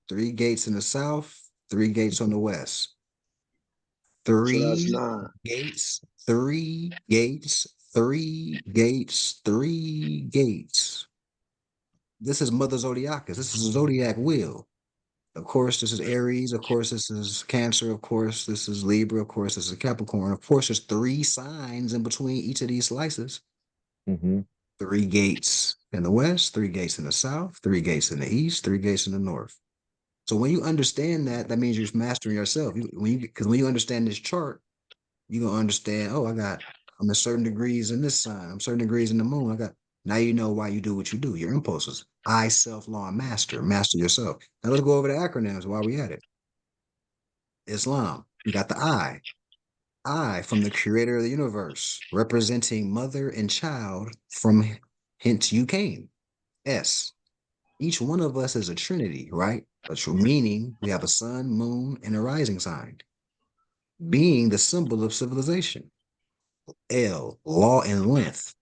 3 gates in the south, 3 gates on the west. 3 gates, 3 gates, 3 gates, 3 gates. This is Mother Zodiacus. This is a zodiac wheel. Of course, this is Aries. Of course, this is Cancer. Of course, this is Libra. Of course, this is Capricorn. Of course, there's 3 signs in between each of these slices. 3 gates in the west, 3 gates in the south, 3 gates in the east, 3 gates in the north. So when you understand that, that means you're mastering yourself. Because when you understand this chart, you're gonna understand. Oh, I got I'm in certain degrees in this sign. I'm certain degrees in the moon. I got now you know why you do what you do. Your impulses. I, self, law, and master. Master yourself. Now let's go over the acronyms while we at it. Islam. You got the I from the creator of the universe, representing mother and child from hence you came. S. Each one of us is a trinity, right? Meaning we have a sun, moon, and a rising sign, being the symbol of civilization. L. Law and length.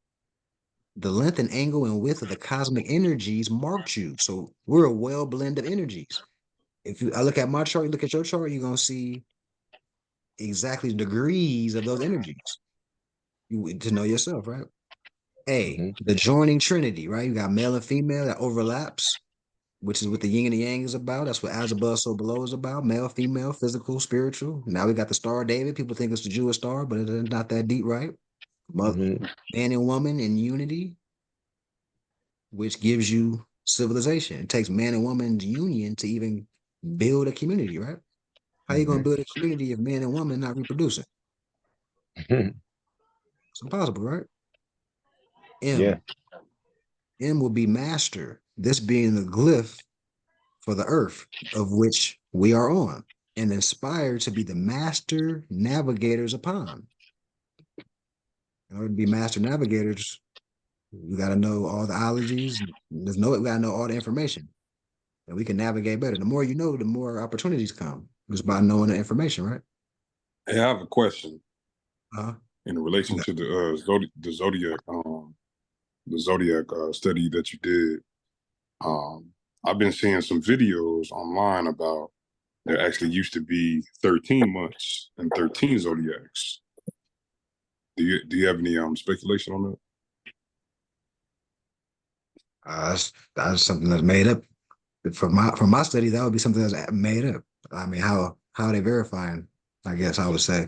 The length and angle and width of the cosmic energies marked you. So we're a well blend of energies. I look at my chart, you look at your chart, you're gonna see exactly degrees of those energies. To know yourself, right? A, the joining trinity, right? You got male and female that overlaps, which is what the yin and the yang is about. That's what as above, so below is about. Male, female, physical, spiritual. Now we got the Star of David. People think it's the Jewish star, but it's not that deep, right? Man and woman in unity, which gives you civilization. It takes man and woman's union to even build a community, right? How you gonna build a community if man and woman not reproducing? It's impossible, right? M. Yeah. M will be master, this being the glyph for the earth of which we are on, and inspired to be the master navigators upon. In order to be master navigators, we got to know all the ologies. We got to know all the information, and we can navigate better. The more you know, the more opportunities come just by knowing the information, right? Hey, I have a question Uh-huh. in relation to the zodiac study that you did. I've been seeing some videos online about there actually used to be 13 months and 13 zodiacs. Do you have any speculation on that? That's something that's made up. From my study, that would be something that's made up. I mean, how are they verifying? I guess I would say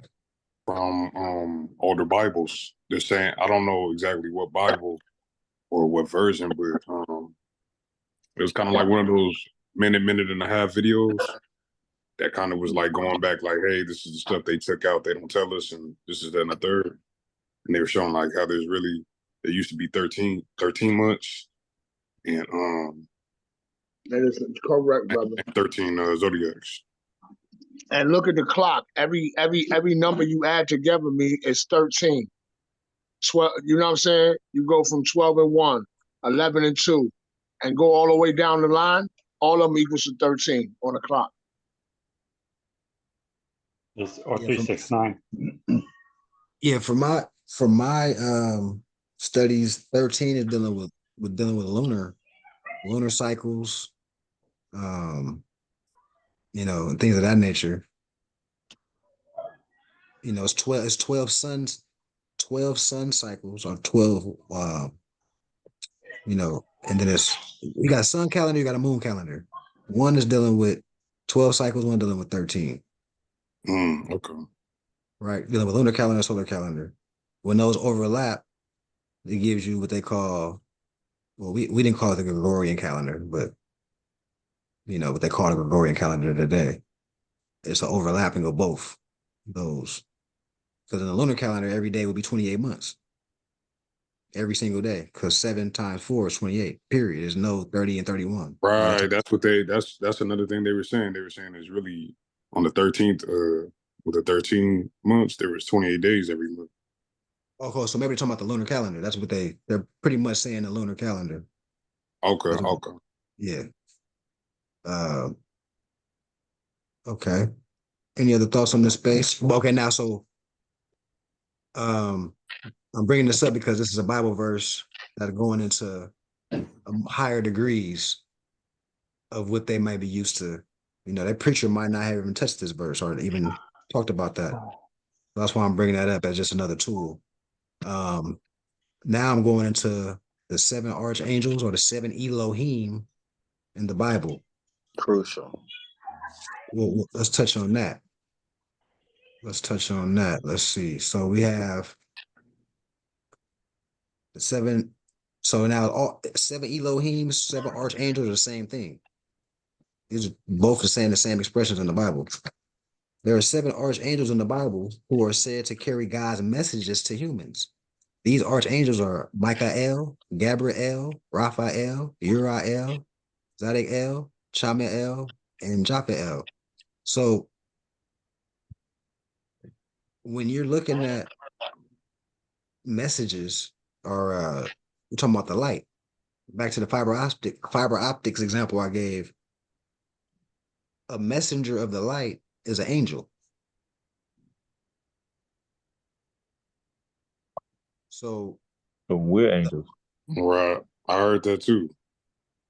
From older Bibles, they're saying, I don't know exactly what Bible or what version, but it was kind of like one of those minute and a half videos that kind of was like going back, like, hey, this is the stuff they took out, they don't tell us, and this is that and the third. And they were showing like how there used to be 13 months and That is correct, brother. 13 zodiacs. And look at the clock. Every number you add together me is 13. 12, you know what I'm saying? You go from 12 and 1, 11 and 2, and go all the way down the line, all of them equals to 13 on the clock. Or 369. Yeah, for my studies, 13 is dealing with lunar cycles, and things of that nature. It's 12 suns, 12 sun cycles, or 12 and then you got a sun calendar, you got a moon calendar. One is dealing with 12 cycles, one dealing with 13. Okay. Right, dealing with lunar calendar, solar calendar. When those overlap, it gives you what they call, well, we didn't call it the Gregorian calendar, but what they call the Gregorian calendar today. It's an overlapping of both those. Because in the lunar calendar, every day would be 28 months. Every single day, because 7 times 4 is 28. Period. There's no 30 and 31. Right. That's another thing they were saying. They were saying is really on the 13th, with the 13 months, there was 28 days every month. Okay, so maybe they're talking about the lunar calendar. That's what they're pretty much saying, the lunar calendar. Okay. Yeah. Okay. Any other thoughts on this space? Okay, now I'm bringing this up because this is a Bible verse that are going into higher degrees of what they might be used to. That preacher might not have even touched this verse or even talked about that. That's why I'm bringing that up as just another tool. Now I'm going into the 7 archangels or the 7 Elohim in the Bible. Crucial. Well, let's touch on that. Let's see. So we have the 7. So now all 7 Elohim, 7 archangels are the same thing. These are both saying the same expressions in the Bible. There are 7 archangels in the Bible who are said to carry God's messages to humans. These archangels are Michael, Gabriel, Raphael, Uriel, Zadkiel, Chamael, and Japhael. So when you're looking at messages, or we're talking about the light, back to the fiber optics example I gave, a messenger of the light is an angel. So we're angels. Right. I heard that too.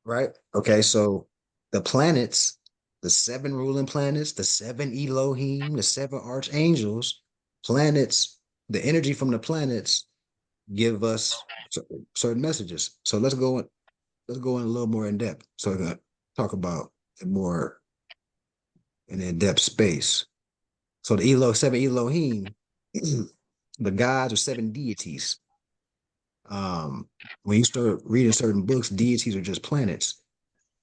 right? Okay, so the planets, the 7 ruling planets, the 7 Elohim, the 7 archangels, planets, the energy from the planets give us certain messages. So let's go in a little more in depth. So we're gonna talk about it more in in-depth space. So the 7 Elohim, the gods are 7 deities. When you start reading certain books, deities are just planets.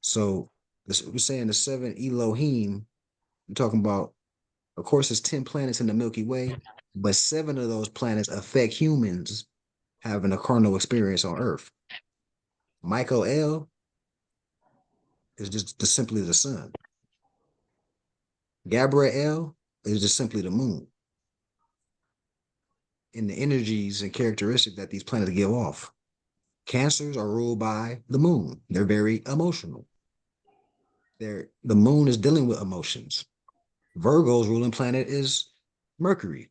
So we're saying the 7 Elohim, we're talking about, of course, there's 10 planets in the Milky Way, but 7 of those planets affect humans having a carnal experience on Earth. Michael L is just simply the sun. Gabriel is just simply the moon. And the energies and characteristics that these planets give off. Cancers are ruled by the moon. They're very emotional. The moon is dealing with emotions. Virgo's ruling planet is Mercury.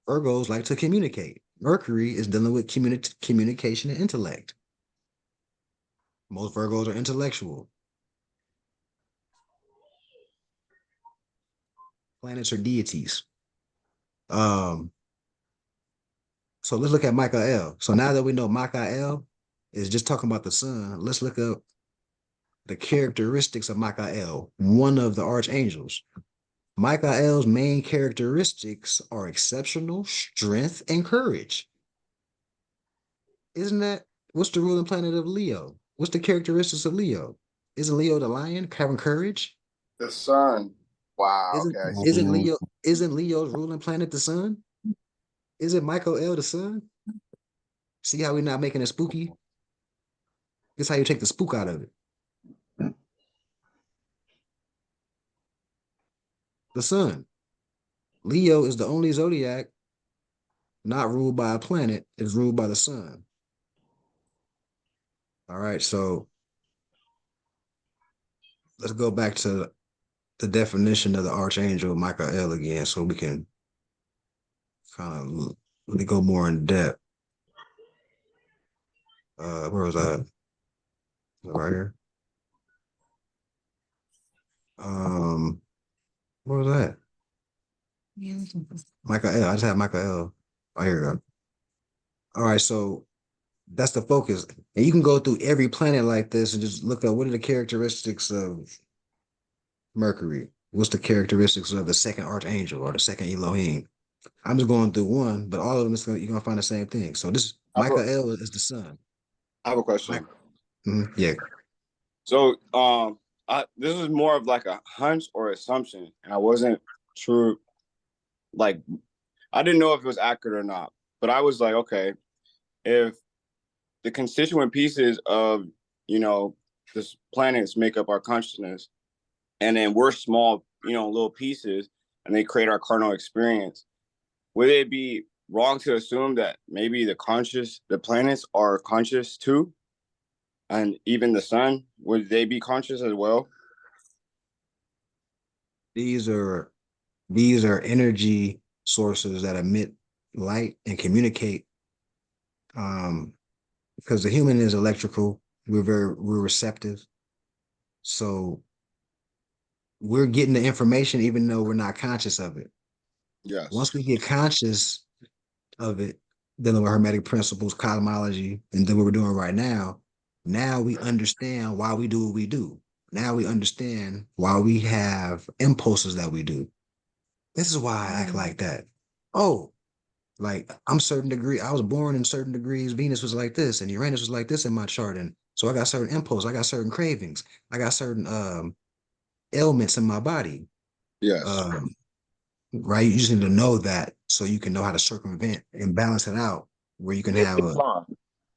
Virgos like to communicate. Mercury is dealing with communication and intellect. Most Virgos are intellectual. Planets are deities. So let's look at Michael. So now that we know Michael is just talking about the sun, let's look up the characteristics of Michael, one of the archangels. Michael's main characteristics are exceptional strength and courage. Isn't that, what's the ruling planet of Leo? What's the characteristics of Leo? Isn't Leo the lion having courage? The sun. Wow. Okay. Isn't Leo's ruling planet the sun? Isn't Michael the sun? See how we're not making it spooky? This is how you take the spook out of it. The sun. Leo is the only zodiac not ruled by a planet, it's ruled by the sun. All right, so let's go back to the definition of the archangel Michael again, so we can kind of really go more in depth. Where was I? Right here. Where was that? Michael. I just had Michael. Oh, here we go. All right, so that's the focus. And you can go through every planet like this and just look up what are the characteristics of Mercury? What's the characteristics of the second archangel or the second Elohim? I'm just going through one, but all of them, you're going to find the same thing. So this Michael is the sun. I have a question. Yeah. So this was more of like a hunch or assumption, and I wasn't sure. Like, I didn't know if it was accurate or not, but I was like, okay, if the constituent pieces of, this planets make up our consciousness, and then we're small, little pieces, and they create our carnal experience, would it be wrong to assume that maybe the planets are conscious too? And even the sun, would they be conscious as well? These are energy sources that emit light and communicate. Because the human is electrical, we're receptive. So we're getting the information even though we're not conscious of it. Yes. Once we get conscious of it, dealing with hermetic principles, cosmology, and then what we're doing right now we understand why we do what we do. Now we understand why we have impulses that we do. This is why I act like that. Oh, like I was born in certain degrees. Venus was like this and Uranus was like this in my chart. And so I got certain impulses, I got certain cravings, I got certain ailments in my body. Yes. right? You just need to know that so you can know how to circumvent and balance it out where you can have a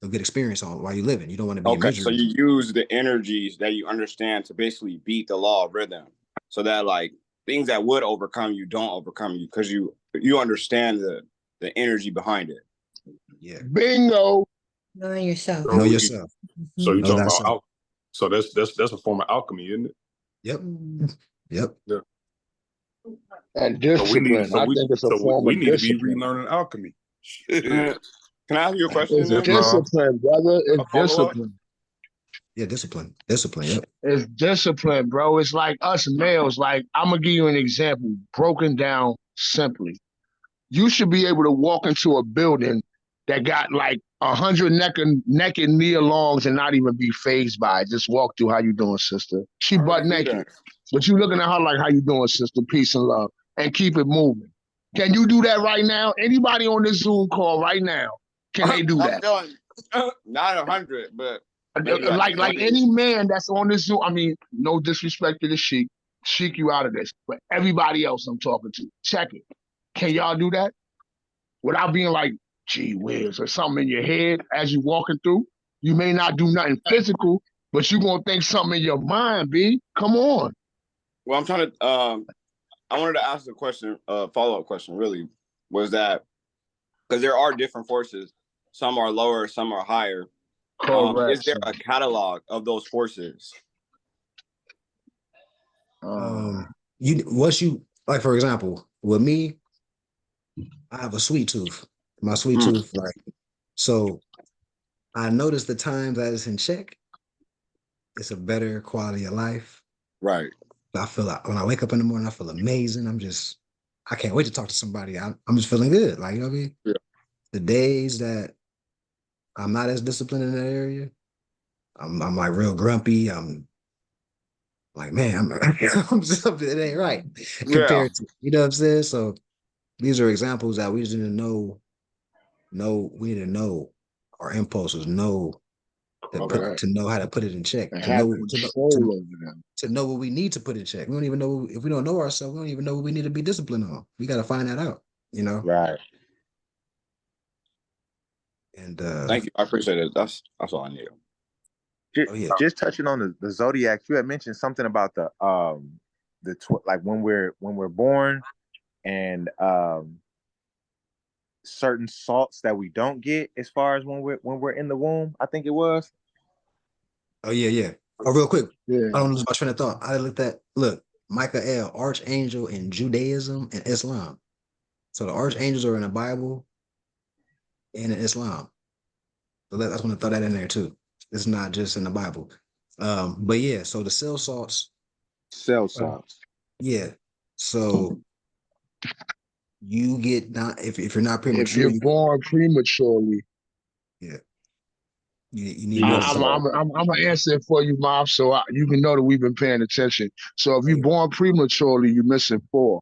good experience on while you're living. You don't want to be in Okay, so misery. you use the energies that you understand to basically beat the law of rhythm, so that like things that would overcome you don't overcome you because you understand the energy behind it. Yeah. Bingo. Knowing yourself. Know yourself. So you're Know talking about thyself. so that's a form of alchemy, isn't it? Yep. Yep. Yeah. And So we need discipline. I think it's a form we of need to be discipline. relearning alchemy. Can I ask you a question? It's Then? discipline, brother. It's A follow-up? discipline. Yeah, discipline. Discipline. Yep. It's discipline, bro. It's like us males. Like, I'm gonna give you an example, broken down simply. You should be able to walk into a building that got like 100 naked Nia Longs and not even be phased by it. Just walk through. How you doing, sister? She butt naked, but you looking at her like, how you doing, sister? Peace and love, and keep it moving. Can you do that right now? Anybody on this Zoom call right now? Can they do that? Not 100, but like any man that's on this Zoom. I mean, no disrespect to the Sheik. Sheik, you out of this. But everybody else I'm talking to, check it. Can y'all do that without being like, gee whiz, or something in your head as you walking through? You may not do nothing physical, but you gonna think something in your mind, B. Come on. Well, I'm trying to. I wanted to ask a question. Follow-up question. Really, was that because there are different forces. Some are lower, some are higher. Is there a catalog of those forces? Once you like, for example, with me, I have a sweet tooth. My sweet tooth, like, so I notice the times that it's in check, it's a better quality of life. Right. I feel like when I wake up in the morning, I feel amazing. I can't wait to talk to somebody. I'm just feeling good. Like, you know what I mean? Yeah. The days that I'm not as disciplined in that area, I'm like real grumpy. I'm like, man, I'm something that ain't right compared to, you know what I'm saying? So these are examples that we just need to know. We need to know our impulses, know to know how to put it in check, And to have know control over them. to know what we need to put in check. We don't even know if we don't know ourselves. We don't even know what we need to be disciplined on. We got to find that out. You know. Right. And thank you. I appreciate it. That's all I need. Just touching on the zodiac, you had mentioned something about the like when we're born and certain salts that we don't get as far as when we're in the womb. I think it was. Oh yeah. Oh, real quick. Yeah. I don't lose my train of thought. I looked at Michael, archangel in Judaism and Islam. So the archangels are in the Bible and in Islam. So I just want to throw that in there too. It's not just in the Bible. But yeah, so the cell salts. Yeah. So you get not if you're not premature. If you're born prematurely. Yeah. You need I'm gonna answer it for you, Mom, so you can know that we've been paying attention. So if you're born prematurely, you're missing 4.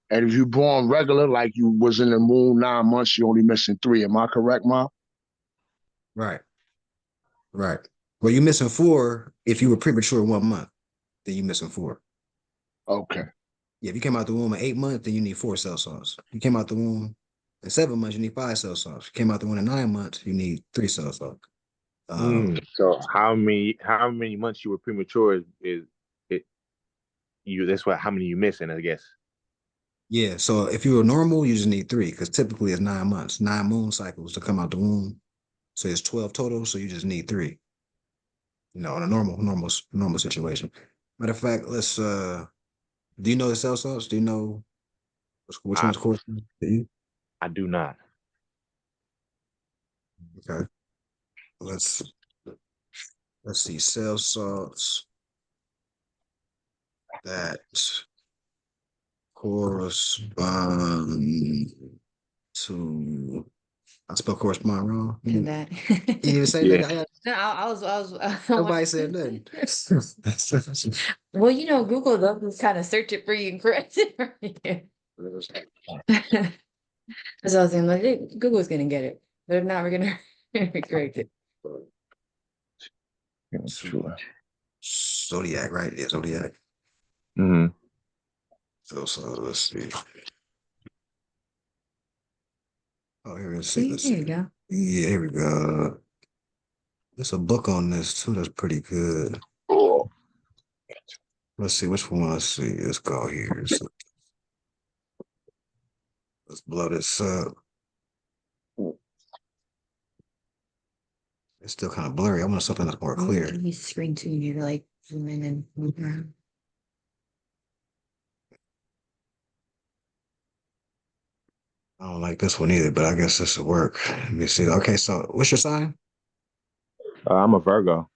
And if you're born regular, like you was in the moon 9 months, you're only missing 3. Am I correct, Mom? Right. Well, you're missing 4 if you were premature 1 month. Then you're missing 4. Okay. Yeah, if you came out the womb at 8 months, then you need 4 cell salts. If you came out the womb in 7 months, you need 5 cell salts. If you came out the womb in 9 months, you need 3 cell salts. So how many months you were premature is it? That's how many you missing, I guess. Yeah, so if you were normal, you just need 3 because typically it's 9 months, 9 moon cycles to come out the womb. So it's 12 total, so you just need 3. You know, in a normal situation. Matter of fact, let's do you know the cell salts? Do you know which one's corresponding to you? I do not. Okay. Let's see cell salts that correspond to. I spelled correspond wrong. To that. You didn't even say that. No, I was. Nobody said nothing. Well, you know, Google does kind of search it for you and correct it for you. That's what I was saying. Like, Google's gonna get it, but if not, we're gonna correct it. Sure. Zodiac, right? Yeah, Zodiac. Mm-hmm. So let's see. Oh, here it is. See, there you go. Yeah, here we go. There's a book on this too that's pretty good. Oh, Let's see which one. Let's see. Let's go here. So, let's blow this up. It's still kind of blurry. I want something that's more clear. Use screen too. You need to like zoom in and move around. I don't like this one either, but I guess this will work. Let me see. Okay, so what's your sign? I'm a Virgo.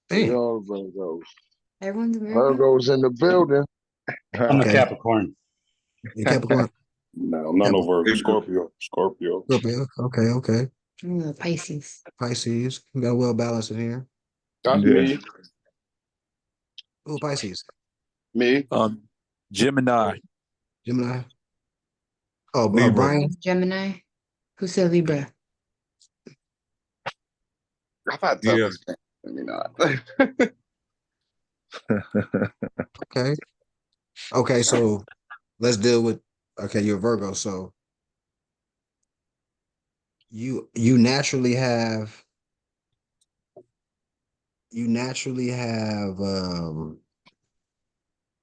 We Hey, all Virgos. Everyone's a Virgo. Virgos in the building. I'm a Okay. Capricorn. you Capricorn? no, I'm not no Virgo. Scorpio. Scorpio. Okay. I'm a Pisces. Pisces. We got well balanced in here. That's Yeah. me. Oh, Pisces. Me. Gemini. Gemini. Oh, Libra. Brian. Gemini. Who said Libra? I've had tough Yeah. experience. I mean, Okay. Okay, so let's deal with. Okay, you're a Virgo, so you naturally have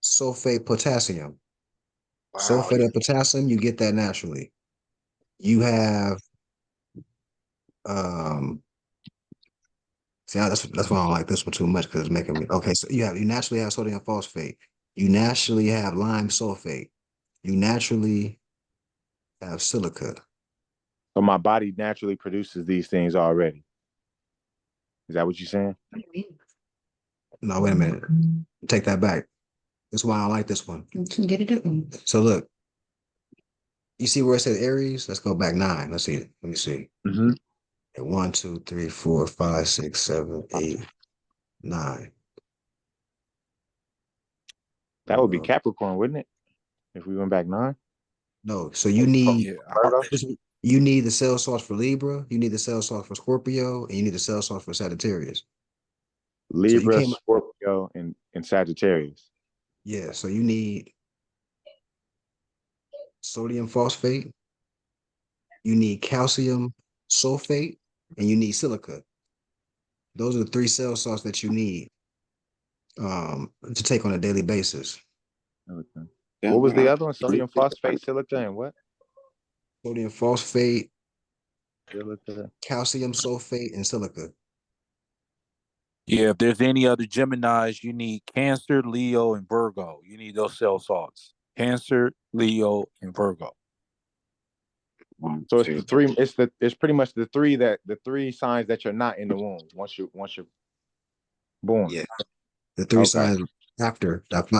sulfate potassium. Sulfate of potassium, you get that naturally. You have see that's why I don't like this one too much because it's making me okay. So you naturally have sodium phosphate. You naturally have lime sulfate. You naturally have silica. So my body naturally produces these things already. Is that what you're saying? What do you mean? No, wait a minute. Take that back. That's why I like this one. You can get it up. So look, you see where it said Aries? Let's go back 9. Let's see. Let me see. Mm-hmm. 1, 2, 3, 4, 5, 6, 7, 8, 9. That would be Capricorn, wouldn't it? If we went back 9. No, so you need Yeah. you need the cell source for Libra, you need the cell source for Scorpio, and you need the cell source for Sagittarius. Libra, came- Scorpio, and Sagittarius. Yeah, so you need sodium phosphate, you need calcium sulfate, and you need silica. Those are the 3 cell salts that you need to take on a daily basis. Okay. What was the other one? Sodium phosphate, silica, and what? Sodium phosphate, Silica. calcium sulfate, and silica. Yeah, if there's any other Geminis, you need Cancer, Leo, and Virgo. You need those cell salts. Cancer, Leo, and Virgo. So it's the 3. It's pretty much the 3 signs that you're not in the womb once you're born. Yeah, the 3 Okay. signs after that's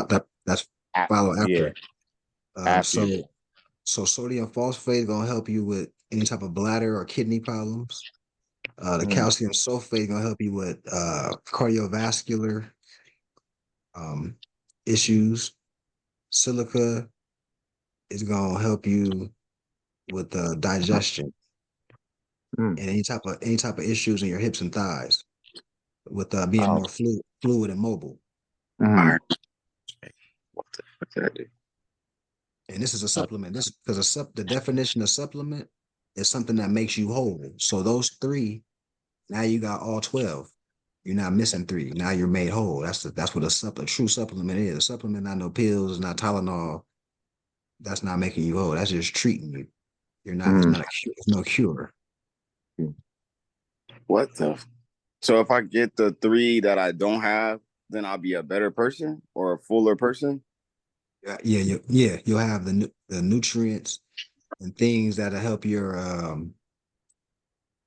follow after. Yeah. After you're born. So sodium phosphate is gonna help you with any type of bladder or kidney problems. The calcium sulfate is gonna help you with cardiovascular issues. Silica is gonna help you with digestion and any type of issues in your hips and thighs with being more fluid and mobile. What the fuck did I do? And this is a supplement. This because the definition of supplement is something that makes you whole. So those 3, now you got all 12. You're not missing 3. Now you're made whole. That's what a true supplement is. A supplement, not no pills, not Tylenol. That's not making you whole. That's just treating you. You're not. It's not a cure. It's no cure. What the? So if I get the 3 that I don't have, then I'll be a better person or a fuller person. Yeah. You'll have the nutrients and things that'll help your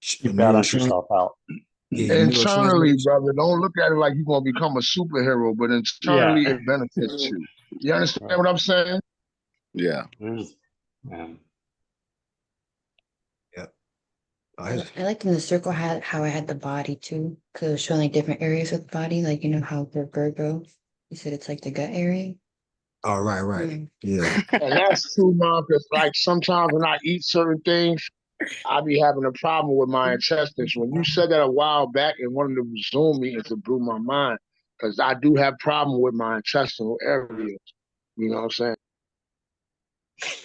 You balance yourself out. Yeah, Internally, brother, don't look at it like you're gonna become a superhero, but internally it benefits you. You understand what I'm saying? Yeah. I liked in the circle how I had the body too, because it was showing like different areas of the body, like you know how the Virgo, you said it's like the gut area. Oh, right. Yeah. And that's true, Mom, because like sometimes when I eat certain things, I be having a problem with my intestines. When you said that a while back in one of the Zoom meetings, it blew my mind because I do have problem with my intestinal areas. You know what I'm saying?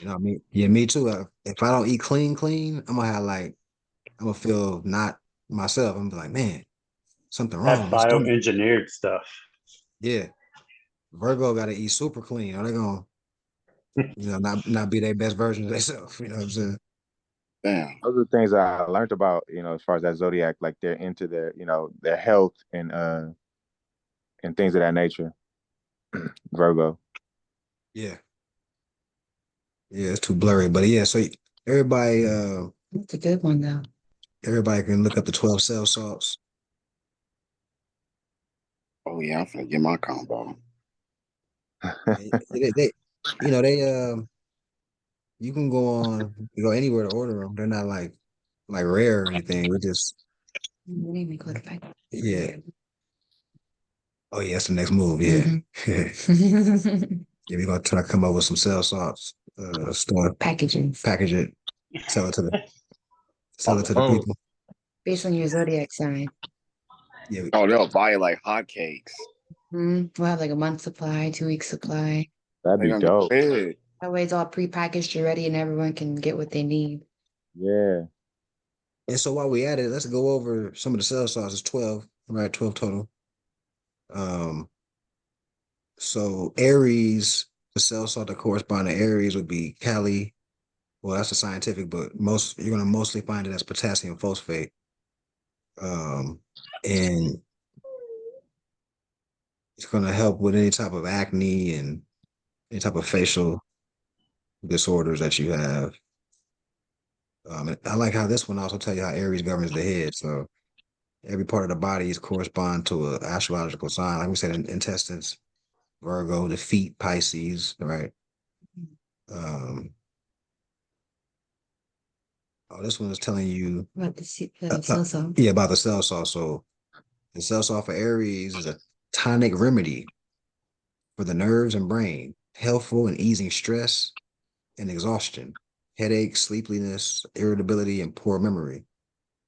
You know what I mean? Yeah, me too. If I don't eat clean, I'm gonna feel not myself. I'm like, man, something wrong That with my stomach. bioengineered stuff. Yeah. Virgo gotta eat super clean, or they're gonna, not be their best version of themselves. You know what I'm saying? Damn. Those are the things I learned about, as far as that zodiac, like they're into their health and things of that nature. Virgo. Yeah. Yeah, it's too blurry. But yeah, so everybody That's a good one though. everybody can look up the 12 cell salts. Oh yeah, I'm finna get my combo. They you can go anywhere to order them. They're not like rare or anything. We just yeah. Oh yeah, that's the next move. Yeah. Yeah, we're gonna try to come up with some cell salts stuff. Package it, sell it to the people. Based on your zodiac sign. Yeah. Oh, they'll buy it like hotcakes. We'll have like a month supply, 2 week supply. That'd be dope. That way it's all prepackaged already and everyone can get what they need. Yeah. And so while we at it, let's go over some of the cell salts. It's 12, right? 12 total. So Aries, the cell salt that correspond to Aries would be Kali. Well, that's the scientific, but you're gonna mostly find it as potassium phosphate. And it's gonna help with any type of acne and any type of facial disorders that you have. And I like how this one also tell you how Aries governs the head. So every part of the body is correspond to an astrological sign. Like we said, intestines, Virgo, the feet, Pisces, right? This one is telling you about the cell salt. Yeah, about the cell salt. So the cell salt for Aries is a tonic remedy for the nerves and brain, helpful in easing stress and exhaustion, headache, sleepiness, irritability, and poor memory.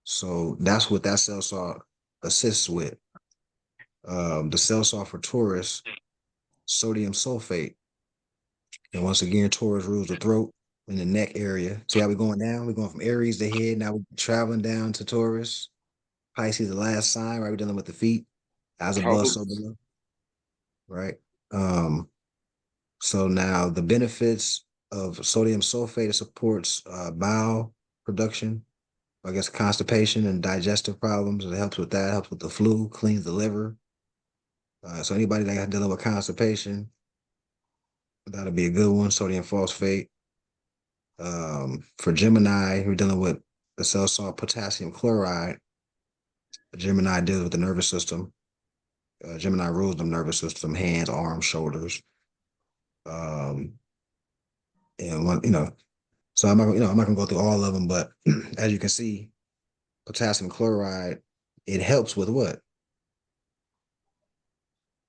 So that's what that cell salt assists with. The cell salt for Taurus, sodium sulfate. And once again, Taurus rules the throat and the neck area. See how we're going down? We're going from Aries to head. Now we're traveling down to Taurus. Pisces, the last sign, right? We're dealing with the feet. As above, so below. Right? So now the benefits of sodium sulfate, it supports bowel production, I guess constipation and digestive problems. It helps with that, helps with the flu, cleans the liver. So anybody that got dealing with constipation, that'll be a good one. Sodium phosphate. For Gemini, we're dealing with the cell salt potassium chloride. Gemini deals with the nervous system. Gemini rules the nervous system, hands, arms, shoulders. And so I'm not gonna go through all of them, but as you can see, potassium chloride, it helps with what?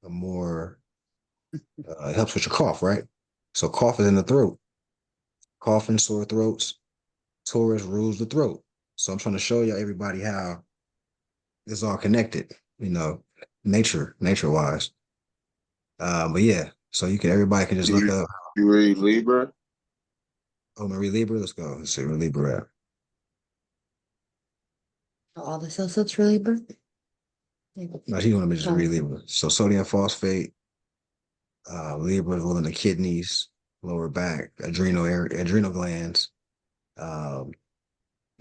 It helps with your cough, right? So cough is in the throat. Coughing, sore throats. Taurus rules the throat. So I'm trying to show you everybody how it's all connected, nature wise. But yeah, so everybody can just look up. You read Libra? Oh, Marie Libra, let's go. Let's see where Libra at. All the cell salts for Libra? No, she want to just read Libra. So sodium phosphate, Libra is ruling the kidneys, lower back, adrenal glands.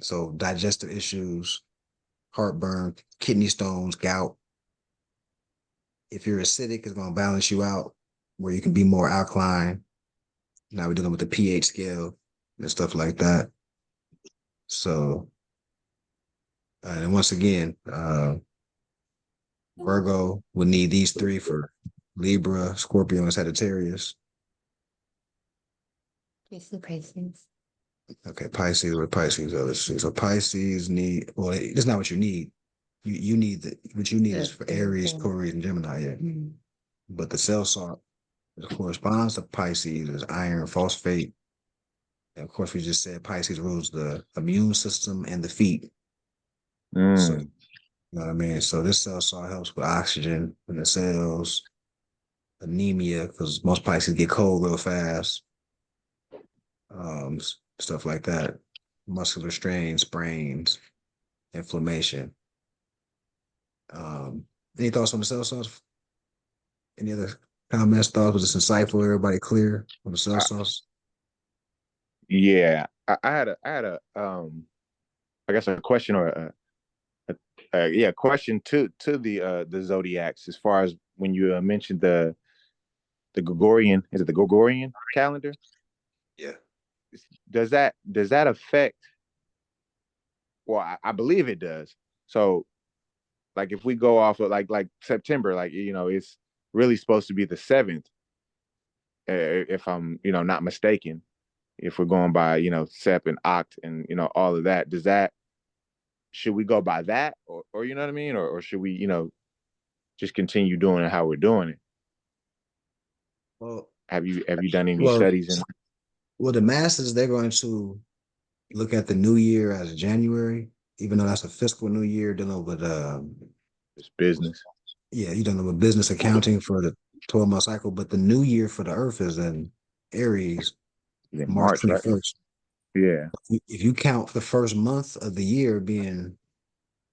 So digestive issues, heartburn, kidney stones, gout. If you're acidic, it's going to balance you out where you can be more alkaline. Now we're dealing with the pH scale and stuff like that. So, and once again, Virgo would need these three for Libra, Scorpio, and Sagittarius. Pisces. Okay, Pisces, what Pisces are? Let's see. So Pisces it's not what you need. You need what you need is for Aries, Taurus, and Gemini, yeah. Mm-hmm. But the cell salt that corresponds to Pisces is iron, phosphate. And of course, we just said Pisces rules the immune system and the feet. So, you know what I mean? So this cell salt helps with oxygen in the cells, anemia, because most Pisces get cold real fast. stuff like that, muscular strain, sprains, inflammation. Any thoughts on the cell sauce? Any other comments, thoughts? Was this insightful? Everybody clear on the cell sauce? Yeah, I had a I guess a question or question to the zodiacs as far as when you mentioned the Gregorian, is it the Gregorian calendar? Yeah. Does that affect? Well, I believe it does. So, like, if we go off of like September, like, you know, it's really supposed to be the 7th, if I'm, you know, not mistaken. If we're going by, you know, Sep and Oct and, you know, all of that, should we go by that, or you know what I mean, or should we, you know, just continue doing it how we're doing it? Well, have you done any well, studies in? Well, the masses, they're going to look at the new year as January, even though that's a fiscal new year, dealing with It's business. Yeah, you dealing with business accounting for the 12-month cycle, but the new year for the Earth is in Aries, In March March, right? 21st. Yeah. If you count the first month of the year being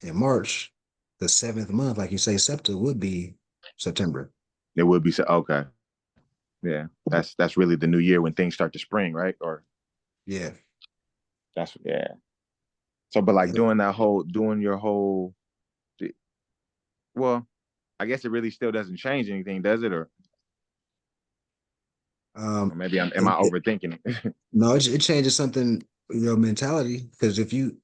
in March, the 7th month, like you say, Septa would be September. It would be okay. Yeah, that's really the new year when things start to spring, right? Or yeah, that's So, but like doing your whole, well, I guess it really still doesn't change anything, does it? Or maybe am I overthinking it? No, it changes something, your mentality. Because if you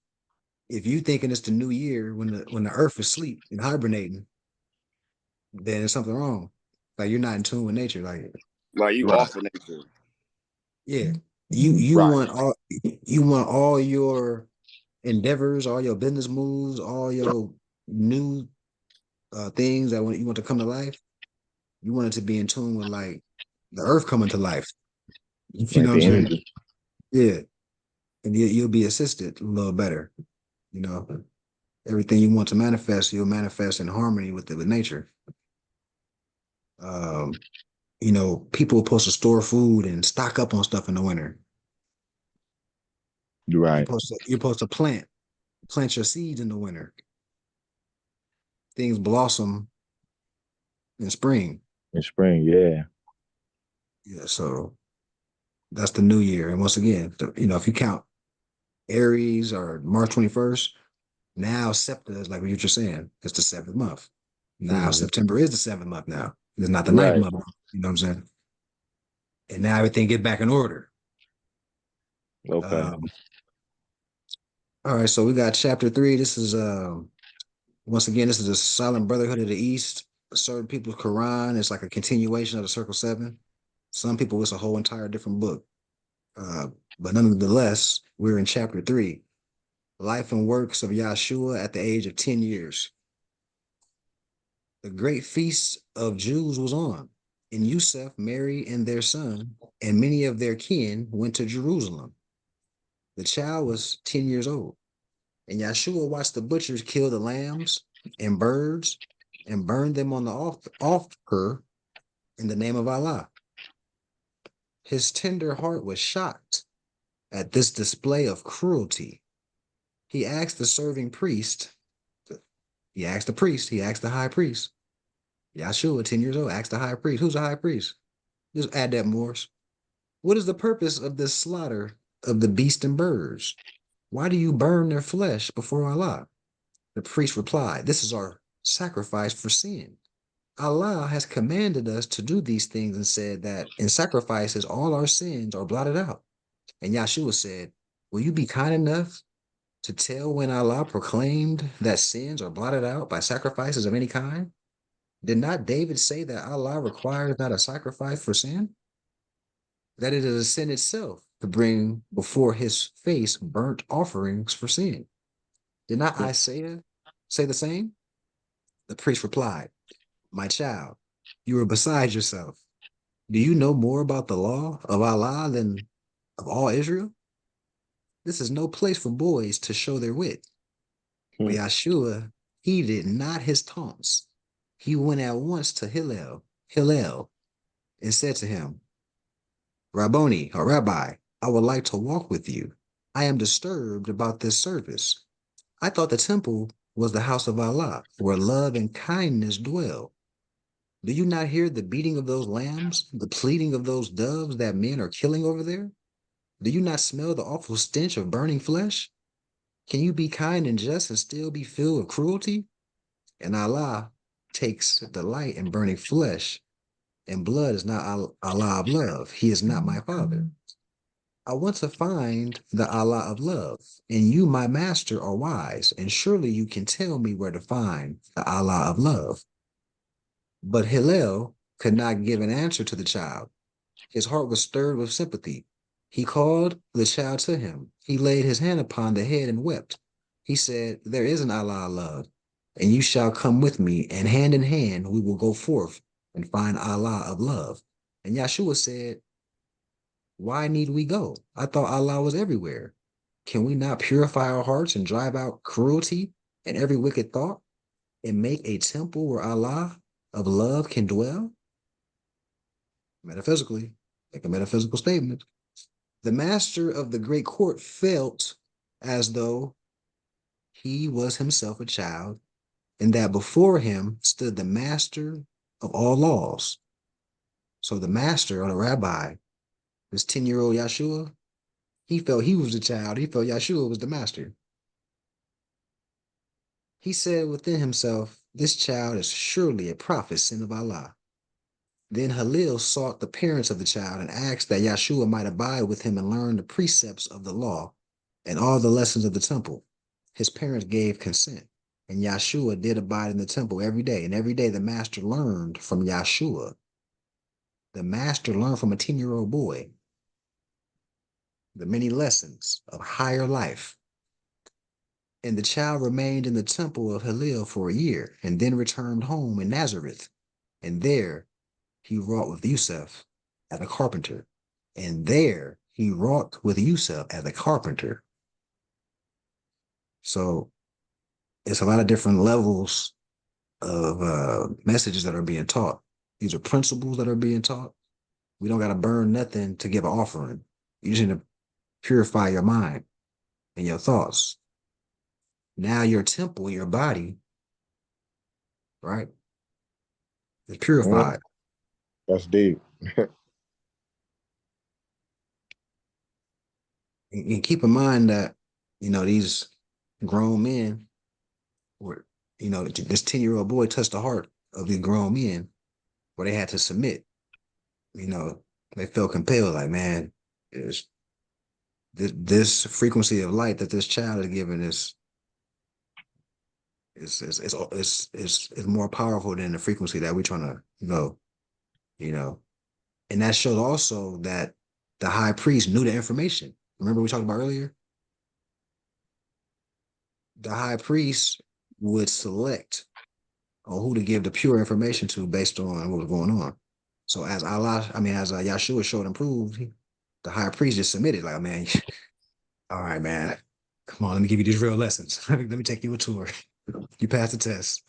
thinking it's the new year when the Earth is asleep and hibernating, then there's something wrong. Like you're not in tune with nature. Like you off of nature. Yeah, you want all your endeavors, all your business moves, all your new things that you want to come to life. You want it to be in tune with like the Earth coming to life. You know what I'm saying? Yeah, and you'll be assisted a little better. You know, everything you want to manifest, you'll manifest in harmony with nature. You know, people are supposed to store food and stock up on stuff in the winter. You're right. You're supposed to plant your seeds in the winter. Things blossom in spring. In spring, yeah. Yeah, so that's the new year. And once again, you know, if you count Aries or March 21st, now Septa is like what you're saying, it's the 7th month. Now September is the 7th month now. It's not the 9th month. You know what I'm saying? And now everything get back in order. Okay. All right, so we got chapter 3. This is once again, this is the Silent Brotherhood of the East. Certain people's Quran is like a continuation of the Circle 7. Some people, it's a whole entire different book. But nonetheless, we're in chapter 3, Life and Works of Yahshua at the age of 10 years. The great feast of Jews was on, and Yusuf, Mary, and their son, and many of their kin went to Jerusalem. The child was 10 years old, and Yahshua watched the butchers kill the lambs and birds and burn them on the altar in the name of Allah. His tender heart was shocked at this display of cruelty. He asked the serving priest, he asked the high priest. Yahshua, 10 years old, asked the high priest. Who's the high priest? Just add that, Morris. What is the purpose of this slaughter of the beasts and birds? Why do you burn their flesh before Allah? The priest replied, this is our sacrifice for sin. Allah has commanded us to do these things and said that in sacrifices, all our sins are blotted out. And Yahshua said, will you be kind enough to tell when Allah proclaimed that sins are blotted out by sacrifices of any kind? Did not David say that Allah requires not a sacrifice for sin? That it is a sin itself to bring before his face burnt offerings for sin. Did not Isaiah say the same? The priest replied, my child, you are beside yourself. Do you know more about the law of Allah than of all Israel? This is no place for boys to show their wit. But Yahshua heeded not his taunts. He went at once to Hillel, and said to him, Rabboni, or Rabbi, I would like to walk with you. I am disturbed about this service. I thought the temple was the house of Allah, where love and kindness dwell. Do you not hear the beating of those lambs, the pleading of those doves that men are killing over there? Do you not smell the awful stench of burning flesh? Can you be kind and just and still be filled with cruelty? And Allah takes delight in burning flesh, and blood is not Allah of love. He is not my father. I want to find the Allah of love, and you, my master, are wise, and surely you can tell me where to find the Allah of love. But Hillel could not give an answer to the child. His heart was stirred with sympathy. He called the child to him. He laid his hand upon the head and wept. He said, there is an Allah of love, and you shall come with me, and hand in hand we will go forth and find Allah of love. And Yeshua said, why need we go? I thought Allah was everywhere. Can we not purify our hearts and drive out cruelty and every wicked thought and make a temple where Allah of love can dwell? Metaphysically, make a metaphysical statement. The master of the great court felt as though he was himself a child, and that before him stood the master of all laws. So the master or the rabbi, this 10-year-old Yeshua, he felt he was the child. He felt Yeshua was the master. He said within himself, this child is surely a prophet sent of Allah. Then Hillel sought the parents of the child and asked that Yeshua might abide with him and learn the precepts of the law and all the lessons of the temple. His parents gave consent, and Yeshua did abide in the temple every day. And every day the master learned from Yeshua. The master learned from a 10-year-old boy the many lessons of higher life. And the child remained in the temple of Hillel for a year, and then returned home in Nazareth. And there he wrought with Yusuf as a carpenter. And there he wrought with Yusuf as a carpenter. So it's a lot of different levels of messages that are being taught. These are principles that are being taught. We don't got to burn nothing to give an offering. You just need to purify your mind and your thoughts. Now your temple, your body, right, is purified. That's deep. And keep in mind that, these grown men were, this 10-year-old boy touched the heart of these grown men where they had to submit. They felt compelled, like, man, this frequency of light that this child is given is more powerful than the frequency that we're trying to go, and that showed also that the high priest knew the information. Remember we talked about earlier? The high priest would select on who to give the pure information to based on what was going on. So as Yeshua showed and proved, the high priest just submitted, like, man, all right, man, come on, let me give you these real lessons. Let me take you a tour. You passed the test.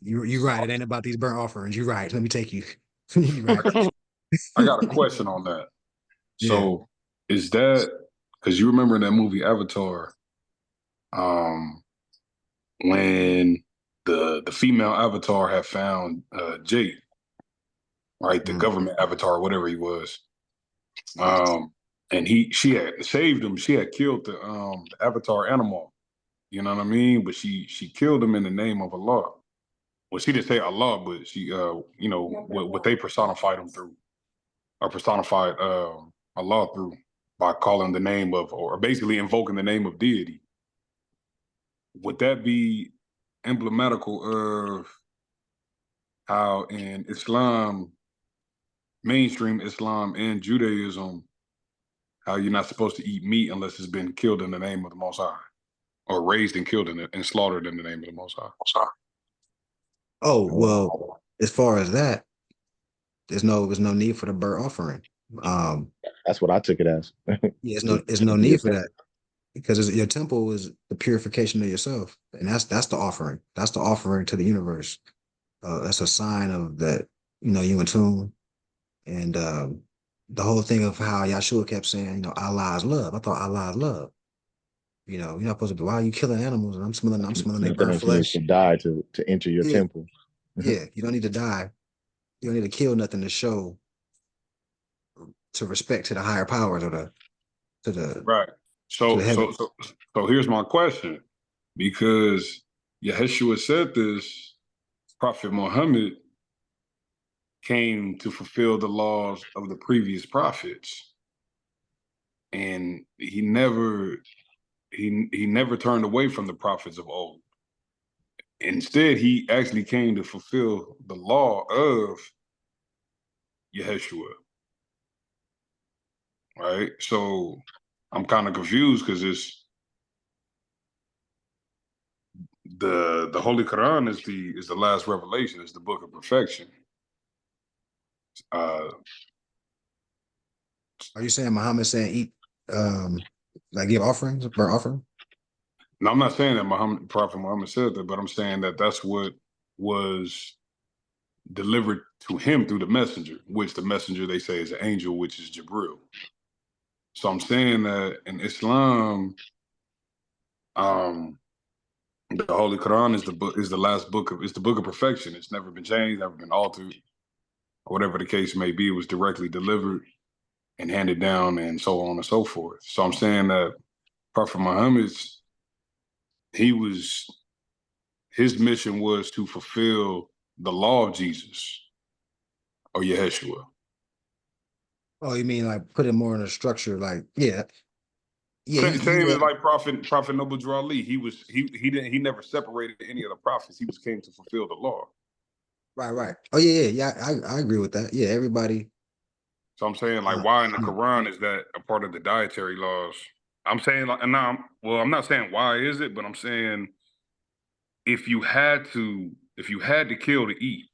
You're right. It ain't about these burnt offerings. You're right. Let me take you. You're right. I got a question on that. So is that, because you remember in that movie Avatar, when the female avatar had found Jake, right, the government avatar, whatever he was, and she had saved him. She had killed the avatar animal. You know what I mean? But she killed him in the name of Allah. Well, she didn't say Allah, but she what they personified him through, or personified Allah through, by calling the name of, or basically invoking the name of deity. Would that be emblematical of how in Islam, mainstream Islam and Judaism, how you're not supposed to eat meat unless it's been killed in the name of the Most High, or raised and killed and slaughtered in the name of the Most High? Oh, well, as far as that, there's no need for the burnt offering. That's what I took it as. Yeah, there's no need for that, because your temple is the purification of yourself, and that's the offering. That's the offering to the universe. That's a sign of that, you in tune, and the whole thing of how Yahshua kept saying, Allah is love. I thought Allah is love. You're not supposed to be, why are you killing animals? And I'm smelling their Nothing burnt else needs flesh. to die to enter your Yeah. temple. Yeah, you don't need to die. You don't need to kill nothing to show to respect to the higher powers or to the Right. So heaven. so here's my question. Because Yeshua said this, Prophet Muhammad came to fulfill the laws of the previous prophets. And he never turned away from the prophets of old. Instead, he actually came to fulfill the law of Yeshua. Right? So I'm kind of confused because it's the Holy Quran is the last revelation, it's the book of perfection. Are you saying Muhammad saying eat like give offerings, burnt offering? No, I'm not saying that Prophet Muhammad said that, but I'm saying that that's what was delivered to him through the messenger, which the messenger they say is an angel, which is Jibril. So I'm saying that in Islam, the Holy Quran is the last book it's the book of perfection. It's never been changed, never been altered, or whatever the case may be. It was directly delivered and handed down, and so on and so forth. So I'm saying that Prophet Muhammad's his mission was to fulfill the law of Jesus or Yeshua. Oh, you mean like put it more in a structure, like yeah. Same as like Prophet Noble Drew Ali. He never separated any of the prophets. He came to fulfill the law. Right. Oh yeah. I agree with that. Yeah, everybody. So I'm saying like, why in the Quran is that a part of the dietary laws? I'm saying like, and now, I'm not saying why is it, but I'm saying if you had to kill to eat,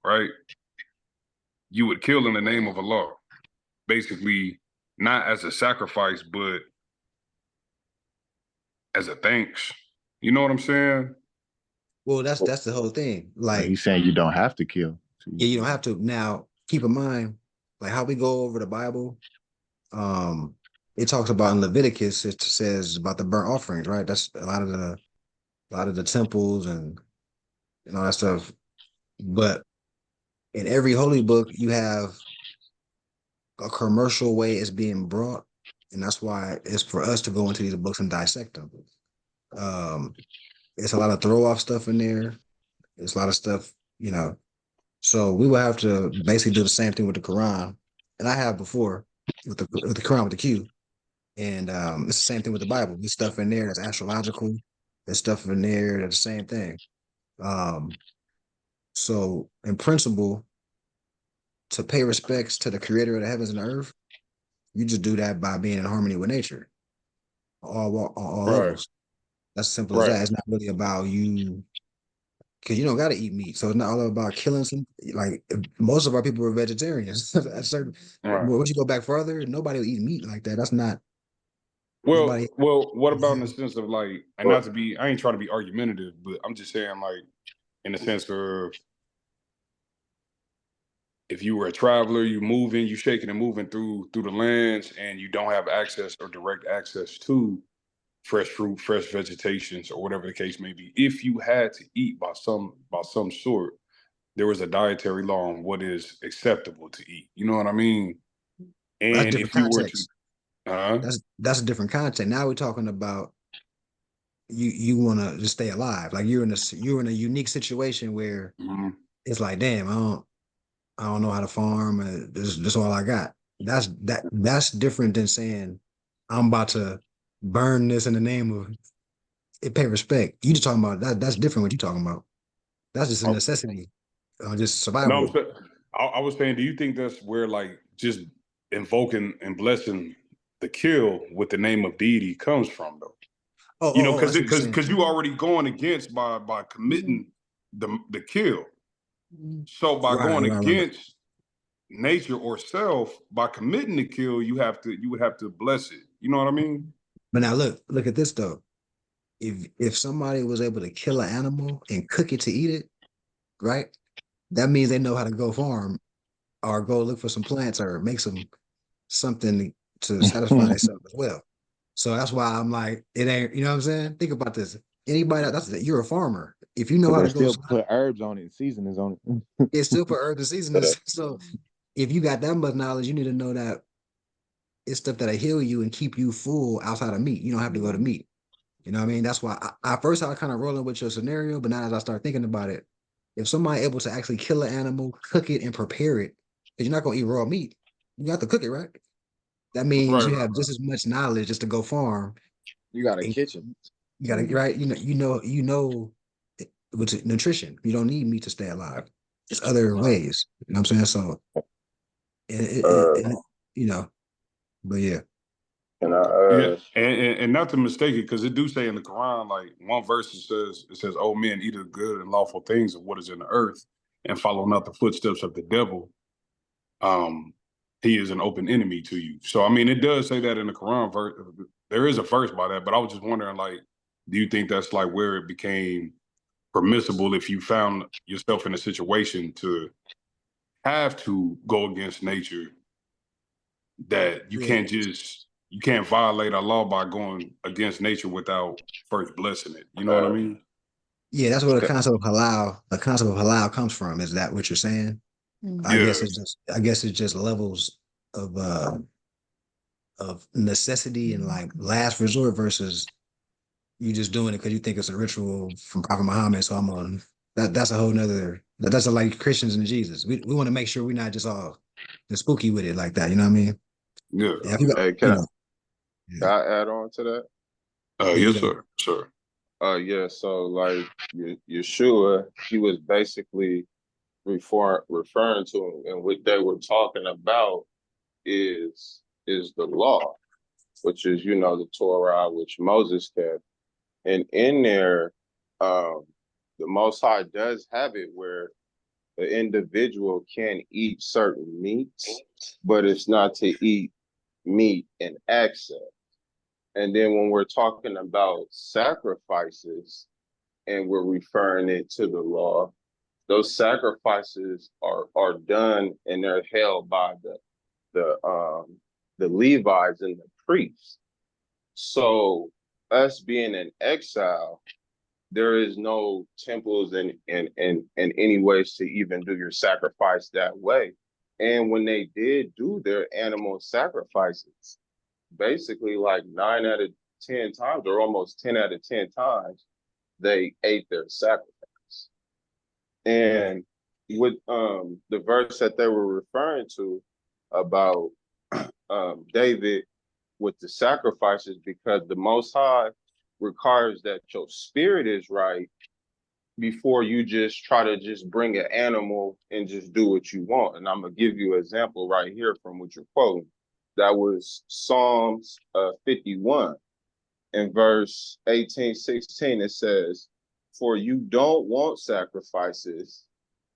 right? You would kill in the name of Allah, basically not as a sacrifice, but as a thanks. You know what I'm saying? Well, that's the whole thing. Like he's saying you don't have to kill. Yeah, you don't have to. Now, keep in mind, like how we go over the Bible, it talks about in Leviticus, it says about the burnt offerings, right? That's a lot of the temples and all that stuff. But in every holy book, you have a commercial way it's being brought, and that's why it's for us to go into these books and dissect them. It's a lot of throw off stuff in there. It's a lot of stuff, So we will have to basically do the same thing with the Quran, and I have before with the Quran with the Q, and it's the same thing with the Bible. There's stuff in there that's astrological. There's stuff in there that's the same thing. So in principle, to pay respects to the Creator of the heavens and the earth, you just do that by being in harmony with nature, all levels. That's simple as that. It's not really about you. Because you don't got to eat meat, so it's not all about killing some. Like most of our people are vegetarians. Once you go back further, nobody will eat meat like that. That's not. Well, what about in the sense of like, and not to be, I ain't trying to be argumentative, but I'm just saying like, in the sense of, if you were a traveler, you moving, you shaking and moving through the lands, and you don't have access or direct access to fresh fruit, fresh vegetations, or whatever the case may be. If you had to eat by some sort, there was a dietary law on what is acceptable to eat. You know what I mean? And if you were to, that's a different context. Now we're talking about you want to just stay alive. Like you're in a unique situation where it's like, damn, I don't know how to farm. This is all I got. That's different than saying I'm about to burn this in the name of it. Pay respect. You just talking about that. That's different. What you talking about? That's just a necessity, just survival. No, I was saying, do you think that's where like just invoking and blessing the kill with the name of deity comes from, though? Because you already going against by committing the kill. So by going against nature or self, by committing the kill, you would have to bless it. You know what I mean? But now look at this though. If somebody was able to kill an animal and cook it to eat it, right? That means they know how to go farm or go look for some plants or make some something to satisfy themselves as well. So that's why I'm like, it ain't, you know what I'm saying? Think about this. Anybody you're a farmer. If you know But how they to go, still put herbs on it, seasonings on it. it's still for herbs and seasonings. So if you got that much knowledge, you need to know that it's stuff that'll heal you and keep you full outside of meat. You don't have to go to meat. You know what I mean? That's why I first I was kind of rolling with your scenario, but now as I start thinking about it, if somebody able to actually kill an animal, cook it, and prepare it, because you're not gonna eat raw meat, you got to cook it, right? That means you have just as much knowledge just to go farm. You got a kitchen. You got to right. You know, with nutrition, you don't need meat to stay alive. There's other ways. You know what I'm saying? So, you know, but yeah. And Yeah, and not to mistake it, because it do say in the Quran, like one verse it says, "Oh men, eat of the good and lawful things of what is in the earth, and follow not the footsteps of the devil. He is an open enemy to you." So I mean, it does say that in the Quran verse. There is a verse by that, but I was just wondering, like, do you think that's like where it became permissible if you found yourself in a situation to have to go against nature, that you can't violate our law by going against nature without first blessing it. You know what I mean? Yeah, that's where the concept of halal comes from. Is that what you're saying? I guess it's just levels of necessity and like last resort versus you just doing it because you think it's a ritual from Prophet Muhammad. So I'm on that's a whole nother that's like Christians and Jesus. We want to make sure we're not just all spooky with it like that. You know what I mean? Yeah. Hey, can I add on to that? Yes, sir. Sure. Yeah. So like Yeshua, he was basically referring to, and what they were talking about is the law, which is the Torah, which Moses kept, and in there, the Most High does have it where the individual can eat certain meats, but it's not to eat meat in excess. And then when we're talking about sacrifices and we're referring it to the law, those sacrifices are done and they're held by the Levites and the priests. So us being in exile, there is no temples in any ways to even do your sacrifice that way. And when they did do their animal sacrifices, basically like 9 out of 10 times, or almost 10 out of 10 times, they ate their sacrifice. And with the verse that they were referring to about David with the sacrifices, because the Most High requires that your spirit is right before you just try to just bring an animal and just do what you want. And I'm gonna give you an example right here from what you're quoting. That was Psalms 51 in verse 18-16. It says, "For you don't want sacrifices,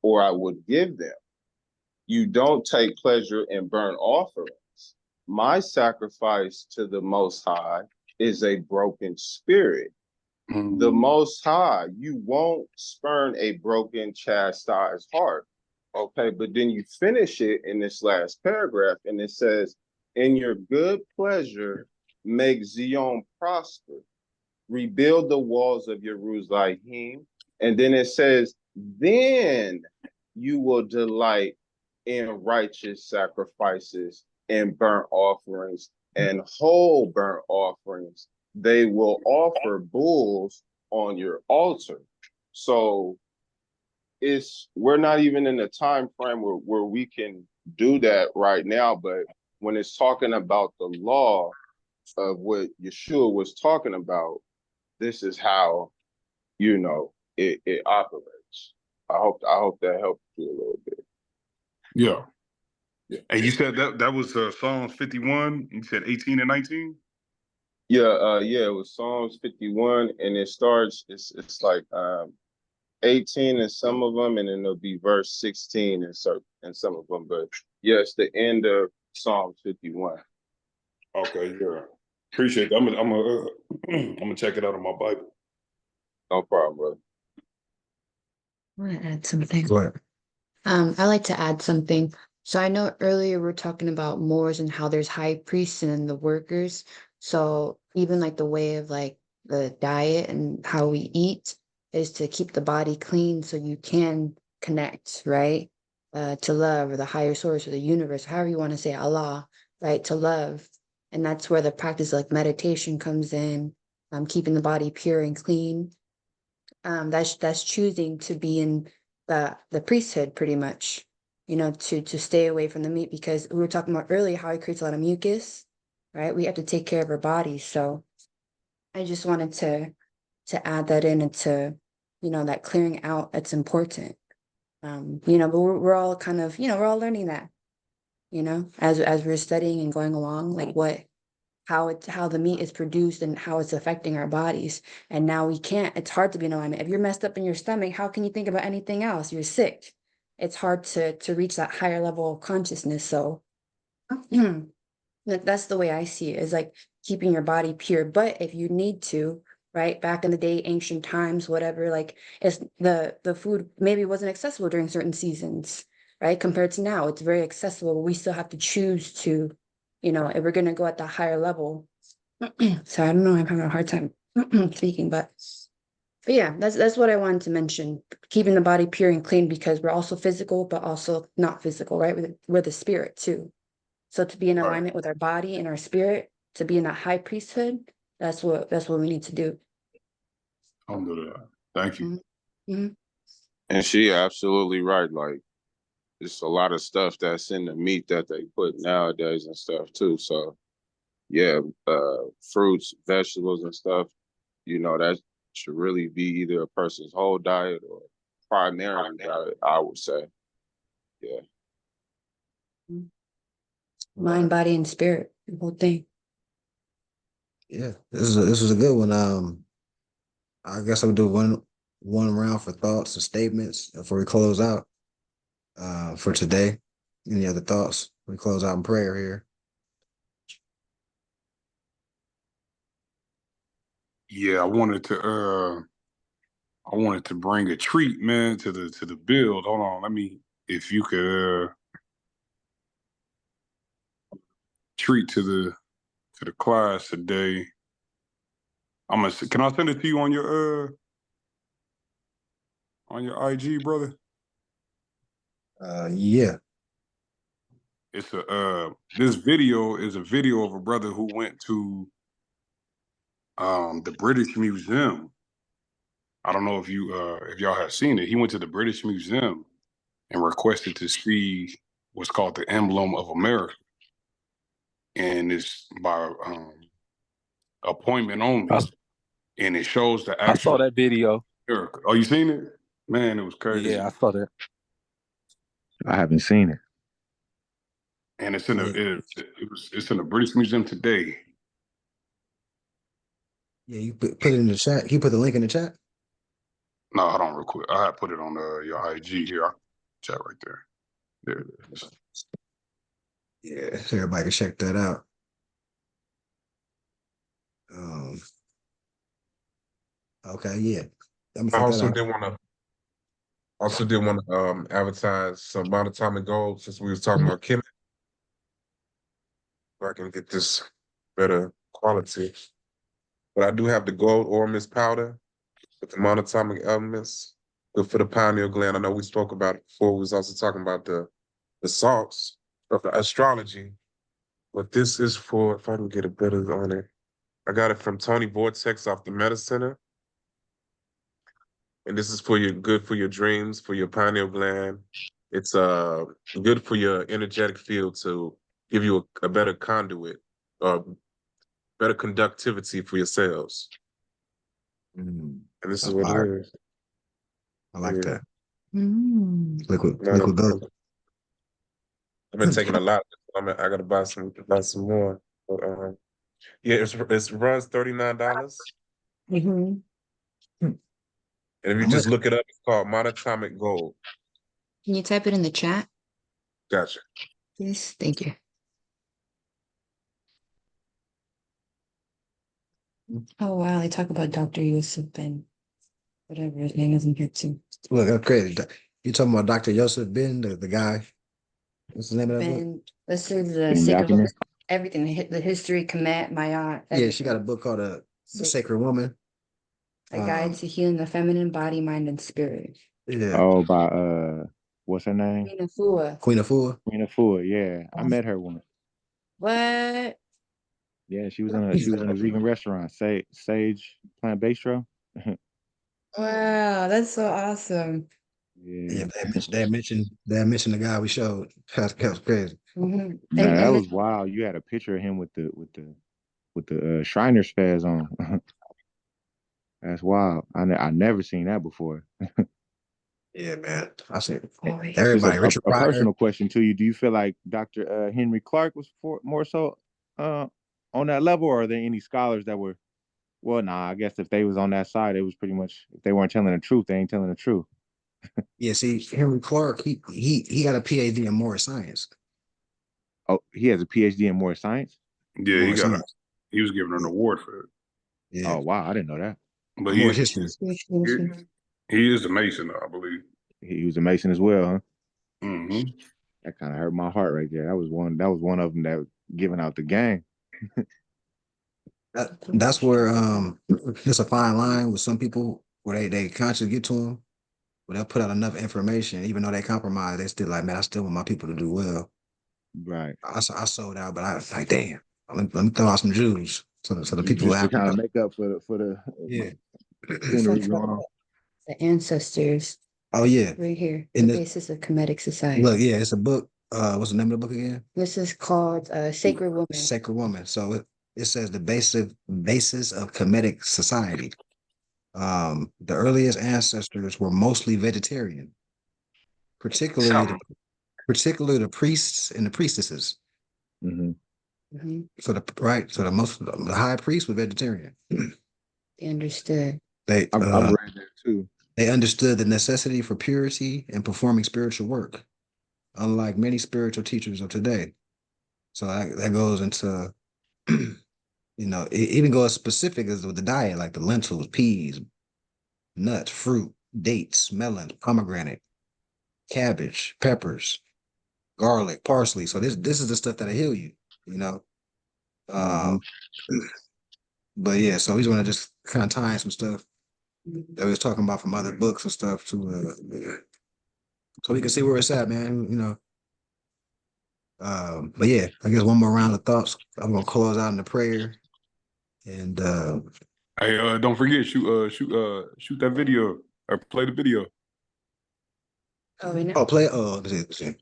or I would give them. You don't take pleasure in burnt offerings. My sacrifice to the Most High is a broken spirit." The Most High, you won't spurn a broken, chastised heart. Okay, but then you finish it in this last paragraph, and it says, "In your good pleasure, make Zion prosper. Rebuild the walls of Jerusalem." And then it says, "Then you will delight in righteous sacrifices and burnt offerings and whole burnt offerings. They will offer bulls on your altar." So we're not even in a time frame where we can do that right now. But when it's talking about the law of what Yeshua was talking about, this is how it operates. I hope that helped you a little bit. Yeah. And you said that was Psalms 51. You said 18 and 19. Yeah, it was Psalms 51, and it starts. It's like 18 in some of them, and then it'll be verse 16 in some of them. But yeah, it's the end of Psalms 51. Okay, yeah, appreciate that. I'm gonna check it out on my Bible. No problem, brother. I want to add something. Go ahead. I like to add something. So I know earlier we are talking about Moors and how there's high priests and then the workers. So even like the way of like the diet and how we eat is to keep the body clean so you can connect, right? To love or the higher source or the universe, however you want to say Allah, right? To love. And that's where the practice like meditation comes in, keeping the body pure and clean. That's choosing to be in the priesthood pretty much, to stay away from the meat because we were talking about earlier how it creates a lot of mucus, right? We have to take care of our bodies. So I just wanted to add that in and to, that clearing out, that's important. But we're all kind of, we're all learning that, as we're studying and going along, like how the meat is produced and how it's affecting our bodies. And now it's hard to be in alignment. If you're messed up in your stomach, how can you think about anything else? You're sick. It's hard to reach that higher level of consciousness. So that's the way I see it, is like keeping your body pure. But if you need to, right, back in the day, ancient times, whatever, like it's the food maybe wasn't accessible during certain seasons, right? Compared to now, it's very accessible, but we still have to choose to, if we're gonna go at the higher level. So I don't know, I'm having a hard time speaking, but yeah, that's what I wanted to mention. Keeping the body pure and clean because we're also physical, but also not physical, right? We're the spirit too. So to be in Right. alignment with our body and our spirit, to be in that high priesthood, that's what we need to do. Alhamdulillah. Thank you. Mm-hmm. And she absolutely right. Like, it's a lot of stuff that's in the meat that they put nowadays and stuff too. So yeah, fruits, vegetables and stuff, that should really be either a person's whole diet or primary diet, I would say. Yeah. Mind, body, and spirit, the whole thing. Yeah, this was a good one. I guess I'll do one round for thoughts and statements before we close out. For today, any other thoughts? We close out in prayer here. Yeah, I wanted to bring a treat, man, to the build. Hold on, if you could treat to the class today. Can I send it to you on your IG, brother? Yeah. It's this video is a video of a brother who went to the British Museum. I don't know if y'all have seen it. He went to the British Museum and requested to see what's called the emblem of America. And it's by appointment only. And it shows the actual. I saw that video. America. Oh, you seen it? Man, it was crazy. Yeah, I saw that. I haven't seen it. And it's in it's in the British Museum today. Yeah, you put it in the chat. You put the link in the chat? No, hold on real quick. I put it on your IG here. Chat right there. There it is. Yeah, so everybody can check that out. Okay, yeah. I also did want to advertise some monatomic gold since we was talking about Kemet. If I can get this better quality. But I do have the gold ormus powder with the monatomic elements. Good for the pineal gland. I know we spoke about it before. We was also talking about the salts of the astrology. But this is for, if I can get it better on it. I got it from Tony Vortex off the Meta Center. And this is good for your dreams, for your pineal gland. It's good for your energetic field to give you a better conduit, better conductivity for your cells. And this is what it is. I like that. Liquid gold. I've been taking a lot. I gotta buy some more. But, yeah, it runs $39. Mm-hmm. And if you just look it up, it's called monatomic gold. Can you type it in the chat? Gotcha. Yes, thank you. Oh wow, they talk about Dr. Yusuf Ben, whatever his name is in here too. Look, that's crazy. You talking about Dr. Yusuf Ben, the guy? What's the name of that book? And this is the Hidden sacred Document. everything, the history, Kemet, Maya, Yeah, she got a book called The Sacred Woman. A Guide to Healing the Feminine Body, Mind, and Spirit. Yeah. Oh, by what's her name? Queen Afua. Queen Afua. Queen Afua. Yeah, I met her once. What? Yeah, she was in a vegan restaurant, Sage Plant Bistro. Wow, that's so awesome. Yeah, They mentioned the guy we showed. That's crazy. Mhm. nah, that And was wild. You had a picture of him with the Shriners fez on. That's wild. I never seen that before. Yeah, man. I see Boy. Just everybody. Richard a Pryor. personal question to you. Do you feel like Dr. Henry Clark was more so on that level, or are there any scholars that were, well, nah, I guess if they was on that side, it was pretty much, if they weren't telling the truth, they ain't telling the truth. Yeah, see, Henry Clark, he got a PhD in moral science. Oh, he has a PhD in more science? Yeah, Moral science. he was given an award for it. Yeah. Oh, wow, I didn't know that. But Moral he history. is a Mason, though, I believe. He was a Mason as well, huh? Mm-hmm. That kind of hurt my heart right there. That was one of them that was giving out the game. That's where there's a fine line with some people where they consciously get to them, but they'll put out enough information, even though they compromise, they still like, man, I still want my people to do well. Right. I sold out, but I was like, damn, let me throw out some Jews so the people Just to after kind of make up for the yeah. scenery wrong. The ancestors. Oh yeah. Right here. In The the- basis of Kemetic society. Look, yeah, it's a book. What's the name of the book again? This is called Sacred Woman. Sacred Woman. So it says the basis of Kemetic society. The earliest ancestors were mostly vegetarian, particularly the priests and the priestesses. Mm-hmm. Mm-hmm. So the high priest was vegetarian. They understood. I've read that too. They understood the necessity for purity and performing spiritual work, unlike many spiritual teachers of today. So that goes into, it even goes specific as with the diet, like the lentils, peas, nuts, fruit, dates, melons, pomegranate, cabbage, peppers, garlic, parsley. So this is the stuff that'll heal you, But yeah, so he's gonna just kind of tie in some stuff that we was talking about from other books and stuff to so we can see where it's at, man. But yeah, I guess one more round of thoughts. I'm gonna close out in the prayer. And Hey, don't forget, shoot that video or play the video. Oh, we know. oh, play. Oh, let's see.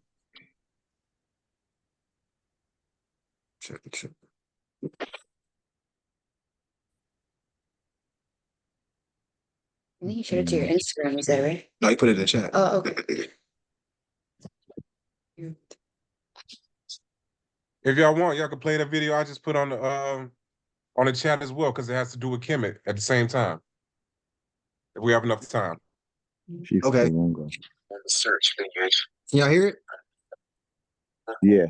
Check. I think you shared it to your Instagram, is that right? No, you put it in the chat. Oh, okay. If y'all want, y'all can play the video I just put on the chat as well, because it has to do with Kemet at the same time. If we have enough time. Okay. Search page. Can y'all hear it? Yeah.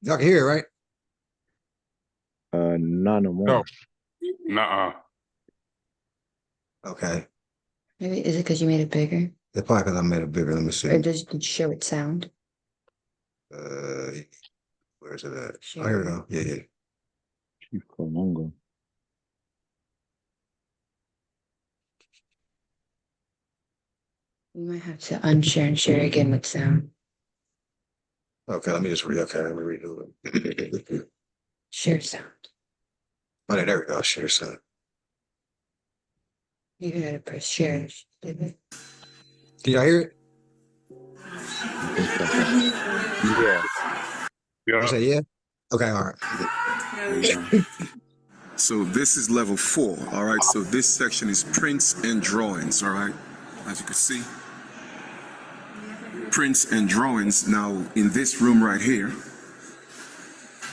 Y'all can hear it, right? No more. No. Nuh-uh. Okay. Maybe is it because you made it bigger? It's probably because I made it bigger. Let me see. Or did you show it sound? Where's it at? Oh, here we go. Yeah. Chief Kolongo. We might have to unshare and share again with sound. Okay, let me redo it. Share sound. Oh, there we go. Share sound. You gotta press share. Can y'all hear it? Yeah. Yeah. You say yeah? Okay, all right. So this is level 4, all right? So this section is prints and drawings, all right? As you can see, prints and drawings. Now, in this room right here,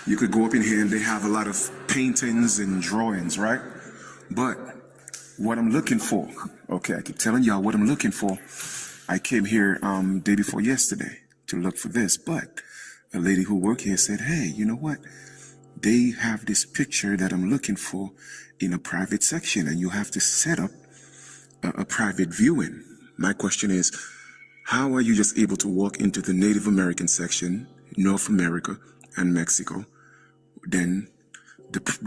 you could go up in here and they have a lot of paintings and drawings, right? But what I'm looking for, okay, I keep telling y'all what I'm looking for. I came here day before yesterday to look for this, but a lady who worked here said, hey, you know what? they have this picture that I'm looking for in a private section, and you have to set up a private viewing. My question is, how are you just able to walk into the Native American section, North America and Mexico? Then this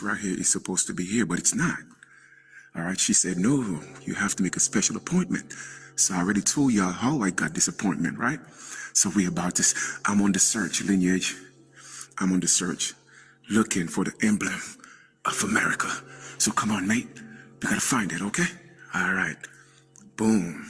right here is supposed to be here, but it's not. All right, she said, no, you have to make a special appointment. So I already told y'all how I got this appointment, right? So I'm on the search, Lineage. I'm on the search, looking for the emblem of America. So come on, mate. We gotta find it, okay? All right. Boom.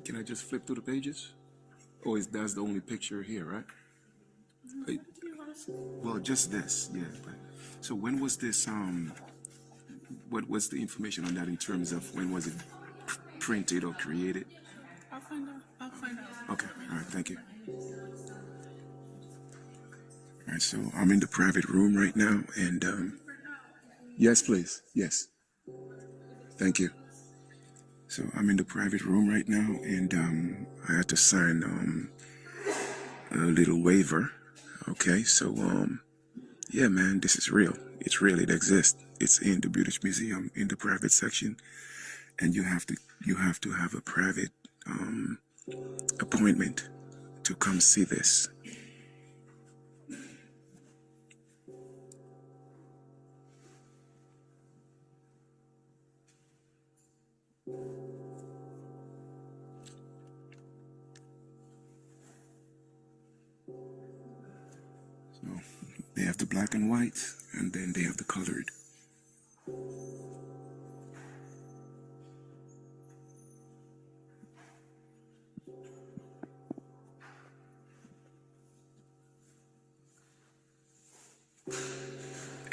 Can I just flip through the pages? Or that's the only picture here, right? Well, just this, yeah. So when was this, what was the information on that in terms of when was it printed or created? I'll find out. Okay, all right, thank you. All right, so I'm in the private room right now, and yes, please, yes. Thank you. So I'm in the private room right now, and I had to sign a little waiver. Okay, so yeah, man, this is real. It's real. It exists. It's in the British Museum in the private section, and you have to have a private appointment to come see this. So they have the black and white, and then they have the colored.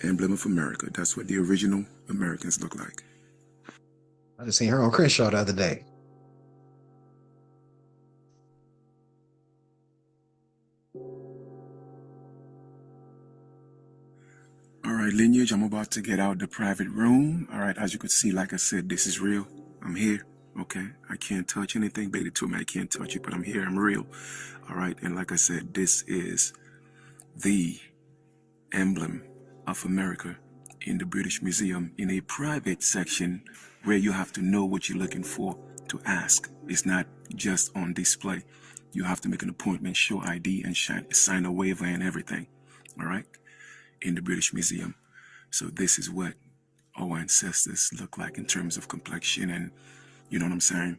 Emblem of America. That's what the original Americans look like. I just seen her on Crenshaw the other day. All right, Lineage, I'm about to get out the private room. All right, as you could see, like I said, this is real. I'm here, okay? I can't touch anything. Baby told me I can't touch it, but I'm here, I'm real. All right, and like I said, this is the emblem of America in the British Museum in a private section where you have to know what you're looking for to ask. It's not just on display. You have to make an appointment, show ID, and sign a waiver and everything, all right, in the British Museum. So this is what our ancestors look like in terms of complexion and, you know what I'm saying,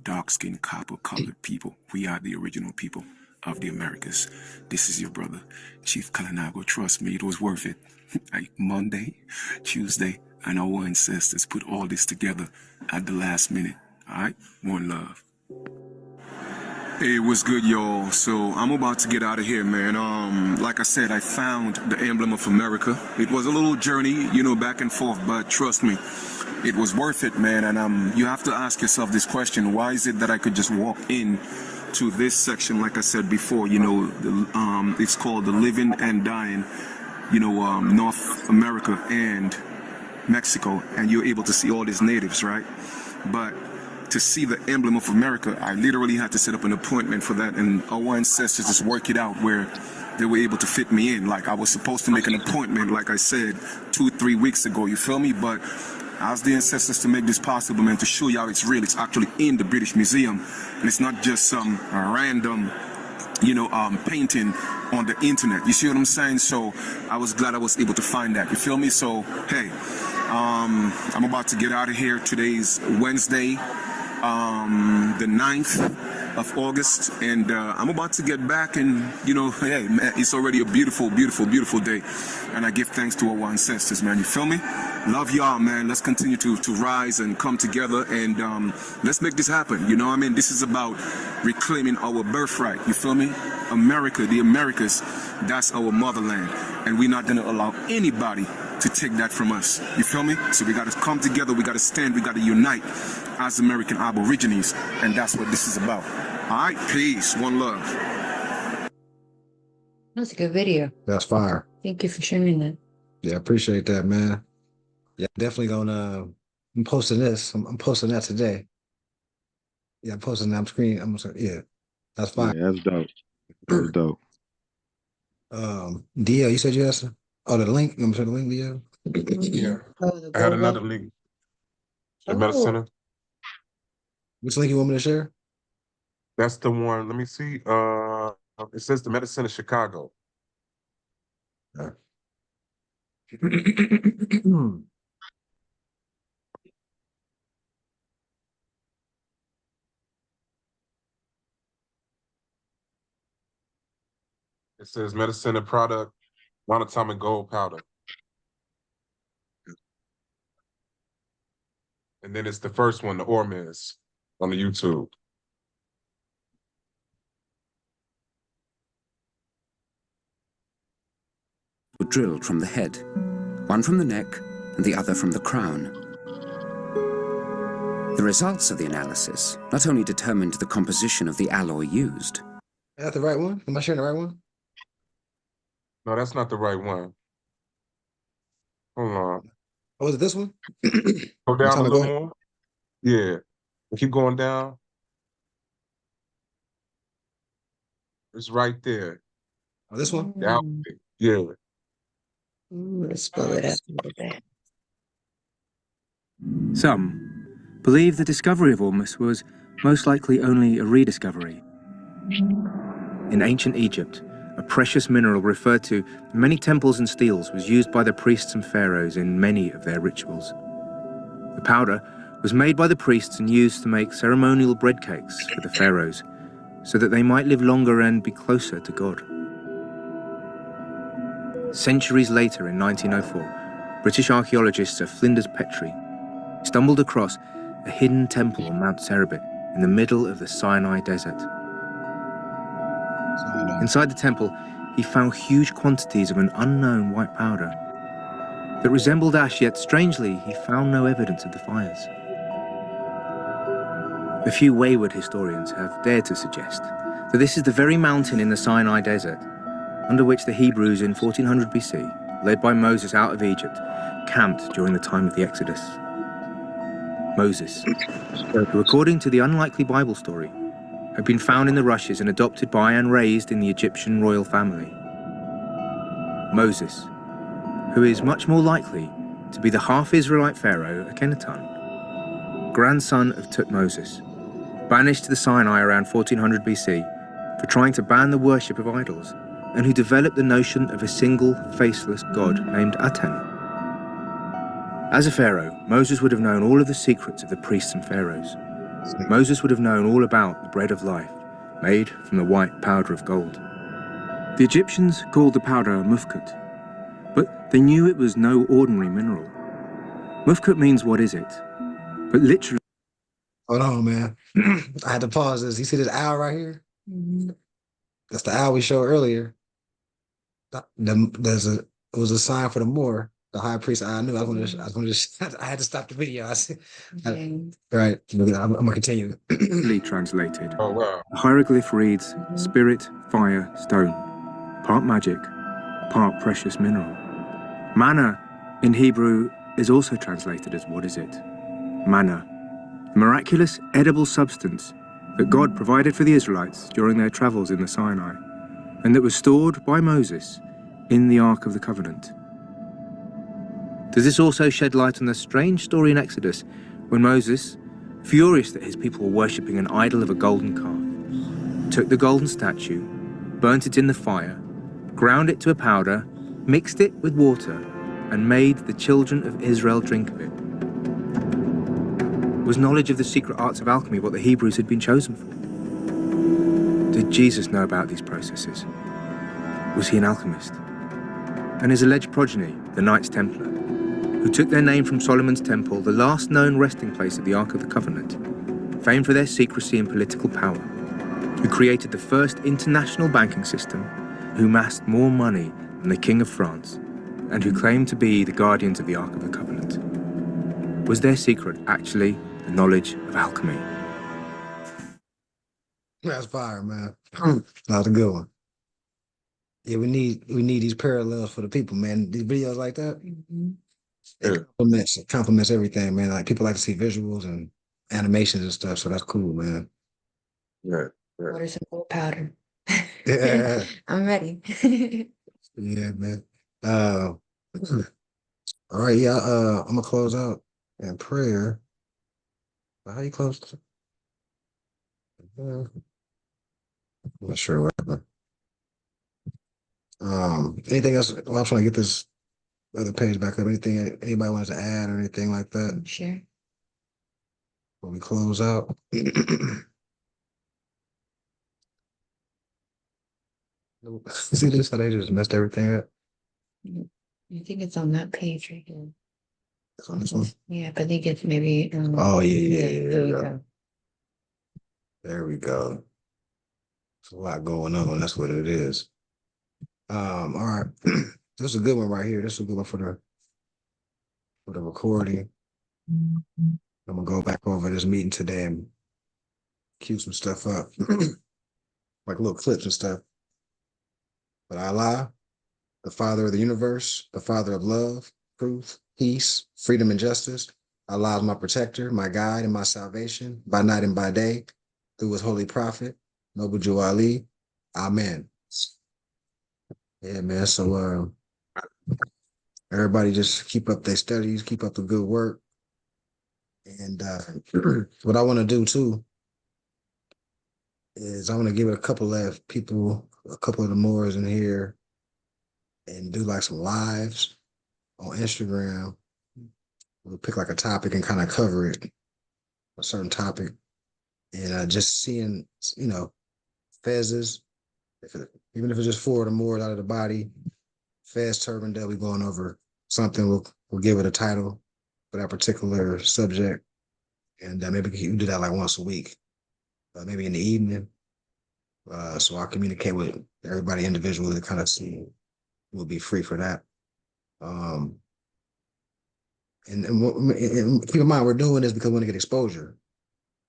dark-skinned, copper-colored people. We are the original people of the Americas. This is your brother, Chief Kalinago. Trust me, it was worth it. Like Monday, Tuesday, and our ancestors put all this together at the last minute. All right, one love. Hey, what's good, y'all? So I'm about to get out of here, man. Like I said, I found the emblem of America. It was a little journey, you know, back and forth, but trust me, it was worth it, man. And you have to ask yourself this question: why is it that I could just walk in to this section, like I said before, you know, it's called the Living and Dying, you know, North America and Mexico, and you're able to see all these natives, right? But to see the emblem of America, I literally had to set up an appointment for that, and our ancestors just work it out where they were able to fit me in. Like I was supposed to make an appointment, like I said, 2-3 weeks ago, you feel me? But I asked the ancestors to make this possible, man, to show you how it's real. It's actually in the British Museum, and it's not just some random, you know, painting on the internet. You see what I'm saying? So I was glad I was able to find that. You feel me? So, hey, I'm about to get out of here. Today's Wednesday, the 9th of August, and I'm about to get back, and you know, hey man, it's already a beautiful, beautiful, beautiful day, and I give thanks to our ancestors, man. You feel me? Love y'all, man. Let's continue to rise and come together, and let's make this happen. You know what I mean? This is about reclaiming our birthright. You feel me? America, the Americas, that's our motherland, and we're not gonna allow anybody to take that from us. You feel me? So we got to come together, we got to stand, we got to unite as American Aborigines, and that's what this is about. All right, peace, one love. That's a good video. That's fire. Thank you for sharing that. Yeah, I appreciate that, man. Yeah, definitely gonna. I'm posting this. I'm posting that today. Yeah, I'm posting that. Yeah, that's fine. Yeah, that's dope. That's dope. DL, you said you had some. Oh, the link. I'm sure the link, DL. Yeah. Oh, the I had gold another one? link. The Medical Oh. Center. Which link you want me to share? That's the one. Let me see. It says the Medical Center Chicago. It says Medicine product, monatomic gold powder. And then it's the first one, the Ormiz, on the YouTube. Were drilled from the head, one from the neck and the other from the crown. The results of the analysis not only determined the composition of the alloy used. Is that the right one? Am I sharing the right one? No, that's not the right one. Hold on. Oh, is it this one? Go down a Monatomic little gold? more. Yeah. Keep going down. It's right there. Oh, this one? Yeah. Let's spell it out a little bit. Some believe the discovery of Ormus was most likely only a rediscovery. In ancient Egypt, a precious mineral referred to in many temples and steles was used by the priests and pharaohs in many of their rituals. The powder was made by the priests and used to make ceremonial bread cakes for the pharaohs, so that they might live longer and be closer to God. Centuries later, in 1904, British archaeologists of Flinders Petrie stumbled across a hidden temple on Mount Serebit in the middle of the Sinai Desert. Inside the temple, he found huge quantities of an unknown white powder that resembled ash, yet strangely, he found no evidence of the fires. A few wayward historians have dared to suggest that this is the very mountain in the Sinai Desert under which the Hebrews in 1400 BC, led by Moses out of Egypt, camped during the time of the Exodus. Moses, who according to the unlikely Bible story, had been found in the rushes and adopted by and raised in the Egyptian royal family. Moses, who is much more likely to be the half-Israelite pharaoh Akhenaten, grandson of Tutmosis, banished to the Sinai around 1400 BC for trying to ban the worship of idols, and who developed the notion of a single, faceless god named Aten. As a pharaoh, Moses would have known all of the secrets of the priests and pharaohs. Moses would have known all about the bread of life, made from the white powder of gold. The Egyptians called the powder mufkut, but they knew it was no ordinary mineral. Mufkut means what is it? But literally... Hold on, man. I had to pause this. You see this owl right here? That's the owl we showed earlier. It was a sign for the Moor, the high priest. I knew I had to stop the video. Right. I'm gonna continue. translated. Oh, wow. The hieroglyph reads spirit, fire, stone, part magic, part precious mineral. Manna in Hebrew is also translated as what is it? Manna, the miraculous edible substance that God provided for the Israelites during their travels in the Sinai, and that was stored by Moses in the Ark of the Covenant. Does this also shed light on the strange story in Exodus when Moses, furious that his people were worshipping an idol of a golden calf, took the golden statue, burnt it in the fire, ground it to a powder, mixed it with water, and made the children of Israel drink of it? Was knowledge of the secret arts of alchemy what the Hebrews had been chosen for? Did Jesus know about these processes? Was he an alchemist? And his alleged progeny, the Knights Templar, who took their name from Solomon's Temple, the last known resting place of the Ark of the Covenant, famed for their secrecy and political power, who created the first international banking system, who amassed more money than the King of France, and who claimed to be the guardians of the Ark of the Covenant. Was their secret actually the knowledge of alchemy? That's fire, man. That was a good one. Yeah, we need these parallels for the people, man. These videos like that, it complements everything, man. Like people like to see visuals and animations and stuff, so that's cool, man. Yeah. Order some gold powder. Yeah. I'm ready. Yeah, man. All right, yeah. I'm gonna close out in prayer. How you close? I'm not sure what happened. Anything else? Well, I'm trying to get this other page back up. Anything anybody wants to add or anything like that? Sure. Before we close out. See this? How they just messed everything up. I think it's on that page right here. It's on this one. Yeah, but I think it's maybe. Oh yeah. There we go. There we go. There's a lot going on. That's what it is. All right. This is a good one right here. This is a good one for the recording. I'm gonna go back over this meeting today and cue some stuff up, like little clips and stuff. But Allah, the Father of the universe, the Father of love, truth, peace, freedom, and justice. Allah is my protector, my guide, and my salvation by night and by day, through his holy prophet, Noble Jew Ali. Amen. Yeah, man. So everybody just keep up their studies, keep up the good work. And what I want to do too is I want to give it a couple of people, a couple of the Moors in here, and do like some lives on Instagram. We'll pick like a topic and kind of cover it, a certain topic, and just seeing, fezzes, even if it's just 4 of the Moors out of the body, Fez turban, they'll be going over something. We'll give it a title for that particular subject, and maybe you can do that like once a week, maybe in the evening. So I'll communicate with everybody individually to kind of see we'll be free for that. And keep in mind, we're doing this because we want to get exposure.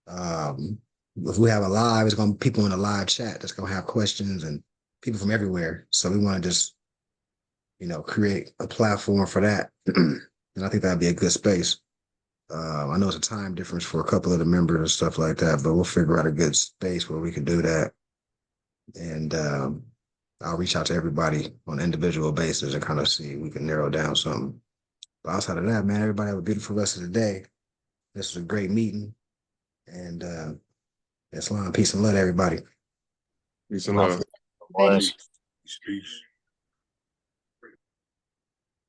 If we have a live, it's going to be people in a live chat that's going to have questions and people from everywhere. So we want to just, create a platform for that. And I think that'd be a good space. I know it's a time difference for a couple of the members and stuff like that, but we'll figure out a good space where we can do that. And I'll reach out to everybody on an individual basis and kind of see if we can narrow down something. But outside of that, man, everybody have a beautiful rest of the day. This was a great meeting. And Islam, peace and love, everybody. Peace and love. Peace.